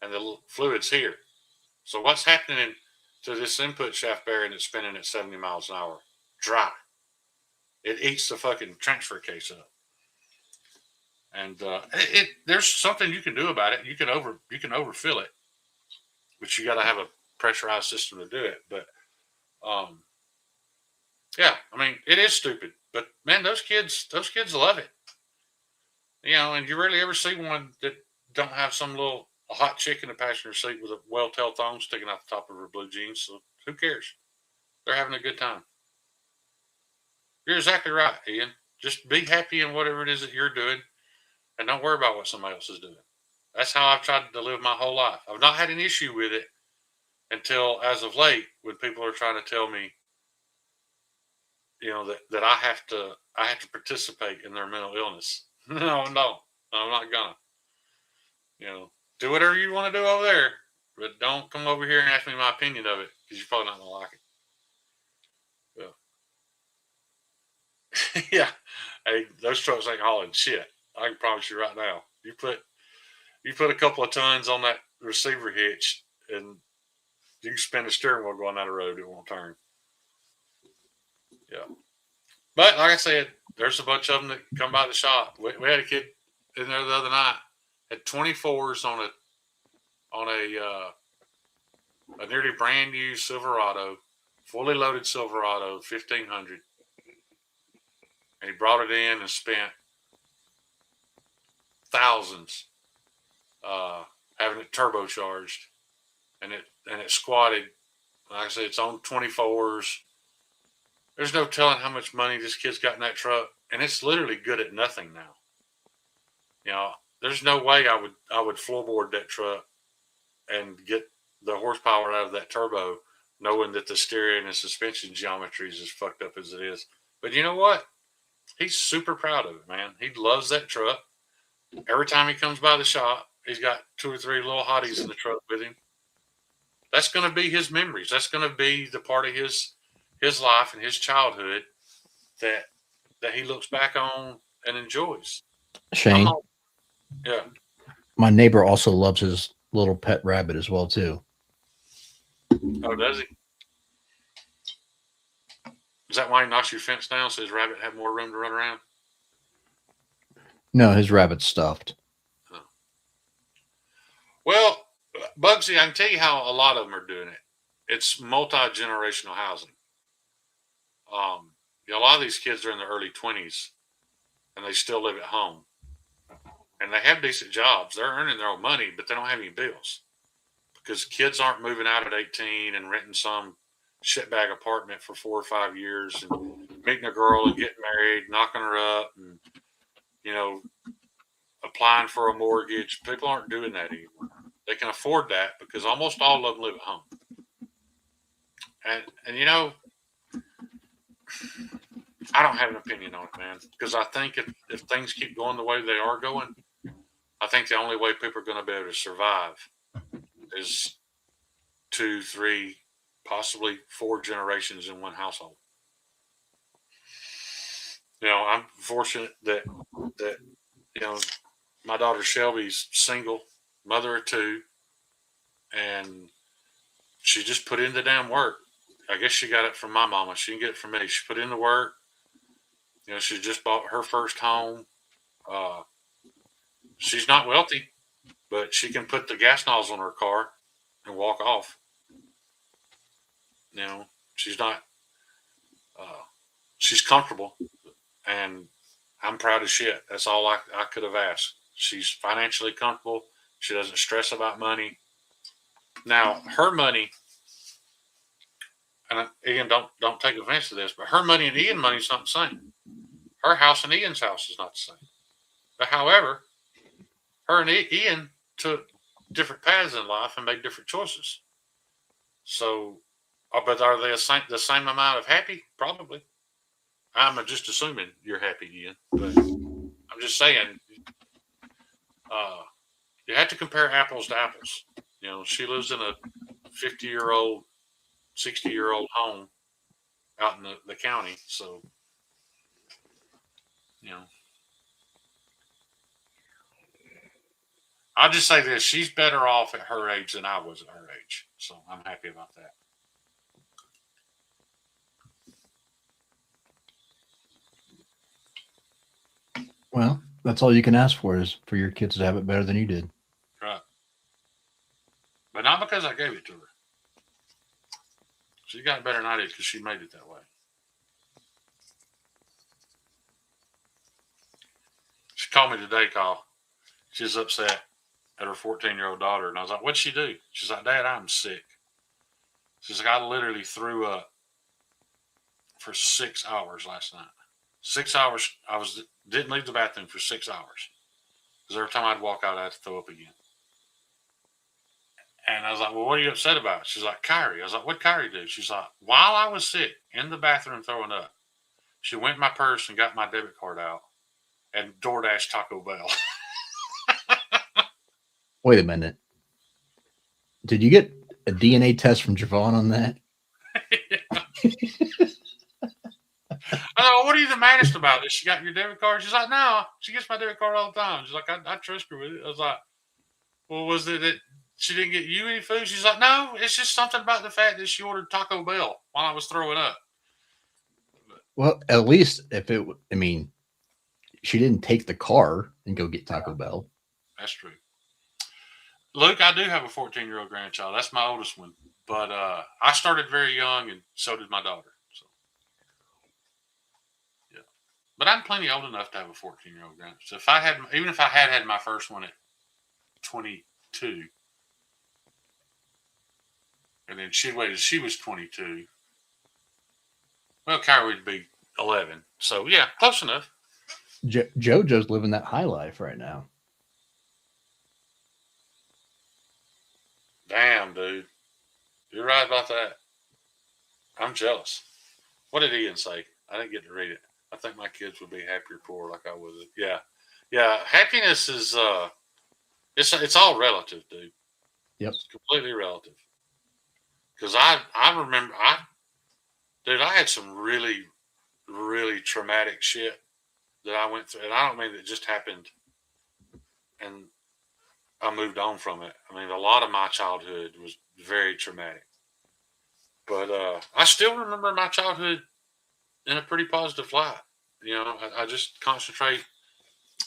S1: and the fluid's here. So what's happening to this input shaft bearing that's spinning at 70 miles an hour? Dry. It eats the fucking transfer case up. And there's something you can do about it. You can overfill it, but you got to have a pressurized system to do it. But yeah, I mean, it is stupid, but man, those kids love it. You know, and you rarely ever see one that don't have some little hot chick in the passenger seat with a well-tailed thong sticking out the top of her blue jeans. So who cares? They're having a good time. You're exactly right, Ian. Just be happy in whatever it is that you're doing, and don't worry about what somebody else is doing. That's how I've tried to live my whole life. I've not had an issue with it until as of late, when people are trying to tell me, you know, that I have to participate in their mental illness. No, I'm not gonna. You know, do whatever you want to do over there, but don't come over here and ask me my opinion of it, because you're probably not gonna like it. Yeah. Hey, those trucks ain't hauling shit. I can promise you right now. You put a couple of tons on that receiver hitch, and you can spin the steering wheel going down the road. It won't turn. Yeah. But like I said, there's a bunch of them that come by the shop. We had a kid in there the other night, had 24s on a nearly brand new Silverado, fully loaded Silverado, 1500. And he brought it in and spent thousands having it turbocharged, and it squatted. Like I said, it's on 24s. There's no telling how much money this kid's got in that truck, and it's literally good at nothing now. You know, there's no way I would floorboard that truck and get the horsepower out of that turbo, knowing that the steering and suspension geometry is as fucked up as it is. But you know what? He's super proud of it, man. He loves that truck. Every time he comes by the shop, he's got 2 or 3 little hotties in the truck with him. That's going to be his memories. That's going to be the part of his life and his childhood that he looks back on and enjoys.
S2: Shane,
S1: yeah.
S2: My neighbor also loves his little pet rabbit as well too.
S1: Oh, does he? Is that why he knocks your fence down so his rabbit have more room to run around?
S2: No, his rabbit's stuffed.
S1: Oh. Well, Bugsy, I can tell you how a lot of them are doing it. It's multi-generational housing. You know, a lot of these kids are in their early 20s, and they still live at home. And they have decent jobs. They're earning their own money, but they don't have any bills. Because kids aren't moving out at 18 and renting some shitbag apartment for 4 or 5 years and meeting a girl and getting married, knocking her up, and, you know, applying for a mortgage. People aren't doing that anymore. They can afford that because almost all of them live at home. And you know, I don't have an opinion on it, man, because I think if things keep going the way they are going, I think the only way people are going to be able to survive is 2, 3, possibly 4 generations in one household. You know, I'm fortunate that you know, my daughter Shelby's single, mother of 2, and she just put in the damn work. I guess she got it from my mama. She didn't get it from me. She put in the work. You know, she just bought her first home. She's not wealthy, but she can put the gas nozzle on her car and walk off. You know, she's not. She's comfortable, and I'm proud as shit. That's all I could have asked. She's financially comfortable. She doesn't stress about money. Now, her money, and Ian, don't take offense to this, but her money and Ian's money is not the same. Her house and Ian's house is not the same. But however, her and Ian took different paths in life and made different choices. So, but are they the same amount of happy? Probably. I'm just assuming you're happy, Ian. But I'm just saying, uh, you have to compare apples to apples. You know, she lives in a 50-year-old, 60-year-old home out in the county. So, you know, I'll just say this: she's better off at her age than I was at her age. So I'm happy about that.
S2: Well, that's all you can ask for is for your kids to have it better than you did.
S1: Right. But not because I gave it to her. She got better than I did because she made it that way. She called me today, Kyle. She's upset at her 14-year-old daughter. And I was like, what'd she do? She's like, Dad, I'm sick. She's like, I literally threw up for 6 hours last night. 6 hours. Didn't leave the bathroom for 6 hours. Because every time I'd walk out, I had to throw up again. And I was like, well, what are you upset about? She's like, Kyrie. I was like, what'd Kyrie do? She's like, while I was sick in the bathroom throwing up, she went in my purse and got my debit card out and DoorDash Taco Bell.
S2: Wait a minute. Did you get a DNA test from Javon on that?
S1: I know, what are you the maddest about this? She got your debit card? She's like, no, she gets my debit card all the time. She's like, I trust her with it. I was like, well, was it that she didn't get you any food? She's like, no, it's just something about the fact that she ordered Taco Bell while I was throwing up.
S2: Well, at least she didn't take the car and go get Taco Bell.
S1: That's true. Luke, I do have a 14-year-old grandchild. That's my oldest one. But I started very young, and so did my daughter. So, yeah. But I'm plenty old enough to have a 14-year-old grandchild. So even if I had my first one at 22, and then she waited, she was 22. Well, Kyrie would be 11. So, yeah, close enough.
S2: JoJo's living that high life right now.
S1: Damn, dude. You're right about that. I'm jealous. What did Ian say? I didn't get to read it. I think my kids would be happier poor like I was. Yeah. Yeah. Happiness is it's all relative, dude.
S2: Yep.
S1: It's completely relative. Because I remember I had some really, really traumatic shit that I went through. And I don't mean that just happened and I moved on from it. I mean, a lot of my childhood was very traumatic. But I still remember my childhood in a pretty positive light. You know, I just concentrate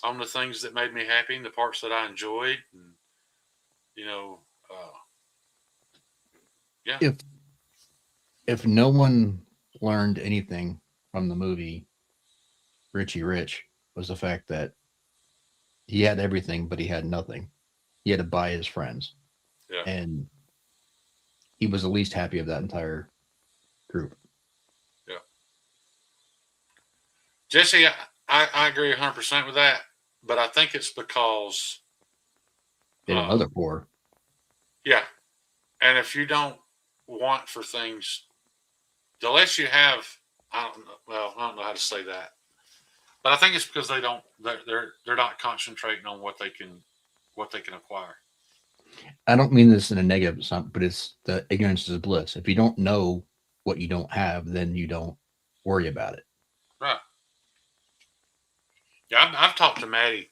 S1: on the things that made me happy and the parts that I enjoyed. And, you know, yeah.
S2: If no one learned anything from the movie Richie Rich, was the fact that he had everything, but he had nothing. He had to buy his friends.
S1: Yeah.
S2: And he was the least happy of that entire group.
S1: Yeah. Jesse, I agree 100% with that, but I think it's because
S2: they don't know they're poor.
S1: Yeah. And if you don't want for things, the less you have, I don't know how to say that, but I think it's because they're not concentrating on what they can acquire.
S2: I don't mean this in a negative sense, but it's the ignorance is bliss. If you don't know what you don't have, then you don't worry about it.
S1: Right. Yeah, I've talked to Maddie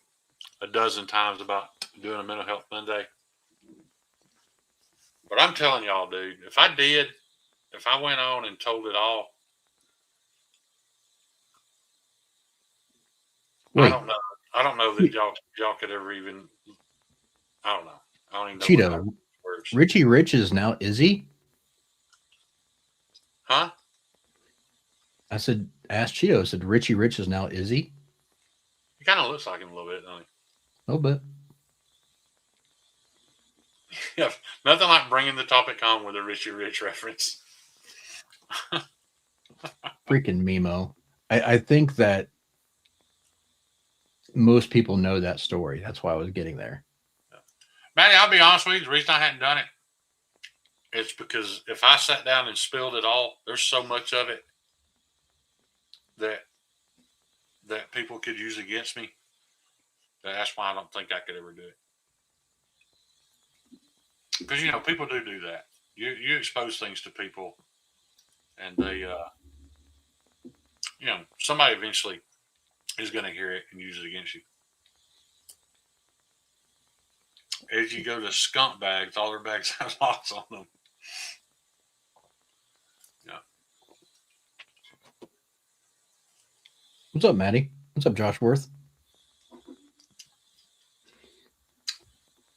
S1: a dozen times about doing a mental health Monday. But I'm telling y'all, dude, if I went on and told it all, wait. I don't know that y'all could ever even. I don't know. I don't even know.
S2: Cheeto, Richie Rich is now Izzy?
S1: Huh?
S2: I said, ask Cheeto. I said, Richie Rich is now Izzy?
S1: He kind of looks like him a little bit, doesn't he?
S2: A little bit.
S1: Yeah, nothing like bringing the topic on with a Richie Rich reference.
S2: Freaking Mimo. I think that most people know that story. That's why I was getting there.
S1: Matty, I'll be honest with you. The reason I hadn't done it is because if I sat down and spilled it all, there's so much of it that people could use against me. That's why I don't think I could ever do it. Because people do that. You expose things to people, and they somebody eventually is going to hear it and use it against you. As you go to skunk bags, all their bags have locks on them. Yeah.
S2: What's up, Maddie? What's up, Josh Worth?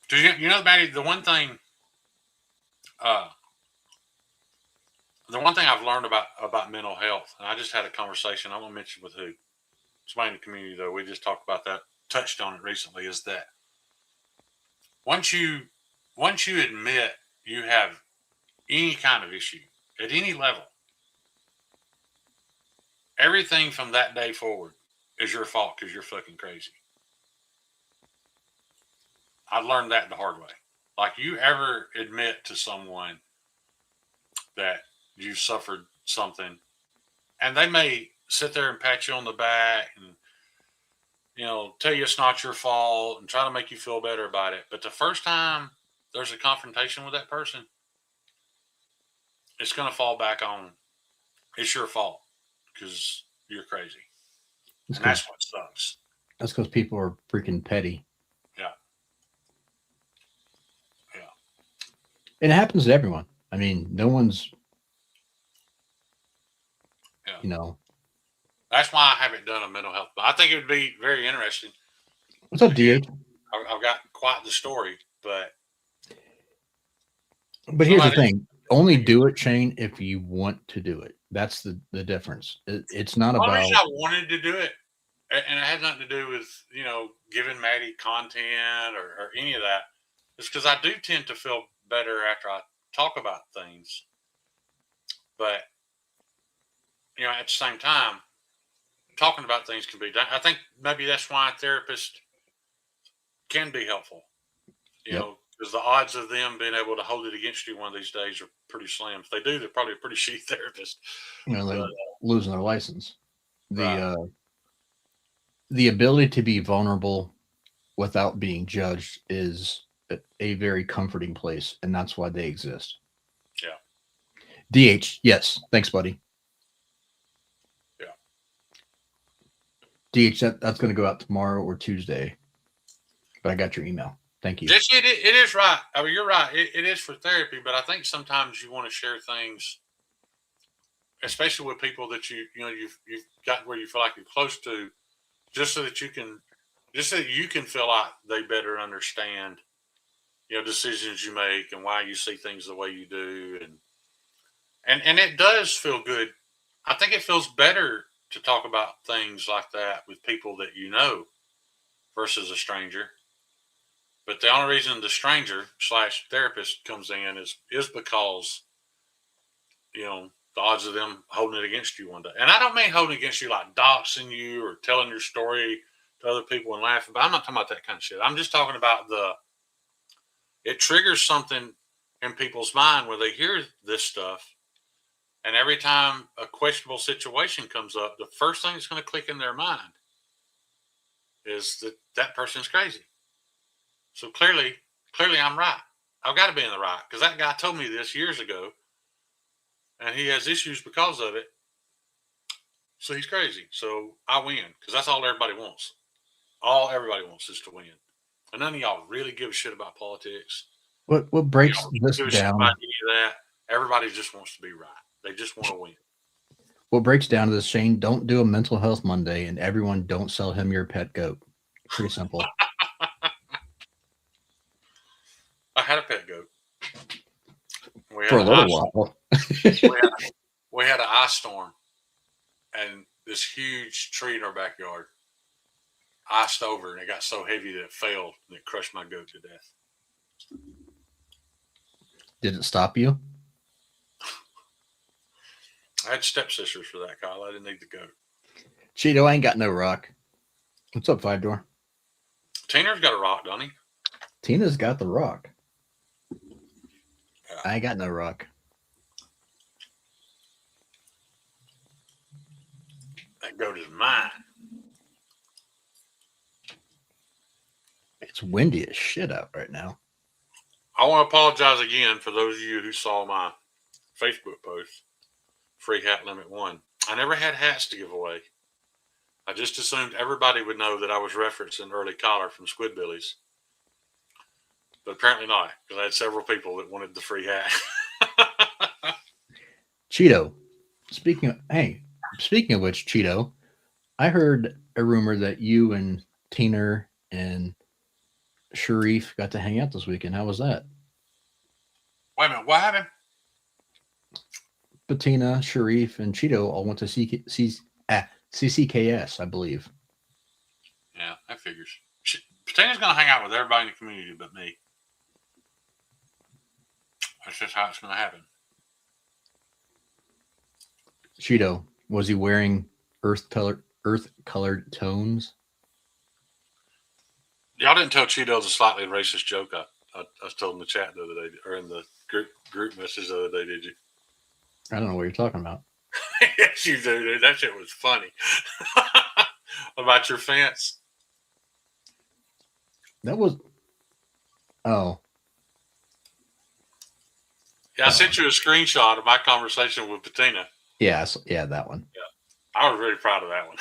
S1: Do you know, Maddie, the one thing I've learned about mental health, and I just had a conversation, I won't mention with who, somebody in the community, though, we just talked about that, touched on it recently, is that once you admit you have any kind of issue at any level, everything from that day forward is your fault because you're fucking crazy. I learned that the hard way. Like, you ever admit to someone that you suffered something, and they may sit there and pat you on the back and tell you it's not your fault and try to make you feel better about it. But the first time there's a confrontation with that person, it's going to fall back on, it's your fault because you're crazy. And that's what sucks.
S2: That's because people are freaking petty.
S1: Yeah.
S2: And it happens to everyone. I mean, no one's,
S1: That's why I haven't done a mental health. But I think it would be very interesting.
S2: What's up, DH?
S1: I've got quite the story, but
S2: here's the thing: only do it, Shane, if you want to do it. That's the difference. It's not about.
S1: The reason I wanted to do it, and it had nothing to do with giving Maddie content or any of that. It's because I do tend to feel better after I talk about things, but at the same time, talking about things can be done. I think maybe that's why a therapist can be helpful. Because the odds of them being able to hold it against you one of these days are pretty slim. If they do, they're probably a pretty shitty therapist.
S2: They're losing their license. The ability to be vulnerable without being judged is a very comforting place, and that's why they exist.
S1: Yeah.
S2: DH, yes. Thanks, buddy. DH, that's going to go out tomorrow or Tuesday. But I got your email. Thank you.
S1: It is right. I mean, you're right. It is for therapy, but I think sometimes you want to share things, especially with people that you've got where you feel like you're close to, just so that you can feel like they better understand, decisions you make and why you see things the way you do, and it does feel good. I think it feels better to talk about things like that with people that versus a stranger. But the only reason the stranger / therapist comes in is because, the odds of them holding it against you one day. And I don't mean holding it against you like doxing you or telling your story to other people and laughing, but I'm not talking about that kind of shit. I'm just talking about it triggers something in people's mind where they hear this stuff. And every time a questionable situation comes up, the first thing that's going to click in their mind is that person's crazy. So clearly I'm right. I've got to be in the right because that guy told me this years ago, and he has issues because of it. So he's crazy. So I win because that's all everybody wants. All everybody wants is to win. And none of y'all really give a shit about politics.
S2: What breaks this down?
S1: About any of that. Everybody just wants to be right. They just want to win.
S2: What breaks down to this, Shane, don't do a mental health Monday, and everyone don't sell him your pet goat. Pretty simple.
S1: I had a pet goat.
S2: For a little while.
S1: we had an ice storm, and this huge tree in our backyard iced over, and it got so heavy that it fell and it crushed my goat to death.
S2: Did it stop you?
S1: I had stepsisters for that, Kyle. I didn't need the goat.
S2: Cheeto, I ain't got no rock. What's up, 5 Door?
S1: Tainer's got a rock, don't he?
S2: Tina's got the rock.
S1: Yeah.
S2: I ain't got no rock.
S1: That goat is mine.
S2: It's windy as shit out right now.
S1: I want to apologize again for those of you who saw my Facebook post, Free Hat Limit 1. I never had hats to give away. I just assumed everybody would know that I was referencing Early Collar from Squidbillies. But apparently not, because I had several people that wanted the free hat.
S2: Cheeto. Speaking of which, Cheeto, I heard a rumor that you and Tina and Sharif got to hang out this weekend. How was that?
S1: Wait a minute, what happened?
S2: Bettina, Sharif, and Cheeto all went to CCKS, I believe.
S1: Yeah, that figures. Patina's going to hang out with everybody in the community but me. That's just how it's going to happen.
S2: Cheeto, was he wearing earth-colored tones?
S1: Y'all didn't tell Cheeto the slightly racist joke I was told in the chat the other day, or in the group message the other day, did you?
S2: I don't know what you're talking about.
S1: Yes, you do, dude. That shit was funny. About your fence.
S2: That was... Oh.
S1: Yeah, I sent you a screenshot of my conversation with Bettina.
S2: Yeah, that one.
S1: Yeah, I was really proud of that one.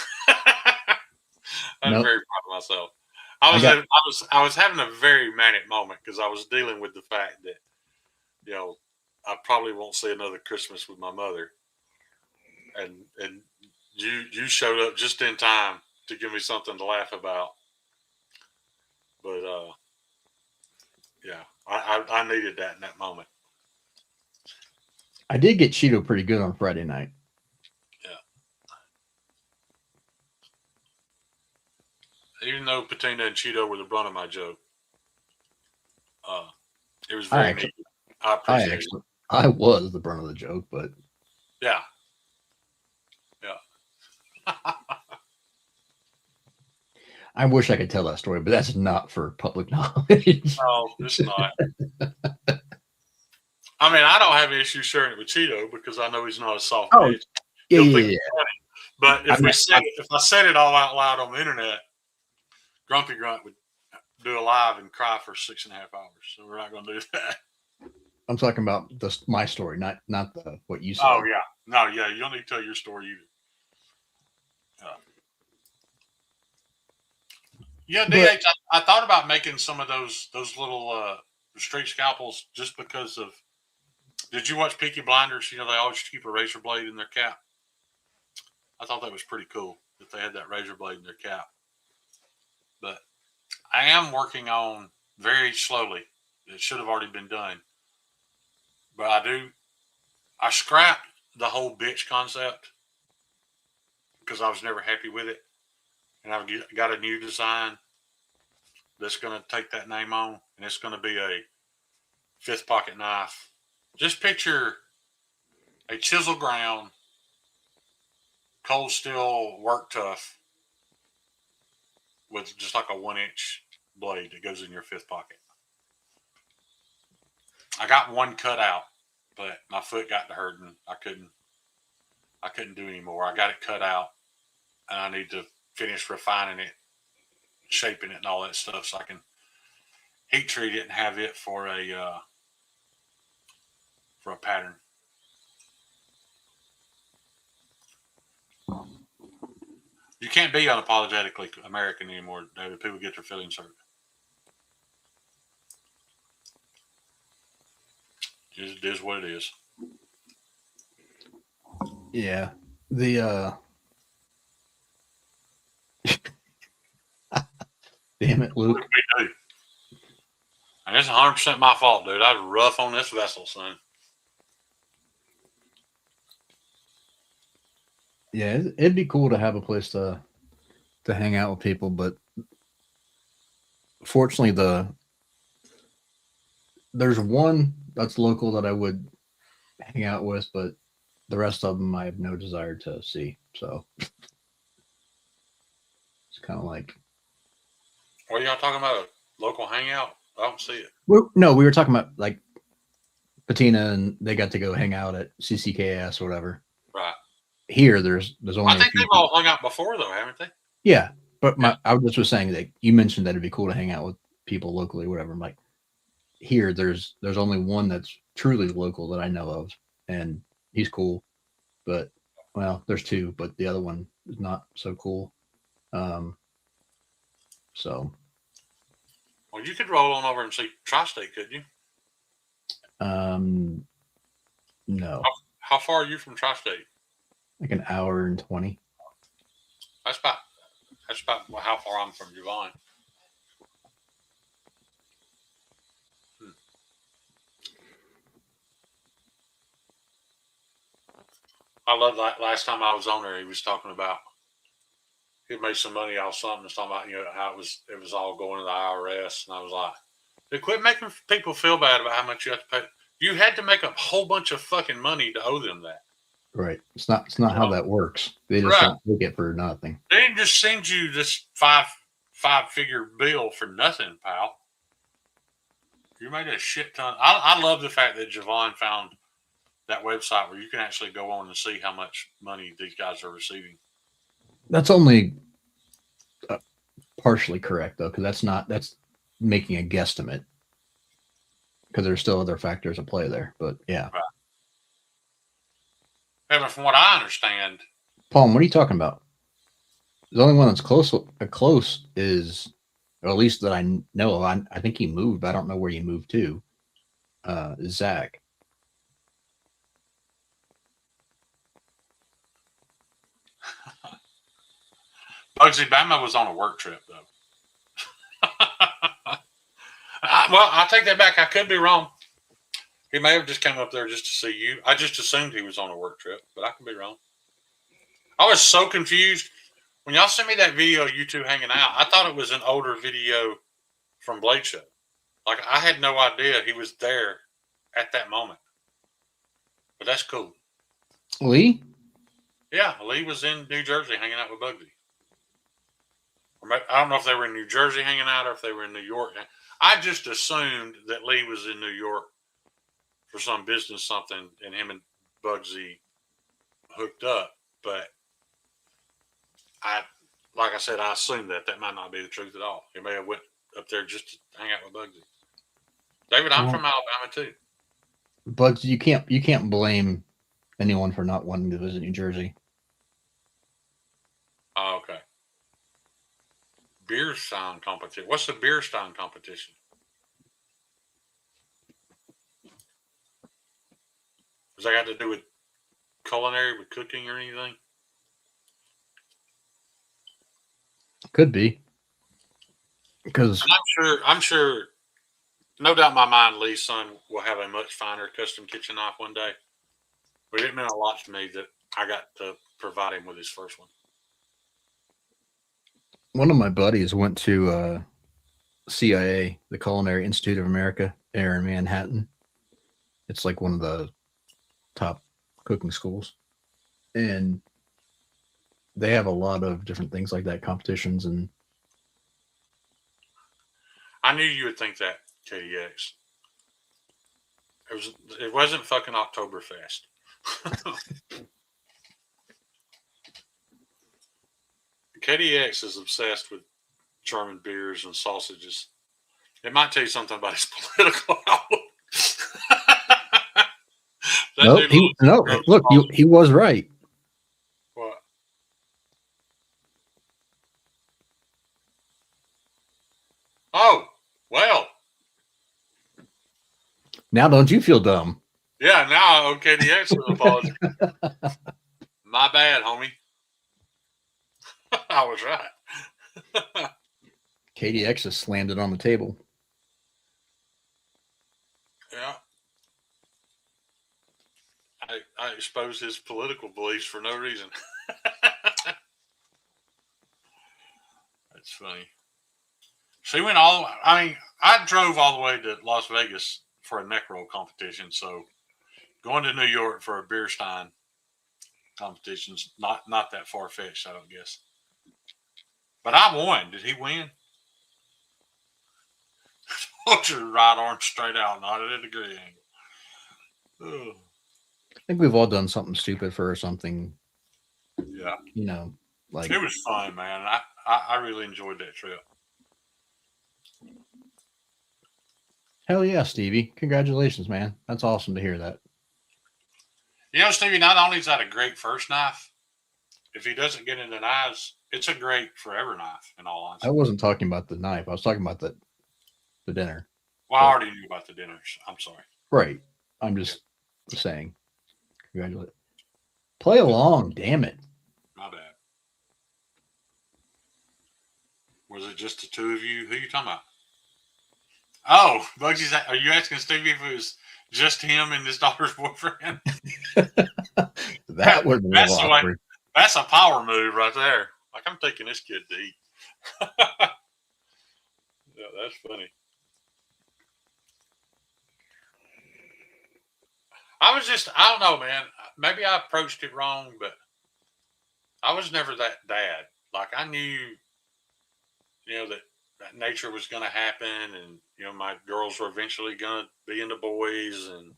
S1: I was very proud of myself. I was having a very manic moment because I was dealing with the fact that, you know, I probably won't see another Christmas with my mother, and you showed up just in time to give me something to laugh about. But yeah, I needed that in that moment.
S2: I did get Cheeto pretty good on Friday night.
S1: Yeah. Even though Patina and Cheeto were the brunt of my joke, it was very neat. I appreciate it.
S2: I was the brunt of the joke, but
S1: yeah.
S2: I wish I could tell that story, but that's not for public knowledge.
S1: No, it's not. I mean, I don't have an issue sharing it with Cheeto because I know he's not a soft bitch.
S2: Yeah.
S1: But if I said it all out loud on the internet, Grumpy Grunt would do a live and cry for 6.5 hours. So we're not going to do that.
S2: I'm talking about my story, not what you said.
S1: Oh yeah, no, yeah. You don't need to tell your story either. Yeah, DH. I thought about making some of those little street scalpels just because of. Did you watch Peaky Blinders? You know, they always keep a razor blade in their cap. I thought that was pretty cool that they had that razor blade in their cap. But I am working on very slowly. It should have already been done. But I scrapped the whole bitch concept because I was never happy with it. And I've got a new design that's going to take that name on. And it's going to be a 5th pocket knife. Just picture a chisel ground, cold steel work tough with just like a 1-inch blade that goes in your 5th pocket. I got one cut out, but my foot got to hurting. I couldn't do anymore. I got it cut out, and I need to finish refining it, shaping it, and all that stuff, so I can heat treat it and have it for a pattern. You can't be unapologetically American anymore, David. People get their feelings hurt. It is what it is.
S2: Yeah. The damn it, Luke.
S1: We do. And it's 100% my fault, dude. I was rough on this vessel, son.
S2: Yeah, it'd be cool to have a place to hang out with people, but fortunately there's one that's local that I would hang out with, but the rest of them I have no desire to see. So it's kind of like,
S1: What are y'all talking about? A local hangout? I don't see it.
S2: No, we were talking about like Patina and they got to go hang out at CCKS or whatever.
S1: Right.
S2: Here, there's
S1: I
S2: only a
S1: think
S2: few
S1: they've
S2: people.
S1: all hung out before, though, haven't they?
S2: Yeah, but
S1: Yeah.
S2: I just was saying that you mentioned that it'd be cool to hang out with people locally, or whatever. I'm like, here, there's only one that's truly local that I know of, and he's cool. But well, there's two, but the other one is not so cool. Um, so
S1: Well, you could roll on over and see Tri-State, couldn't you?
S2: no,
S1: How far are you from Tri-State?
S2: like an hour and 20.
S1: That's about how far I'm from Javon. I love that last time I was on there. He was talking about he made some money off something. He's talking about how it was all going to the IRS, and I was like, "They quit making people feel bad about how much you have to pay. You had to make a whole bunch of fucking money to owe them that."
S2: Right. It's not how that works. They just
S1: Right.
S2: don't take it for nothing.
S1: They didn't just send you this five-figure bill for nothing, pal. You made a shit ton. I love the fact that Javon found that website where you can actually go on and see how much money these guys are receiving.
S2: That's only partially correct though, because that's making a guesstimate. Because there's still other factors at play there, but yeah.
S1: Right. And from what I understand,
S2: Paul, what are you talking about? The only one that's close is, or at least that I know of. I think he moved, but I don't know where he moved to. Zach.
S1: Bugsy Bama was on a work trip, though. Well, I'll take that back. I could be wrong. He may have just come up there just to see you. I just assumed he was on a work trip, but I could be wrong. I was so confused. When y'all sent me that video of you two hanging out, I thought it was an older video from Blade Show. Like, I had no idea he was there at that moment. But that's cool.
S2: Lee?
S1: Yeah, Lee was in New Jersey hanging out with Bugsy. I don't know if they were in New Jersey hanging out or if they were in New York. I just assumed that Lee was in New York for some business something, and him and Bugsy hooked up. But like I said, I assumed that might not be the truth at all. He may have went up there just to hang out with Bugsy. David, I'm from Alabama too.
S2: Bugsy, you can't blame anyone for not wanting to visit New Jersey.
S1: Oh, okay. Beer stein competition. What's the beer stein competition? Does that got to do with culinary, with cooking, or anything?
S2: Could be. Because
S1: I'm sure, no doubt in my mind, Lee's son will have a much finer custom kitchen knife one day. But it meant a lot to me that I got to provide him with his first one.
S2: One of my buddies went to CIA, the Culinary Institute of America, there in Manhattan. It's like one of the top cooking schools. And they have a lot of different things like that, competitions. And
S1: I knew you would think that, KDX. It wasn't fucking Oktoberfest. KDX is obsessed with German beers and sausages. It might tell you something about his political outlook.
S2: Look, he was right.
S1: What? Oh, well.
S2: Now don't you feel dumb?
S1: Yeah, now I owe KDX an apology. My bad, homie. I was right.
S2: KDX has slammed it on the table.
S1: Yeah. I exposed his political beliefs for no reason. That's funny. She went I drove all the way to Las Vegas for a neck roll competition. So going to New York for a beer stein competition's not that far fetched, I don't guess. But I won. Did he win? Pulled your right arm straight out, nodded at a degree angle.
S2: I think we've all done something stupid for something,
S1: Yeah.
S2: like
S1: It was fun, man. I really enjoyed that trip.
S2: hell yeah, Stevie. Congratulations, man. That's awesome to hear that.
S1: Stevie, not only is that a great first knife, if he doesn't get into knives, it's a great forever knife, in all
S2: I
S1: honesty.
S2: wasn't talking about the knife. I was talking about the dinner.
S1: Well, I already knew about the dinners. I'm sorry.
S2: Right. I'm just saying. Congratulations. Play along, damn it.
S1: My bad. Was it just the two of you? Who are you talking about? Oh, Bugsy's. Are you asking Stevie if it was just him and his daughter's boyfriend?
S2: That would be
S1: That's
S2: awkward.
S1: That's a power move right there. Like, I'm taking this kid to eat. Yeah, that's funny. I don't know, man. Maybe I approached it wrong, but I was never that dad. Like, I knew, that nature was going to happen, and, my girls were eventually going to be into boys, and,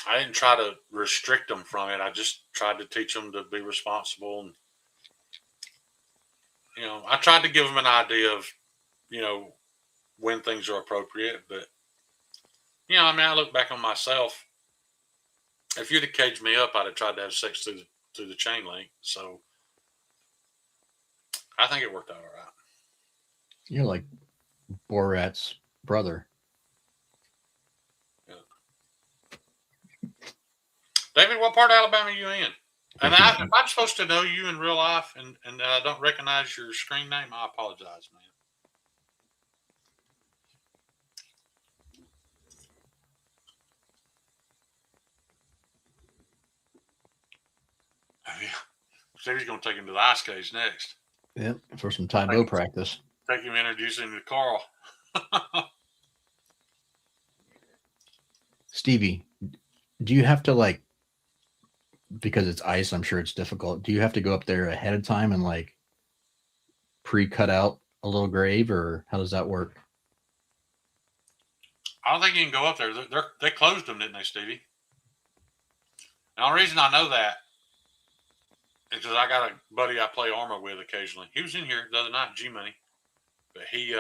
S1: I didn't try to restrict them from it. I just tried to teach them to be responsible. And, I tried to give them an idea of, when things are appropriate. But, I look back on myself. If you'd have caged me up, I'd have tried to have sex through the chain link. So I think it worked out all right.
S2: You're like Borat's brother.
S1: Yeah. David, what part of Alabama are you in? And if I'm supposed to know you in real life and I don't recognize your screen name, I apologize, man. Yeah. Stevie's going to take him to the ice cage next.
S2: Yep, for some Taekwondo practice.
S1: Take him, introduce him to Carl.
S2: Stevie, do you have to because it's ice, I'm sure it's difficult. Do you have to go up there ahead of time and pre-cut out a little grave, or how does that work?
S1: I don't think you can go up there. They closed them, didn't they, Stevie? The only reason I know that is because I got a buddy I play armor with occasionally. He was in here the other night, G Money, but he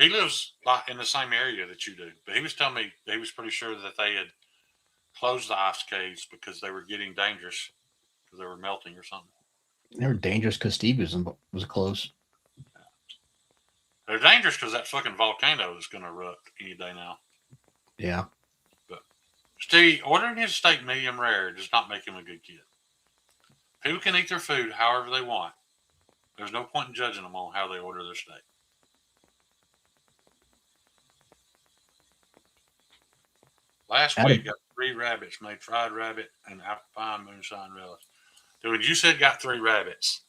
S1: lives in the same area that you do. But he was telling me that he was pretty sure that they had closed the ice caves because they were getting dangerous because they were melting or something.
S2: They were dangerous because Steve was close.
S1: They're dangerous because that fucking volcano is going to erupt any day now.
S2: Yeah.
S1: But Steve, ordering his steak medium rare does not make him a good kid. People can eat their food however they want. There's no point in judging them on how they order their steak. Last week, got 3 rabbits, made fried rabbit and apple pie moonshine relish. Dude, you said got 3 rabbits.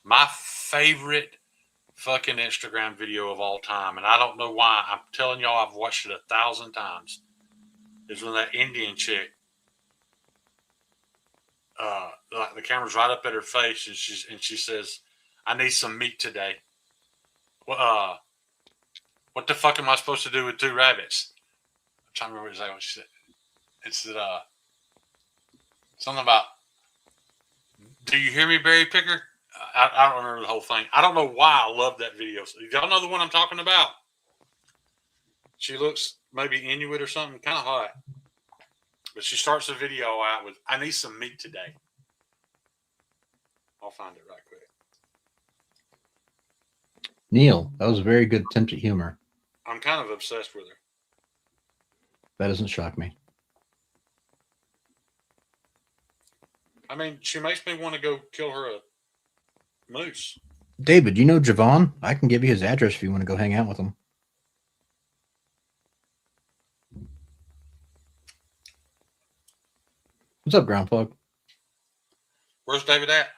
S1: My favorite fucking Instagram video of all time, and I don't know why. I'm telling y'all, I've watched it 1,000 times. Is when that Indian chick, the camera's right up at her face, and she says, "I need some meat today." Well, what the fuck am I supposed to do with 2 rabbits? I'm trying to remember exactly what she said. It said something about, "Do you hear me, berry picker?" I don't remember the whole thing. I don't know why I love that video. Y'all know the one I'm talking about? She looks maybe Inuit or something, kind of hot. But she starts the video out with, "I need some meat today." I'll find it right quick.
S2: Neil, that was a very good attempt at humor.
S1: I'm kind of obsessed with her.
S2: That doesn't shock me.
S1: I mean, she makes me want to go kill her a moose.
S2: David, you know Javon? I can give you his address if you want to go hang out with him. What's up, Groundhog?
S1: Where's David at?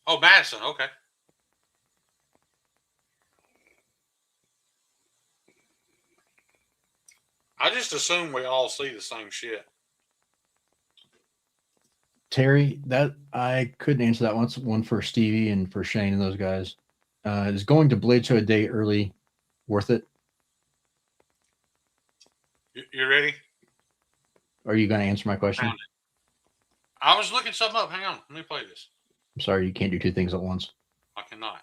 S1: Oh, Madison. Okay. I just assume we all see the same shit.
S2: Terry, that I couldn't answer that one. One for Stevie and for Shane and those guys. Is going to Blade Show a day early worth it?
S1: You ready?
S2: Are you going to answer my question?
S1: I was looking something up. Hang on. Let me play this.
S2: I'm sorry, you can't do two things at once.
S1: I cannot.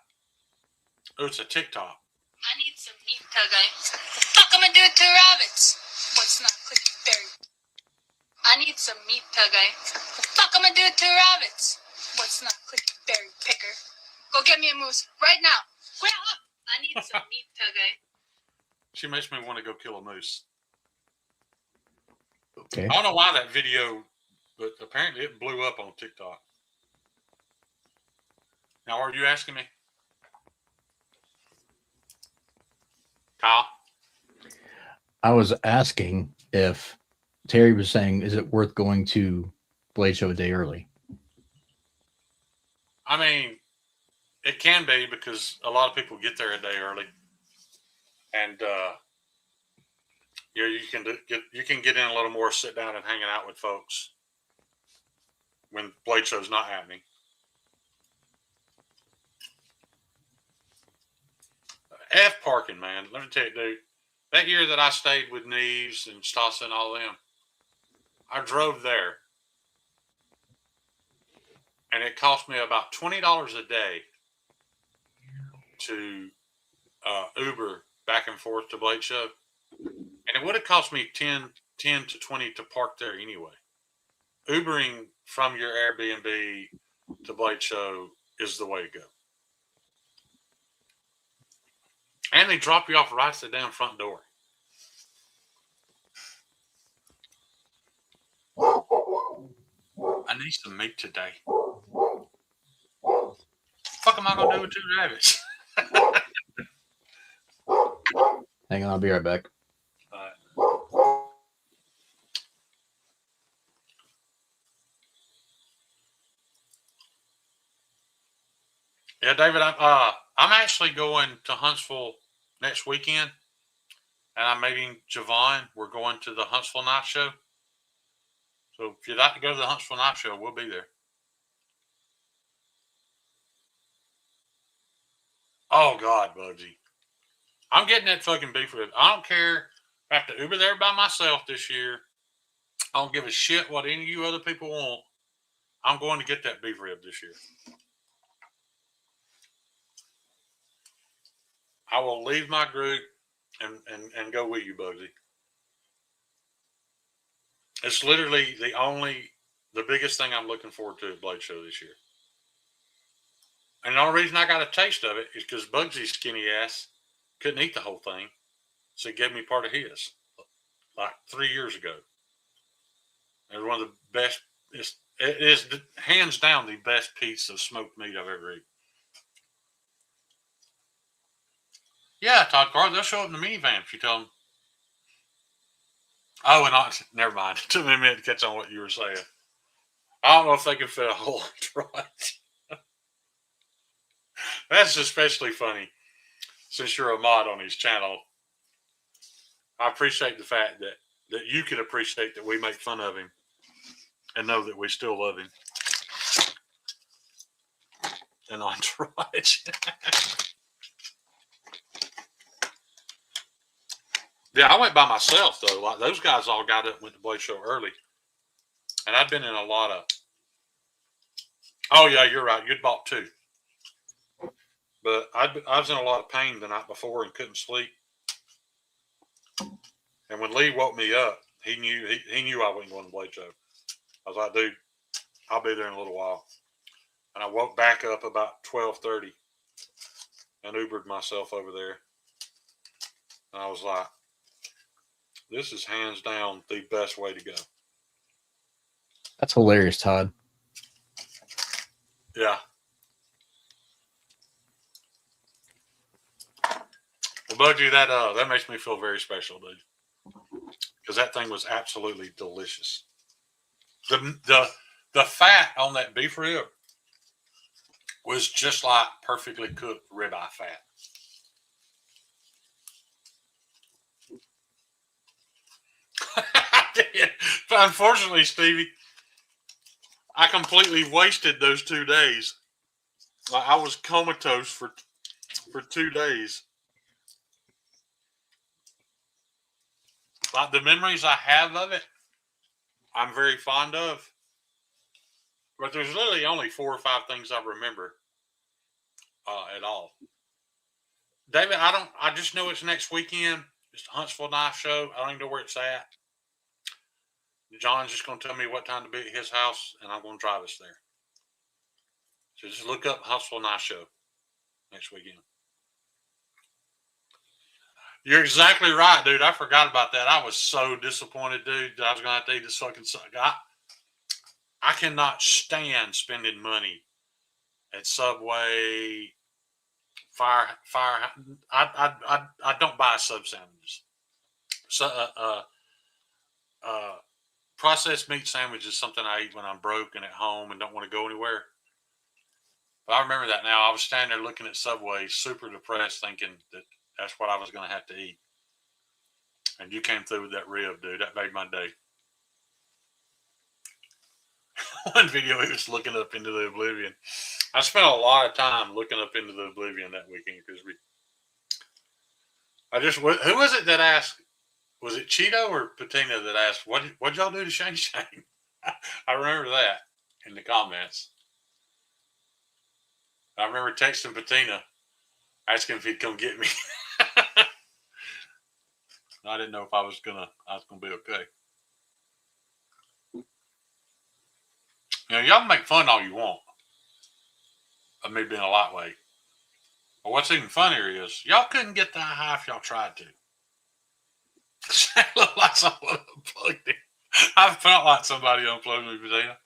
S1: Oh, it's a TikTok.
S3: I need some meat, Tugay. The fuck am I do to rabbits? What's not clickberry? I need some meat, Tugay. The fuck am I do to rabbits? What's not clickberry picker? Go get me a moose right now. Quick up! I need some meat, Tugay.
S1: She makes me want to go kill a moose.
S2: Okay.
S1: I don't know why that video, but apparently it blew up on TikTok. Now, are you asking me? Kyle?
S2: I was asking if Terry was saying, is it worth going to Blade Show a day early?
S1: I mean, it can be because a lot of people get there a day early. And, you can get in a little more, sit down and hanging out with folks when Blade Show's not happening. F parking, man. Let me tell you, dude. That year that I stayed with Neves and Stassa and all them, I drove there, and it cost me about $20 a day to Uber back and forth to Blade Show. And it would have cost me 10 to 20 to park there anyway. Ubering from your Airbnb to Blade Show is the way to go. And they drop you off right at the damn front door. I need some meat today. Fuck am I gonna do with two rabbits?
S2: Hang on, I'll be right back.
S1: Yeah, David, I'm actually going to Huntsville next weekend, and I'm meeting Javon. We're going to the Huntsville Night Show. So if you'd like to go to the Huntsville Night Show, we'll be there. Oh, God, Bugsy. I'm getting that fucking beef rib. I don't care if I have to Uber there by myself this year. I don't give a shit what any of you other people want. I'm going to get that beef rib this year. I will leave my group and go with you, Bugsy. It's literally the biggest thing I'm looking forward to at Blade Show this year. And the only reason I got a taste of it is because Bugsy's skinny ass couldn't eat the whole thing. So he gave me part of his like 3 years ago. It was one of the best. It is hands down the best piece of smoked meat I've ever eaten. Yeah, Todd Carr, they'll show up in the minivan if you tell them. Oh, and never mind. It took me a minute to catch on what you were saying. I don't know if they can fit a whole entourage. That's especially funny since you're a mod on his channel. I appreciate the fact that you can appreciate that we make fun of him and know that we still love him. An entourage. Yeah, I went by myself, though. Like, those guys all got up and went to Blade Show early. And I've been in a lot of... Oh, yeah, you're right. You'd bought two. But I was in a lot of pain the night before and couldn't sleep. And when Lee woke me up, he knew I wasn't going to Blade Show. I was like, dude, I'll be there in a little while. And I woke back up about 12:30 and Ubered myself over there. And I was like, this is hands down the best way to go.
S2: That's hilarious, Todd.
S1: Yeah. Well, Bugsy, that makes me feel very special, dude. Because that thing was absolutely delicious. The fat on that beef rib was just like perfectly cooked ribeye fat. I did. But unfortunately, Stevie, I completely wasted those 2 days. Like, I was comatose for for 2 days. Like the memories I have of it, I'm very fond of. But there's literally only 4 or 5 things I remember at all. David, I just know it's next weekend. It's the Huntsville Knife Show. I don't even know where it's at. John's just going to tell me what time to be at his house, and I'm going to drive us there. So just look up Huntsville Knife Show next weekend. You're exactly right, dude. I forgot about that. I was so disappointed, dude, that I was going to have to eat this fucking suck. I cannot stand spending money at Subway, Fire. I don't buy sub sandwiches. So, processed meat sandwich is something I eat when I'm broke and at home and don't want to go anywhere. But I remember that now. I was standing there looking at Subway, super depressed, thinking that that's what I was going to have to eat. And you came through with that rib, dude. That made my day. One video, he was looking up into the oblivion. I spent a lot of time looking up into the oblivion that weekend because who was it that asked? Was it Cheeto or Patina that asked, what'd y'all do to Shane Shane? I remember that in the comments. I remember texting Patina, asking if he'd come get me. I didn't know if I was gonna be okay. You know, y'all can make fun all you want of me being a lightweight. But what's even funnier is y'all couldn't get that high if y'all tried to. It looked like someone unplugged him. I felt like somebody unplugged me, Patina.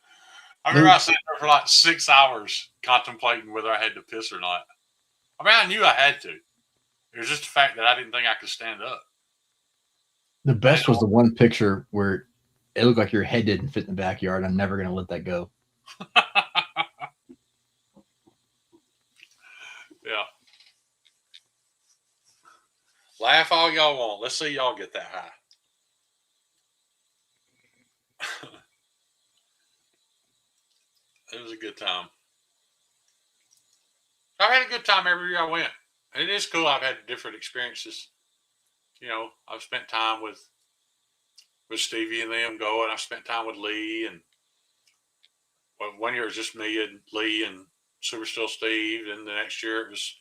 S1: I remember I sat there for like 6 hours contemplating whether I had to piss or not. I mean, I knew I had to. It was just the fact that I didn't think I could stand up.
S2: The best was the one picture where it looked like your head didn't fit in the backyard. I'm never going to let that go.
S1: Yeah. Laugh all y'all want. Let's see y'all get that high. It was a good time. I've had a good time every year I went. And it is cool. I've had different experiences. You know, I've spent time with Stevie and them going. I've spent time with Lee, and one year it was just me and Lee and Super Still Steve, and the next year it was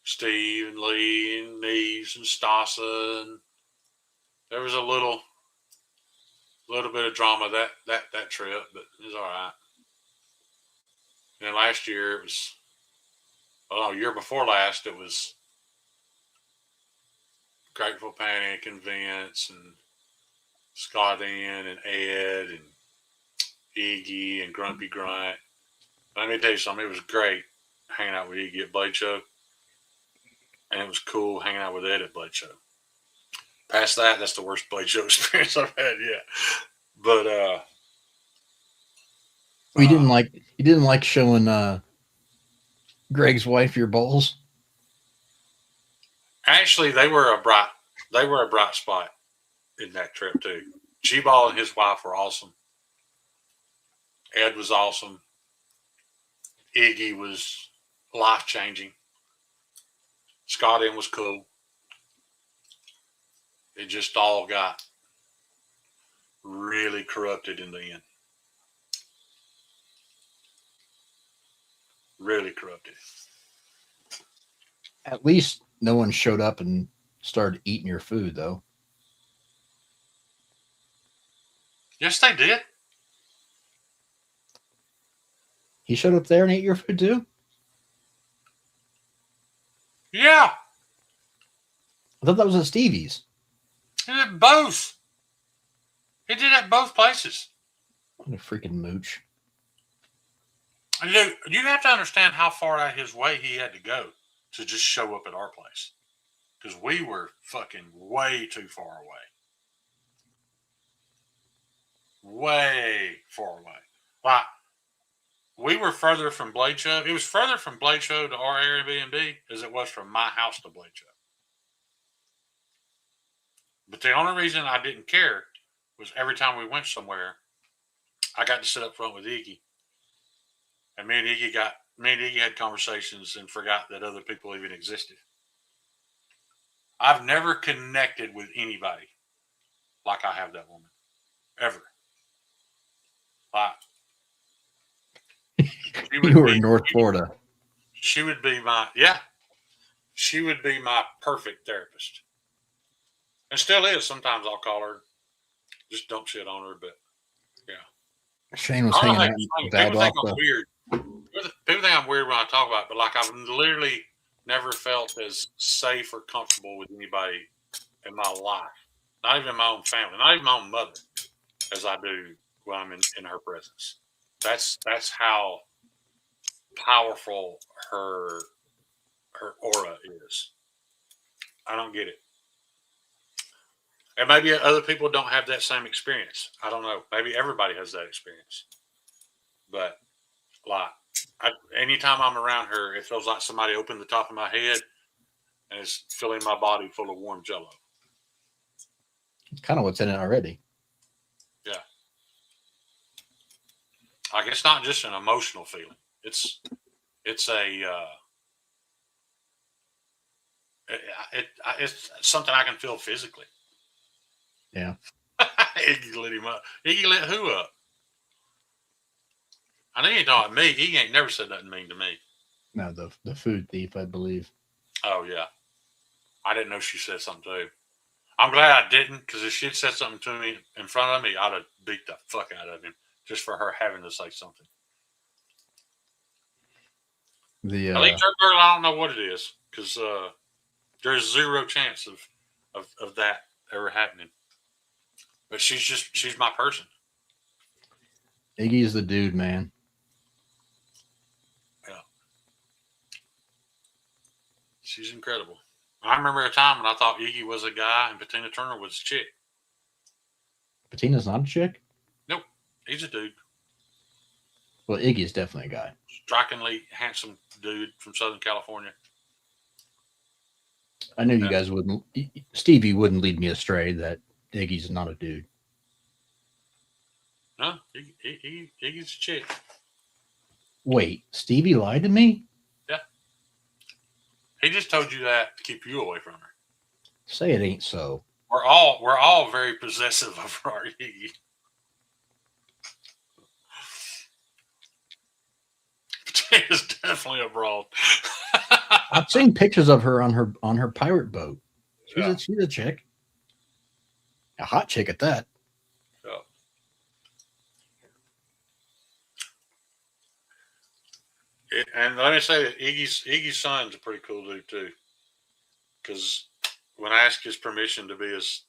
S1: Steve and Lee and Neves and Stassa, and there was a little bit of drama that trip, but it was all right. And then last year it was, year before last it was Grateful Panic and Vince and Scott Ian and Ed and Iggy and Grumpy Grunt. Let me tell you something. It was great hanging out with Iggy at Blade Show. And it was cool hanging out with Ed at Blade Show. Past that, that's the worst Blade Show experience I've had yet. But
S2: you didn't like showing Greg's wife your balls?
S1: Actually, they were a bright spot in that trip too. G-Ball and his wife were awesome. Ed was awesome. Iggy was life-changing. Scott in was cool. It just all got really corrupted in the end. Really corrupted.
S2: At least no one showed up and started eating your food, though.
S1: Yes, they did.
S2: He showed up there and ate your food, too?
S1: Yeah.
S2: I thought that was at Stevie's.
S1: He did both. He did it at both places.
S2: What a freaking mooch.
S1: And you have to understand how far out of his way he had to go to just show up at our place. Because we were fucking way too far away. Way far away. Like, we were further from Blade Show. It was further from Blade Show to our Airbnb as it was from my house to Blade Show. But the only reason I didn't care was every time we went somewhere, I got to sit up front with Iggy. And me and Iggy got me and Iggy had conversations and forgot that other people even existed. I've never connected with anybody like I have that woman. Ever. Like,
S2: You were in North Florida.
S1: She would be my perfect therapist. And still is. Sometimes I'll call her. Just don't shit on her, but yeah.
S2: Shane was hanging out with that
S1: People think I'm weird. People think I'm weird when I talk about it, but like I've literally never felt as safe or comfortable with anybody in my life. Not even my own family, not even my own mother, as I do when I'm in her presence. That's how powerful her aura is. I don't get it. And maybe other people don't have that same experience. I don't know. Maybe everybody has that experience. But like, anytime I'm around her, it feels like somebody opened the top of my head and is filling my body full of warm jello.
S2: Kind of what's in it already.
S1: Yeah. Like, it's not just an emotional feeling. It's something I can feel physically.
S2: Yeah.
S1: Iggy lit him up. Iggy lit who up? I know you ain't talking about me. He ain't never said nothing mean to me.
S2: No, the food thief, I believe.
S1: Oh, yeah. I didn't know she said something to him. I'm glad I didn't, because if she'd said something to me in front of me, I'd have beat the fuck out of him just for her having to say something.
S2: The
S1: Elite Jerk Girl, I don't know what it is, because there's zero chance of that ever happening. But she's my person.
S2: Iggy's the dude, man.
S1: Yeah. She's incredible. I remember a time when I thought Iggy was a guy and Patina Turner was a chick.
S2: Patina's not a chick?
S1: Nope. He's a dude.
S2: Well, Iggy's definitely a guy.
S1: Strikingly handsome dude from Southern California.
S2: I knew you guys wouldn't. Stevie wouldn't lead me astray that Iggy's not a dude.
S1: No, Iggy's a chick.
S2: Wait, Stevie lied to me?
S1: Yeah. He just told you that to keep you away from her.
S2: Say it ain't so.
S1: We're all very possessive of our Iggy. Patina's definitely a broad.
S2: I've seen pictures of her on her pirate boat. She's a chick. A hot chick at that.
S1: Yeah. And let me say that Iggy's son's a pretty cool dude too. Because when I asked his permission to be his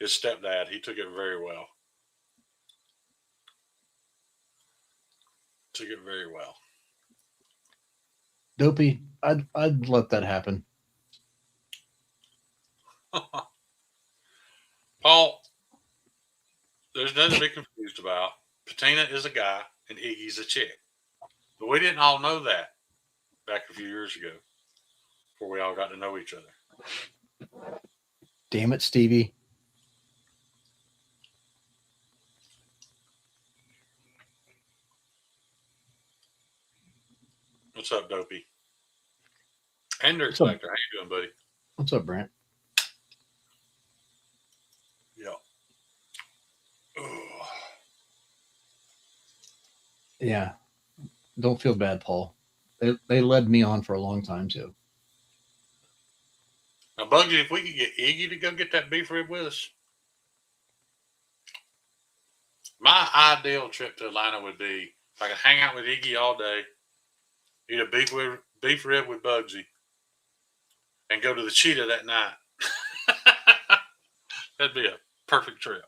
S1: stepdad, he took it very well. Took it very well.
S2: Dopey, I'd let that happen.
S1: Paul, there's nothing to be confused about. Patina is a guy and Iggy's a chick. But we didn't all know that back a few years ago before we all got to know each other.
S2: Damn it, Stevie.
S1: What's up, Dopey? And Dirk Collector. How you doing, buddy?
S2: What's up, Brent?
S1: Yeah. Ugh.
S2: Yeah. Don't feel bad, Paul. They led me on for a long time, too.
S1: Now, Bugsy, if we could get Iggy to go get that beef rib with us, my ideal trip to Atlanta would be if I could hang out with Iggy all day, eat a beef rib with Bugsy, and go to the Cheetah that night. That'd be a perfect trip.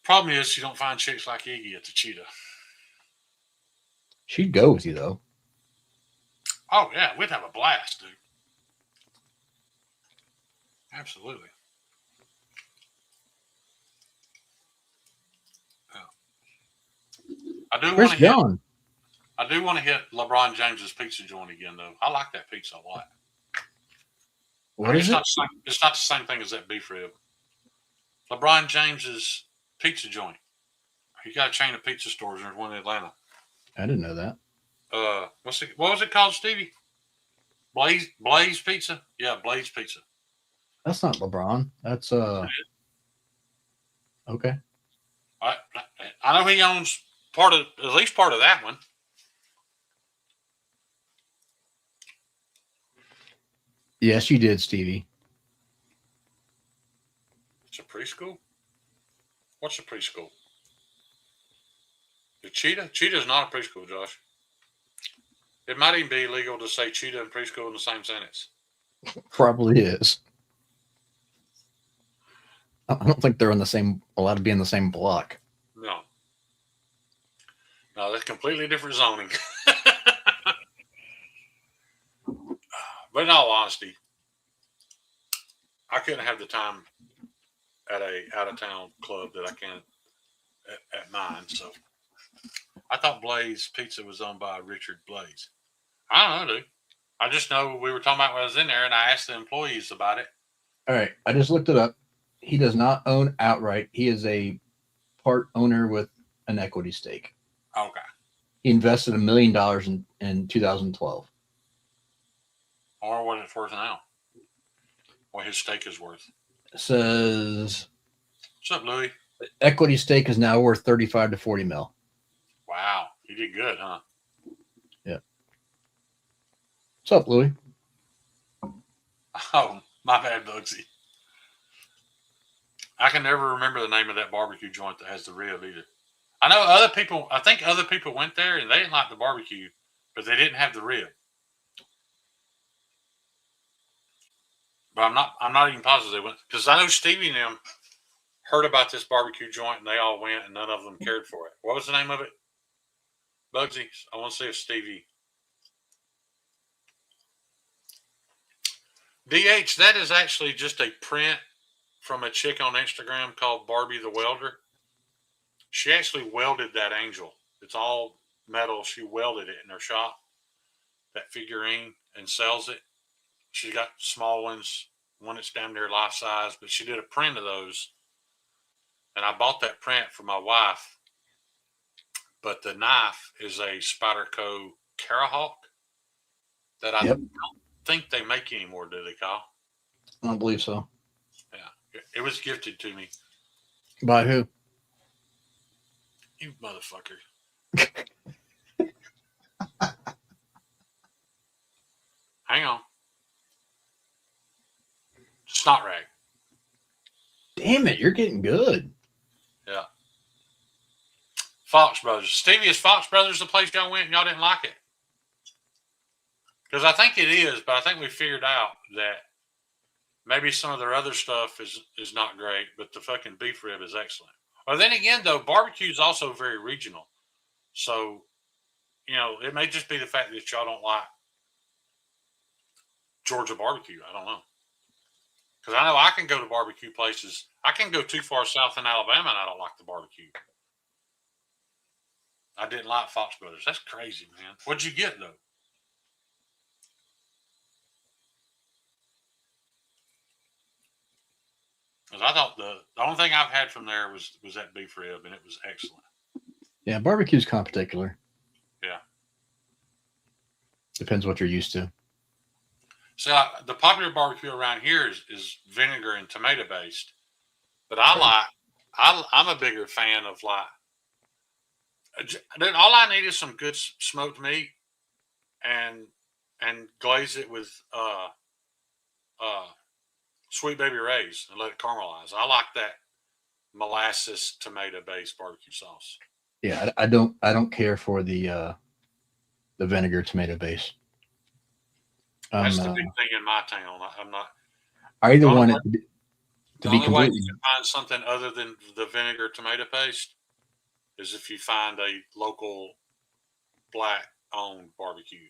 S1: Problem is, you don't find chicks like Iggy at the Cheetah.
S2: She'd go with you, though.
S1: Oh, yeah. We'd have a blast, dude. Absolutely. I do want to hit LeBron James's pizza joint again, though. I like that pizza a lot.
S2: What is it?
S1: It's not the same thing as that beef rib. LeBron James's pizza joint. He got a chain of pizza stores. There's one in Atlanta.
S2: I didn't know that.
S1: What was it called, Stevie? Blaze Pizza? Yeah, Blaze Pizza.
S2: That's not LeBron. That's okay.
S1: I know he owns at least part of that one.
S2: Yes, you did, Stevie.
S1: It's a preschool? What's a preschool? The Cheetah? Cheetah's not a preschool, Josh. It might even be illegal to say cheetah and preschool in the same sentence.
S2: Probably is. I don't think they're allowed to be in the same block.
S1: No. No, that's completely different zoning. But in all honesty, I couldn't have the time at a out-of-town club that I can at mine. So I thought Blaze Pizza was owned by Richard Blaze. I don't know, dude. I just know we were talking about when I was in there, and I asked the employees about it.
S2: All right, I just looked it up. He does not own outright. He is a part owner with an equity stake.
S1: Okay.
S2: He invested $1 million in 2012.
S1: Or what it's worth now. What his stake is worth.
S2: It says,
S1: what's up, Louie?
S2: Equity stake is now worth 35 to 40 mil.
S1: Wow. He did good, huh?
S2: Yeah. What's up, Louie?
S1: Oh, my bad, Bugsy. I can never remember the name of that barbecue joint that has the rib either. I think other people went there and they didn't like the barbecue, but they didn't have the rib. But I'm not even positive they went, because I know Stevie and them heard about this barbecue joint and they all went and none of them cared for it. What was the name of it? Bugsy? I want to see if Stevie. DH, that is actually just a print from a chick on Instagram called Barbie the Welder. She actually welded that angel. It's all metal. She welded it in her shop, that figurine, and sells it. She's got small ones, one that's damn near life size, but she did a print of those. And I bought that print for my wife. But the knife is a Spyderco Carahawk that I don't think they make anymore, do they, Kyle?
S2: I don't believe so.
S1: Yeah. It was gifted to me.
S2: By who?
S1: You motherfucker. Hang on. Snot rag.
S2: Damn it, you're getting good.
S1: Yeah. Fox Brothers. Stevie, is Fox Brothers the place y'all went and y'all didn't like it? Because I think it is, but I think we figured out that maybe some of their other stuff is not great, but the fucking beef rib is excellent. Or then again, though, barbecue is also very regional. So, it may just be the fact that y'all don't like Georgia barbecue. I don't know. Because I know I can go to barbecue places. I can go too far south in Alabama and I don't like the barbecue. I didn't like Fox Brothers. That's crazy, man. What'd you get, though? Because I thought the only thing I've had from there was that beef rib, and it was excellent.
S2: Yeah, barbecue's kind of particular.
S1: Yeah.
S2: Depends what you're used to.
S1: So the popular barbecue around here is vinegar and tomato based, but I'm a bigger fan of dude, all I need is some good smoked meat and glaze it with Sweet Baby Ray's and let it caramelize. I like that molasses tomato based barbecue sauce.
S2: Yeah, I don't care for the vinegar tomato base.
S1: That's the big thing in my town. I'm not.
S2: I either want it to be
S1: the only way you can find something other than the vinegar tomato paste is if you find a local black-owned barbecue,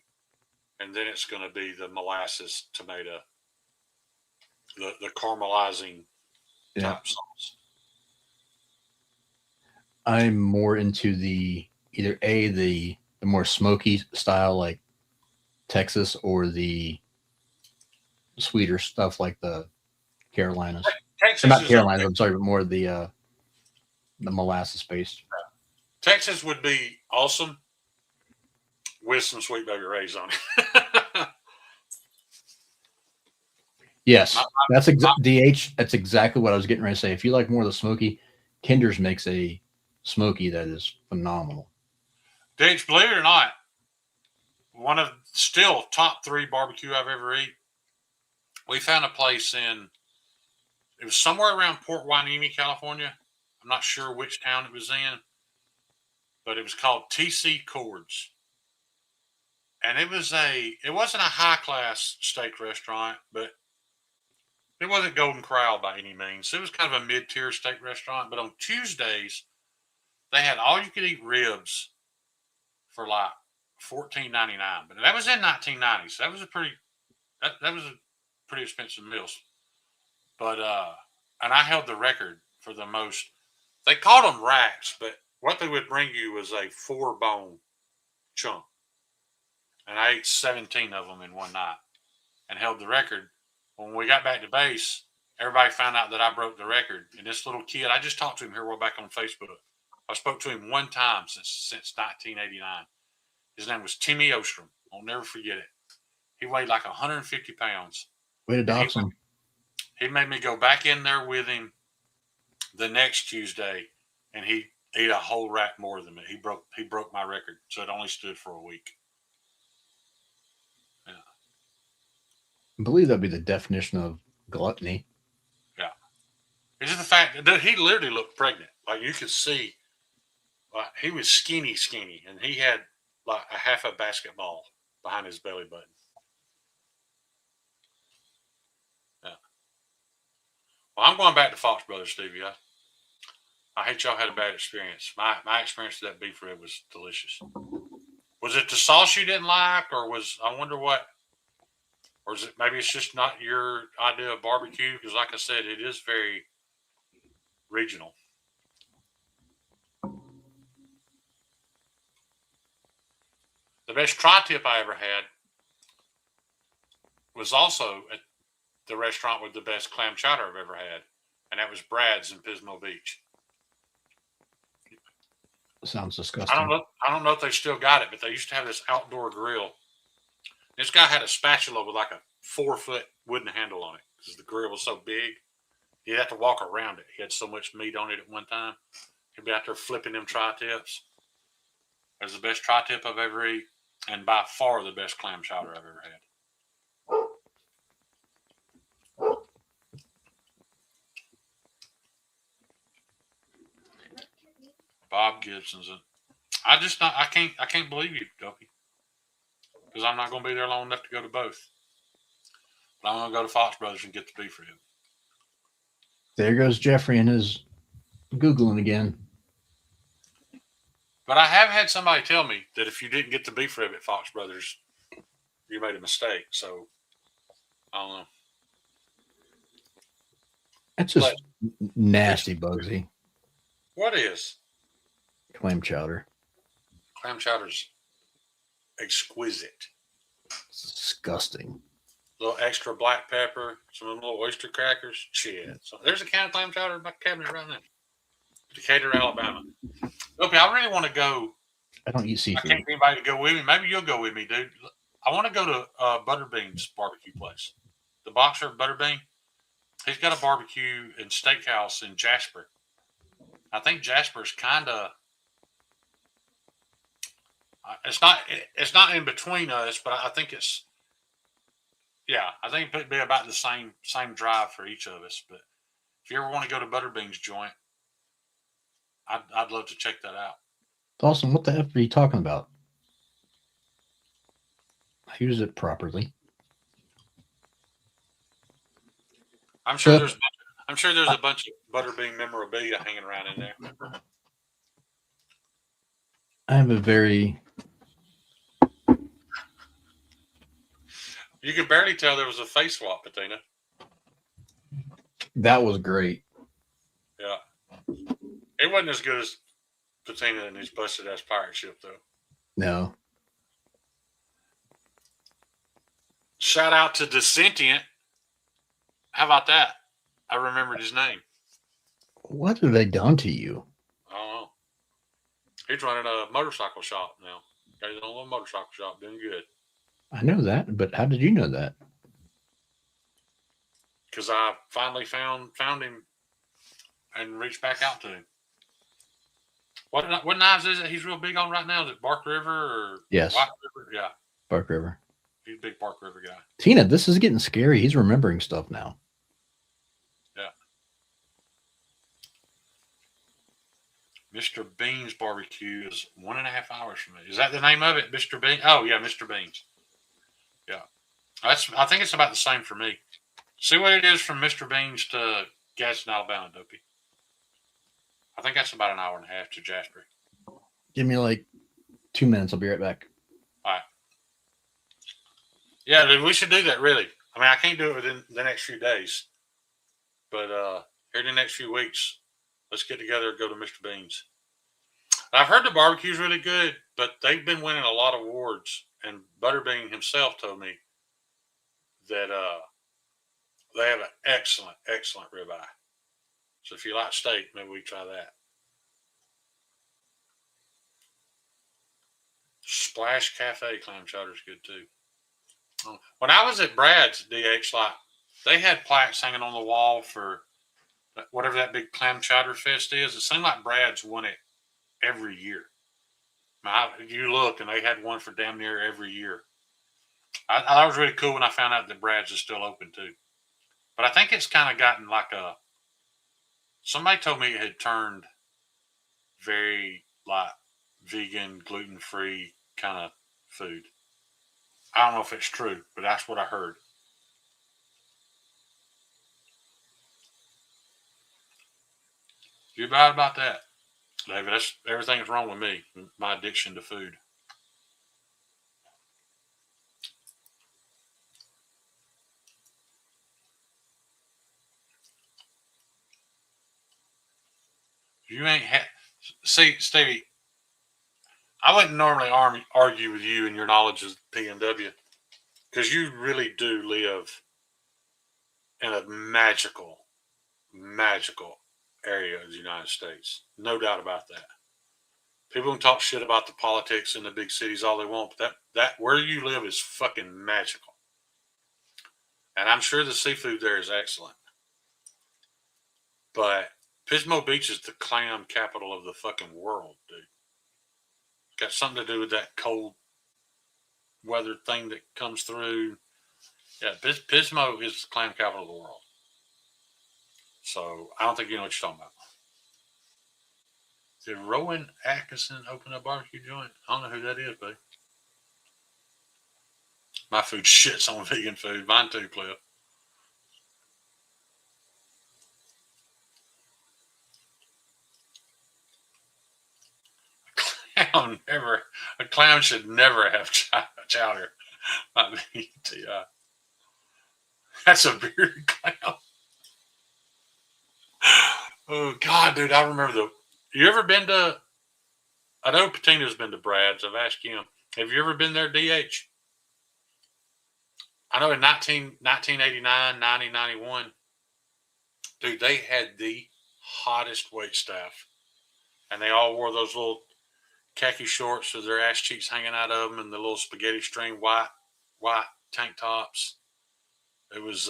S1: and then it's going to be the molasses tomato, the caramelizing type sauce.
S2: I'm more into the more smoky style like Texas, or the sweeter stuff like the Carolinas.
S1: Texas
S2: not Carolinas, I'm sorry, but more the molasses based.
S1: Texas would be awesome with some Sweet Baby Ray's on it.
S2: Yes, that's DH. That's exactly what I was getting ready to say. If you like more of the smoky, Kinder's makes a smoky that is phenomenal.
S1: DH, believe it or not, one of still top 3 barbecue I've ever eaten. We found a place it was somewhere around Port Hueneme, California. I'm not sure which town it was in, but it was called TC Chords. And it wasn't a high class steak restaurant, but it wasn't Golden Corral by any means. It was kind of a mid tier steak restaurant. But on Tuesdays, they had all you could eat ribs for like $14.99. But that was in 1990, so that was a pretty expensive meal. But and I held the record for the most. They called them racks, but what they would bring you was a 4-bone chunk. And I ate 17 of them in one night and held the record. When we got back to base, everybody found out that I broke the record. And this little kid, I just talked to him here a while back on Facebook. I spoke to him one time since 1989. His name was Timmy Ostrom. I'll never forget it. He weighed like 150 pounds.
S2: Way to dox him.
S1: He made me go back in there with him the next Tuesday, and he ate a whole rack more than me. He broke my record, so it only stood for a week. Yeah.
S2: I believe that'd be the definition of gluttony.
S1: Yeah. It's just the fact that he literally looked pregnant. Like you could see, like he was skinny, and he had like a half a basketball behind his belly button. Yeah. Well, I'm going back to Fox Brothers, Stevie. I hate y'all had a bad experience. My experience with that beef rib was delicious. Was it the sauce you didn't like, or I wonder what, or is it maybe it's just not your idea of barbecue? Because like I said, it is very regional. The best tri-tip I ever had was also at the restaurant with the best clam chowder I've ever had, and that was Brad's in Pismo Beach.
S2: Sounds disgusting.
S1: I don't know if they still got it, but they used to have this outdoor grill. This guy had a spatula with like a 4-foot wooden handle on it because the grill was so big. You'd have to walk around it. He had so much meat on it at one time. He'd be out there flipping them tri-tips. It was the best tri-tip I've ever eaten, and by far the best clam chowder I've ever had. Bob Gibson's. I can't believe you, Dopey. Because I'm not going to be there long enough to go to both. But I'm going to go to Fox Brothers and get the beef rib.
S2: There goes Jeffrey and his Googling again.
S1: But I have had somebody tell me that if you didn't get the beef rib at Fox Brothers, you made a mistake. So, I don't know.
S2: That's just nasty, Bugsy.
S1: What is?
S2: Clam chowder.
S1: Clam chowder's exquisite.
S2: It's disgusting.
S1: A little extra black pepper, some of them little oyster crackers. Shit. So there's a can of clam chowder in my cabinet right now. Decatur, Alabama. Okay, I really want to go.
S2: I don't eat seafood.
S1: I can't get anybody to go with me. Maybe you'll go with me, dude. I want to go to Butterbean's barbecue place. The Boxer Butterbean. He's got a barbecue and steakhouse in Jasper. I think Jasper's kind of. It's not in between us, but I think it's. Yeah, I think it'd be about the same drive for each of us. But if you ever want to go to Butterbean's joint, I'd love to check that out.
S2: Dawson, what the F are you talking about? Use it properly.
S1: I'm sure there's a bunch of Butterbean memorabilia hanging around in there.
S2: I have a very.
S1: You could barely tell there was a face swap, Patina.
S2: That was great.
S1: Yeah. It wasn't as good as Patina and his busted ass pirate ship, though.
S2: No.
S1: Shout out to Descentient. How about that? I remembered his name.
S2: What have they done to you?
S1: I don't know. He's running a motorcycle shop now. Got his own little motorcycle shop, doing good.
S2: I know that, but how did you know that?
S1: Because I finally found him and reached back out to him. What knives is it he's real big on right now? Is it Bark River or
S2: Yes.
S1: White River? Yeah.
S2: Bark River.
S1: He's a big Bark River guy.
S2: Tina, this is getting scary. He's remembering stuff now.
S1: Yeah. Mr. Bean's Barbecue is 1.5 hours from me. Is that the name of it, Mr. Bean? Oh, yeah, Mr. Bean's. Yeah. I think it's about the same for me. See what it is from Mr. Bean's to Gadsden, Alabama, Dopey. I think that's about 1.5 hours to Jasper.
S2: Give me like 2 minutes. I'll be right back.
S1: All right. Yeah, dude, we should do that, really. I mean, I can't do it within the next few days. But here in the next few weeks, let's get together and go to Mr. Bean's. I've heard the barbecue's really good, but they've been winning a lot of awards. And Butterbean himself told me that they have an excellent, excellent ribeye. So if you like steak, maybe we try that. Splash Cafe clam chowder is good too. When I was at Brad's DH, like they had plaques hanging on the wall for whatever that big clam chowder fest is. It seemed like Brad's won it every year. You look, and they had one for damn near every year. I thought it was really cool when I found out that Brad's is still open too. But I think it's kind of gotten like a. Somebody told me it had turned very like vegan, gluten-free kind of food. I don't know if it's true, but that's what I heard. You're right about that, David. That's everything is wrong with me. My addiction to food. You ain't see, Stevie. I wouldn't normally argue with you and your knowledge of PNW because you really do live in a magical area of the United States. No doubt about that. People can talk shit about the politics in the big cities all they want, but that where you live is fucking magical. And I'm sure the seafood there is excellent. But Pismo Beach is the clam capital of the fucking world, dude. Got something to do with that cold weather thing that comes through. Yeah, Pismo is the clam capital of the world. So I don't think you know what you're talking about. Did Rowan Atkinson open a barbecue joint? I don't know who that is, buddy. My food shits on vegan food. Mine too, Cliff. A clown should never have chowder. Not me, T.I. That's a bearded clown. Oh, God, dude, I remember you ever been to, I know Patina's been to Brad's. I've asked him, have you ever been there, DH? I know in 1989, 90, 91, dude, they had the hottest wait staff. And they all wore those little khaki shorts with their ass cheeks hanging out of them and the little spaghetti string white tank tops. It was,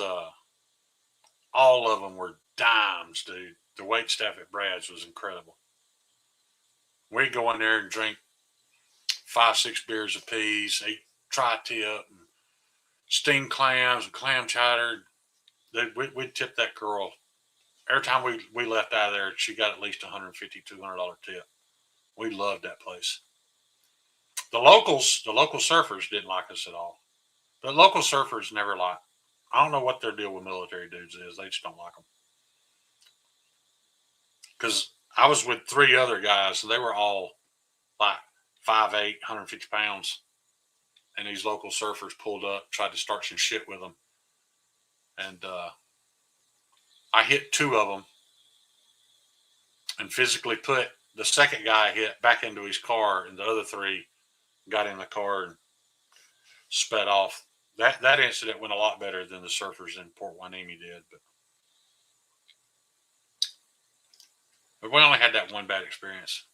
S1: all of them were dimes, dude. The wait staff at Brad's was incredible. We'd go in there and drink 5-6 beers apiece, eat tri-tip, and steamed clams and clam chowder. We'd tip that girl. Every time we left out of there, she got at least $150, $200 tip. We loved that place. The local surfers didn't like us at all. The local surfers never liked. I don't know what their deal with military dudes is. They just don't like them. Because I was with 3 other guys, and they were all like 5'8", 150 pounds. And these local surfers pulled up, tried to start some shit with them. And I hit 2 of them and physically put the second guy I hit back into his car, and the other 3 got in the car and sped off. That incident went a lot better than the surfers in Port Hueneme did. But we only had that one bad experience.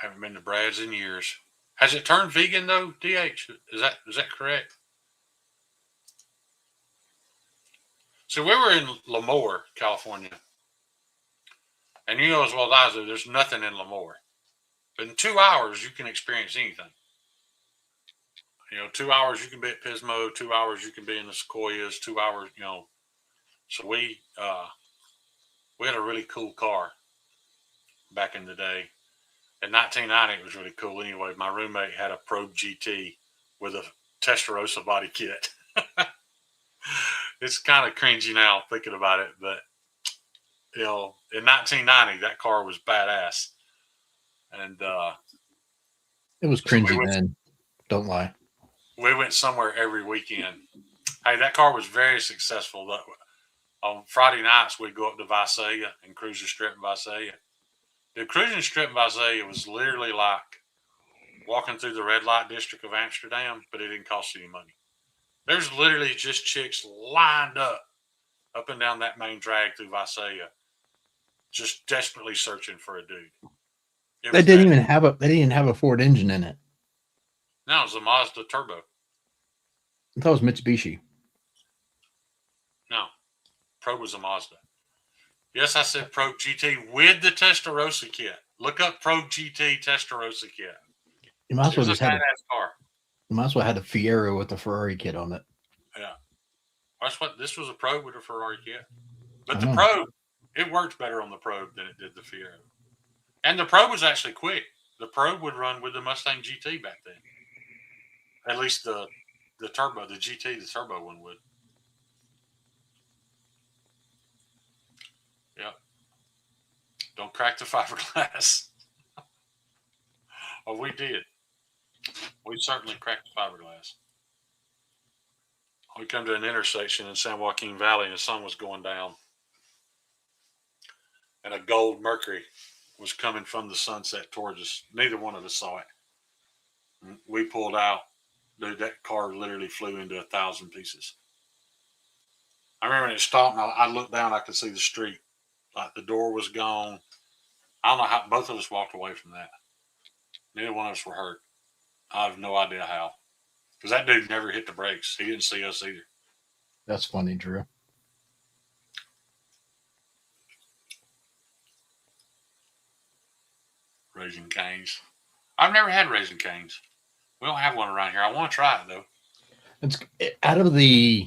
S1: I haven't been to Brad's in years. Has it turned vegan though, DH? Is that correct? So we were in Lemoore, California. And you know as well as I do, there's nothing in Lemoore. But in 2 hours, you can experience anything. 2 hours you can be at Pismo, 2 hours you can be in the Sequoias, 2 hours, So we had a really cool car back in the day. In 1990, it was really cool anyway. My roommate had a Probe GT with a Testarossa body kit. It's kind of cringy now thinking about it, but in 1990, that car was badass. And
S2: it was cringy then. Don't lie.
S1: We went somewhere every weekend. Hey, that car was very successful. On Friday nights, we'd go up to Visalia and cruise the strip in Visalia. The cruising strip in Visalia was literally like walking through the red light district of Amsterdam, but it didn't cost any money. There's literally just chicks lined up and down that main drag through Visalia, just desperately searching for a dude.
S2: They didn't even have a Ford engine in it.
S1: No, it was a Mazda Turbo.
S2: I thought it was Mitsubishi.
S1: No, Probe was a Mazda. Yes, I said Probe GT with the Testarossa kit. Look up Probe GT Testarossa kit.
S2: You might as well just have
S1: badass car.
S2: You might as well have the Fiero with the Ferrari kit on it.
S1: Yeah, that's what this was, a Probe with a Ferrari kit. But the Probe, it worked better on the Probe than it did the Fiero. And the Probe was actually quick. The Probe would run with the Mustang GT back then. At least the turbo, the GT, the turbo one would. Yep. Don't crack the fiberglass. Oh, we did. We certainly cracked the fiberglass. We come to an intersection in San Joaquin Valley and the sun was going down. And a gold Mercury was coming from the sunset towards us. Neither one of us saw it. We pulled out. Dude, that car literally flew into 1,000 pieces. I remember when it stopped and I looked down, I could see the street. Like the door was gone. I don't know how both of us walked away from that. Neither one of us were hurt. I have no idea how. Because that dude never hit the brakes. He didn't see us either.
S2: That's funny, Drew.
S1: Raising Cane's. I've never had Raising Cane's. We don't have one around here. I want to try it, though.
S2: It's out of the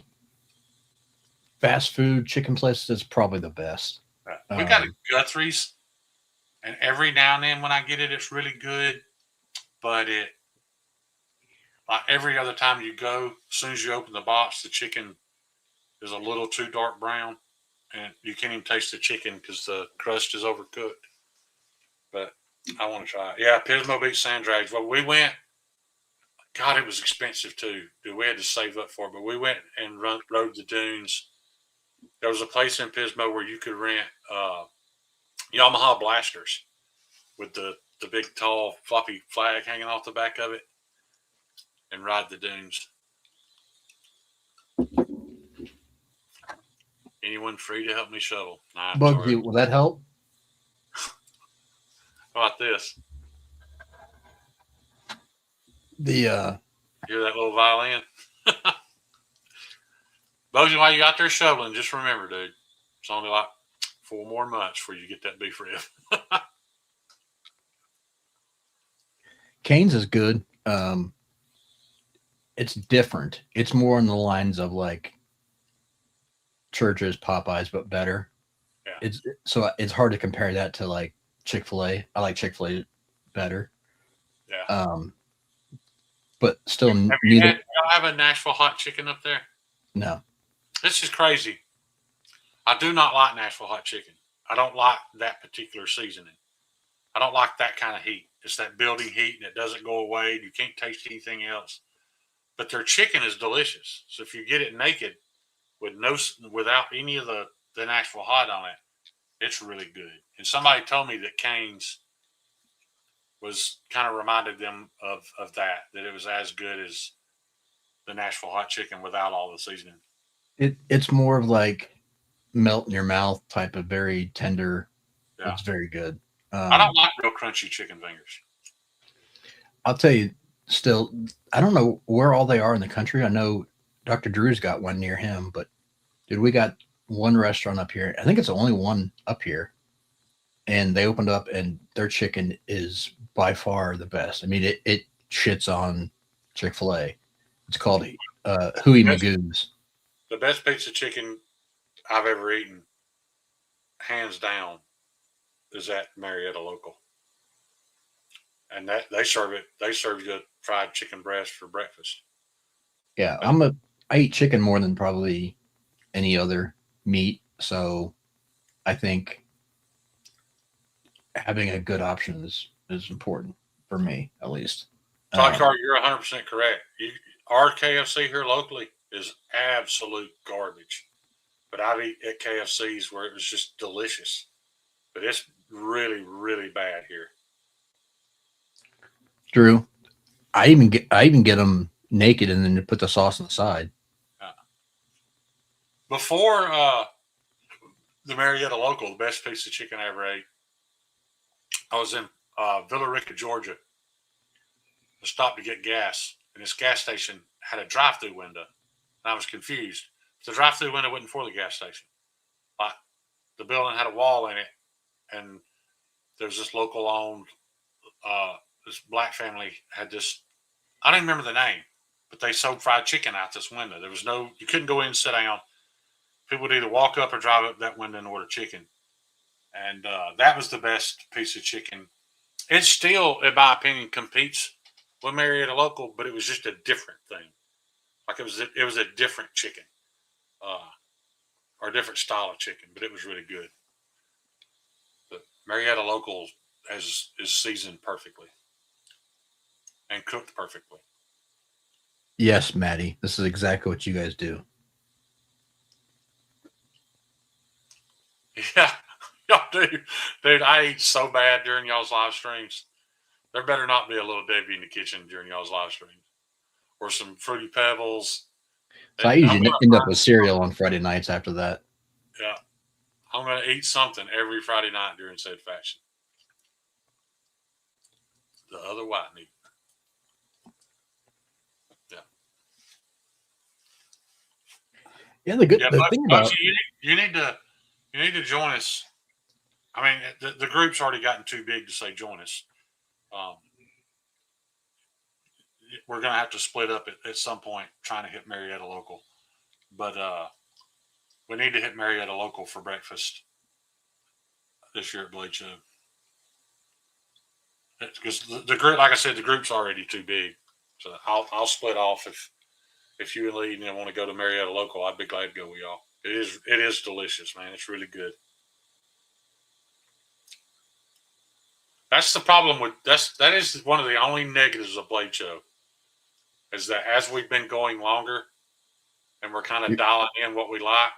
S2: fast food chicken places, it's probably the best.
S1: We got a Guthrie's, and every now and then when I get it, it's really good. But like every other time you go, as soon as you open the box, the chicken is a little too dark brown, and you can't even taste the chicken because the crust is overcooked. But I want to try it. Yeah, Pismo Beach Sand Drags. Well, we went. God, it was expensive too. Dude, we had to save up for it. But we went and rode the dunes. There was a place in Pismo where you could rent Yamaha blasters with the big, tall, floppy flag hanging off the back of it and ride the dunes. Anyone free to help me shovel? Nah,
S2: Bugsy, will that help?
S1: How about this?
S2: The
S1: hear that little violin? Bugsy, while you out there shoveling, just remember, dude, it's only like 4 more months before you get that beef rib.
S2: Cane's is good. It's different. It's more in the lines of like Church's, Popeyes, but better.
S1: Yeah.
S2: It's hard to compare that to like Chick-fil-A. I like Chick-fil-A better.
S1: Yeah.
S2: But still,
S1: y'all have a Nashville hot chicken up there?
S2: No.
S1: This is crazy. I do not like Nashville hot chicken. I don't like that particular seasoning. I don't like that kind of heat. It's that building heat and it doesn't go away. You can't taste anything else. But their chicken is delicious. So if you get it naked without any of the Nashville hot on it, it's really good. And somebody told me that Cane's was kind of reminded them of that it was as good as the Nashville hot chicken without all the seasoning.
S2: It's more of like melt in your mouth type of very tender. Yeah. It's very good.
S1: I don't like real crunchy chicken fingers.
S2: I'll tell you. Still, I don't know where all they are in the country. I know Dr. Drew's got one near him, but dude, we got one restaurant up here. I think it's the only one up here, and they opened up, and their chicken is by far the best. I mean, it shits on Chick-fil-A. It's called Huey
S1: Best,
S2: Magoo's.
S1: the best piece of chicken I've ever eaten, hands down, is at Marietta Local. And that they serve it. They serve you a fried chicken breast for breakfast.
S2: Yeah,
S1: But
S2: I eat chicken more than probably any other meat, so I think having a good option is important for me, at least.
S1: Todd
S2: Um,
S1: Carter, you're 100% correct. Our KFC here locally is absolute garbage. But I've eaten at KFC's where it was just delicious. But it's really, really bad here.
S2: Drew, I even get them naked and then put the sauce on the side.
S1: Before the Marietta Local, the best piece of chicken I ever ate, I was in Villa Rica, Georgia. I stopped to get gas, and this gas station had a drive-through window. And I was confused. The drive-through window wasn't for the gas station. Like, the building had a wall in it, and there's this local owned, this black family had this. I don't even remember the name, but they sold fried chicken out this window. There was no, you couldn't go in and sit down. People would either walk up or drive up that window and order chicken. And that was the best piece of chicken. It still, in my opinion, competes with Marietta Local, but it was just a different thing. Like it was a different chicken, or a different style of chicken, but it was really good. But Marietta Local is seasoned perfectly and cooked perfectly.
S2: Yes, Maddie, this is exactly what you guys do.
S1: Yeah, y'all do. Dude, I eat so bad during y'all's live streams. There better not be a little Debbie in the kitchen during y'all's live streams. Or some Fruity Pebbles.
S2: So I usually end up with cereal on Friday nights after that.
S1: Yeah. I'm going to eat something every Friday night during said fashion. The other white meat. Yeah.
S2: Yeah, the thing about
S1: you need to join us. I mean, the group's already gotten too big to say join us. We're going to have to split up at some point trying to hit Marietta Local. But we need to hit Marietta Local for breakfast this year at Blade Show. Because the group, like I said, the group's already too big. So I'll split off if you and Lee want to go to Marietta Local. I'd be glad to go with y'all. It is delicious, man. It's really good. That's the problem with that is one of the only negatives of Blade Show is that as we've been going longer and we're kind of dialing in what we like,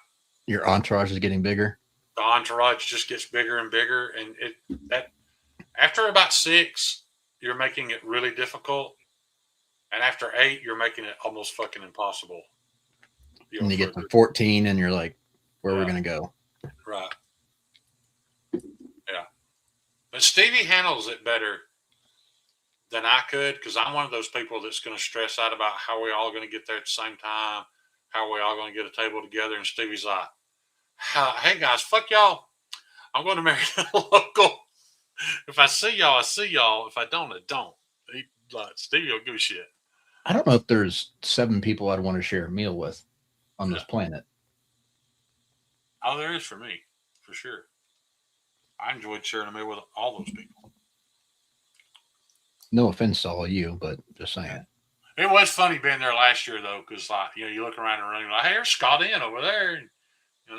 S2: your entourage is getting bigger.
S1: The entourage just gets bigger and bigger, and that after about 6, you're making it really difficult, and after 8, you're making it almost fucking impossible.
S2: And you get to 14, and you're like, where are we going to go?
S1: Right. Yeah. But Stevie handles it better than I could because I'm one of those people that's going to stress out about how we all going to get there at the same time, how we all going to get a table together, and Stevie's like, hey, guys, fuck y'all. I'm going to Marietta Local. If I see y'all, I see y'all. If I don't, I don't. Stevie will give a shit.
S2: I don't know if there's 7 people I'd want to share a meal with on this planet.
S1: Oh, there is for me, for sure. I enjoyed sharing a meal with all those people.
S2: No offense to all of you, but just saying.
S1: It was funny being there last year, though, because, you look around the room, like, hey, there's Scott in over there, and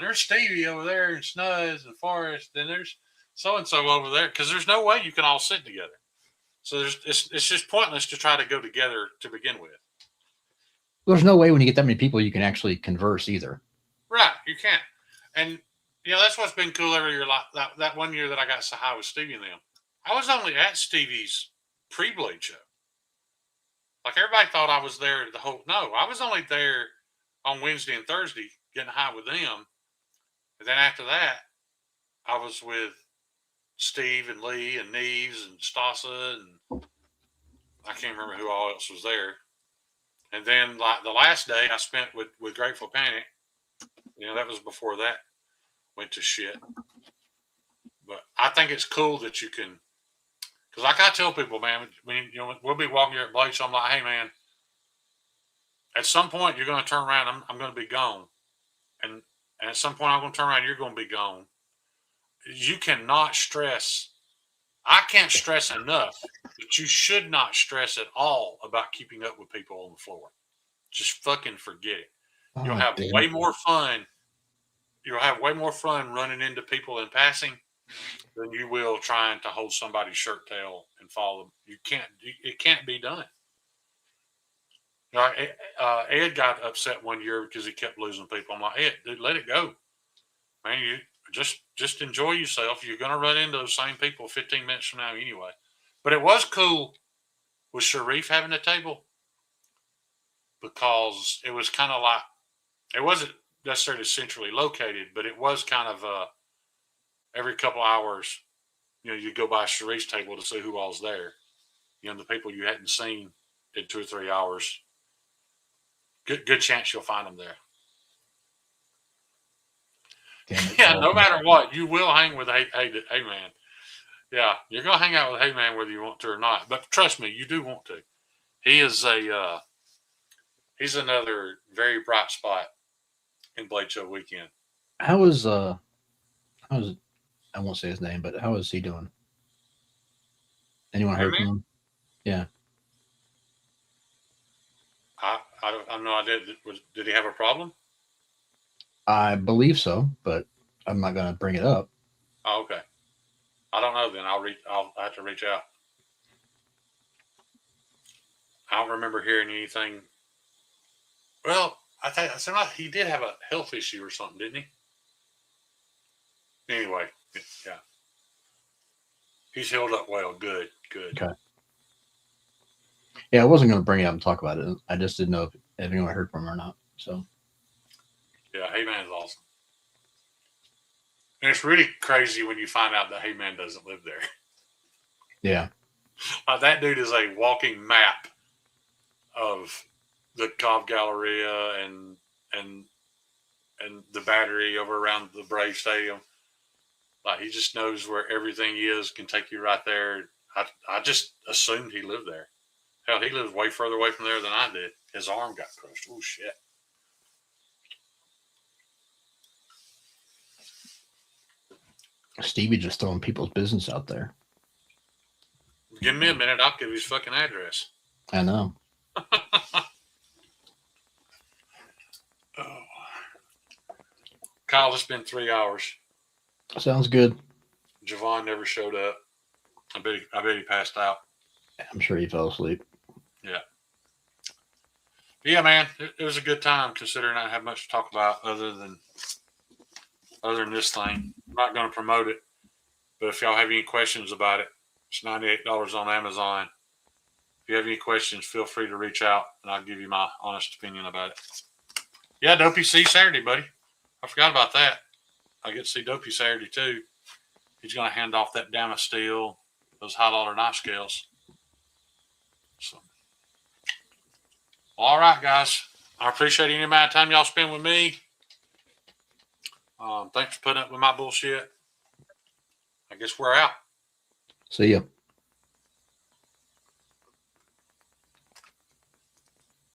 S1: there's Stevie over there, and Snuzz and Forrest, and there's so-and-so over there, because there's no way you can all sit together. So it's just pointless to try to go together to begin with.
S2: There's no way when you get that many people you can actually converse either.
S1: Right, you can't. And, that's what's been cool every year. Like that one year that I got so high with Stevie and them, I was only at Stevie's pre-Blade show. Like, everybody thought I was there the whole... No, I was only there on Wednesday and Thursday getting high with them. And then after that, I was with Steve and Lee and Neves and Stassa and I can't remember who all else was there. And then like the last day I spent with Grateful Panic, that was before that went to shit. But I think it's cool that you can, because like I tell people, man, when we'll be walking here at Blake's, I'm like, hey man, at some point you're going to turn around, I'm going to be gone, and at some point I'm going to turn around, you're going to be gone. You cannot stress. I can't stress enough that you should not stress at all about keeping up with people on the floor. Just fucking forget it. You'll have way more fun. You'll have way more fun running into people in passing than you will trying to hold somebody's shirt tail and follow them. You can't. It can't be done. Ed got upset one year because he kept losing people. I'm like, Ed, dude, let it go, man. You just enjoy yourself. You're gonna run into those same people 15 minutes from now anyway. But it was cool with Sharif having a table because it was kind of like, it wasn't necessarily centrally located, but it was kind of every couple hours, you go by Sharif's table to see who all's there. The people you hadn't seen in 2 or 3 hours. Good chance you'll find them there. Yeah, no matter what, you will hang with Hey Man. Yeah, you're gonna hang out with Hey Man whether you want to or not. But trust me, you do want to. He is he's another very bright spot in Blade Show weekend.
S2: How was I won't say his name, but how is he doing? Anyone heard from him? Yeah.
S1: I have no idea. Did he have a problem?
S2: I believe so, but I'm not going to bring it up.
S1: Oh, okay. I don't know. Then I'll have to reach out. I don't remember hearing anything. Well, I seemed like he did have a health issue or something, didn't he? Anyway, yeah. He's held up well. Good.
S2: Okay. Yeah, I wasn't going to bring it up and talk about it. I just didn't know if anyone heard from him or not. So.
S1: Yeah, Hey Man's awesome. And it's really crazy when you find out that Hey Man doesn't live there.
S2: Yeah.
S1: That dude is a walking map of the Cobb Galleria and the Battery over around the Brave Stadium. Like, he just knows where everything is, can take you right there. I just assumed he lived there. Hell, he lives way further away from there than I did. His arm got crushed. Oh, shit.
S2: Stevie just throwing people's business out there.
S1: Give me a minute. I'll give you his fucking address.
S2: I know.
S1: Oh. Kyle, it's been 3 hours.
S2: Sounds good.
S1: Javon never showed up. I bet he passed out.
S2: I'm sure he fell asleep.
S1: Yeah. Yeah, man. It was a good time considering I didn't have much to talk about other than this thing. I'm not going to promote it, but if y'all have any questions about it, it's $98 on Amazon. If you have any questions, feel free to reach out, and I'll give you my honest opinion about it. Yeah, Dopey C Saturday, buddy. I forgot about that. I get to see Dopey Saturday, too. He's going to hand off that Damas steel, those high-dollar knife scales. So, all right, guys. I appreciate any amount of time y'all spend with me. Thanks for putting up with my bullshit. I guess we're out.
S2: See ya.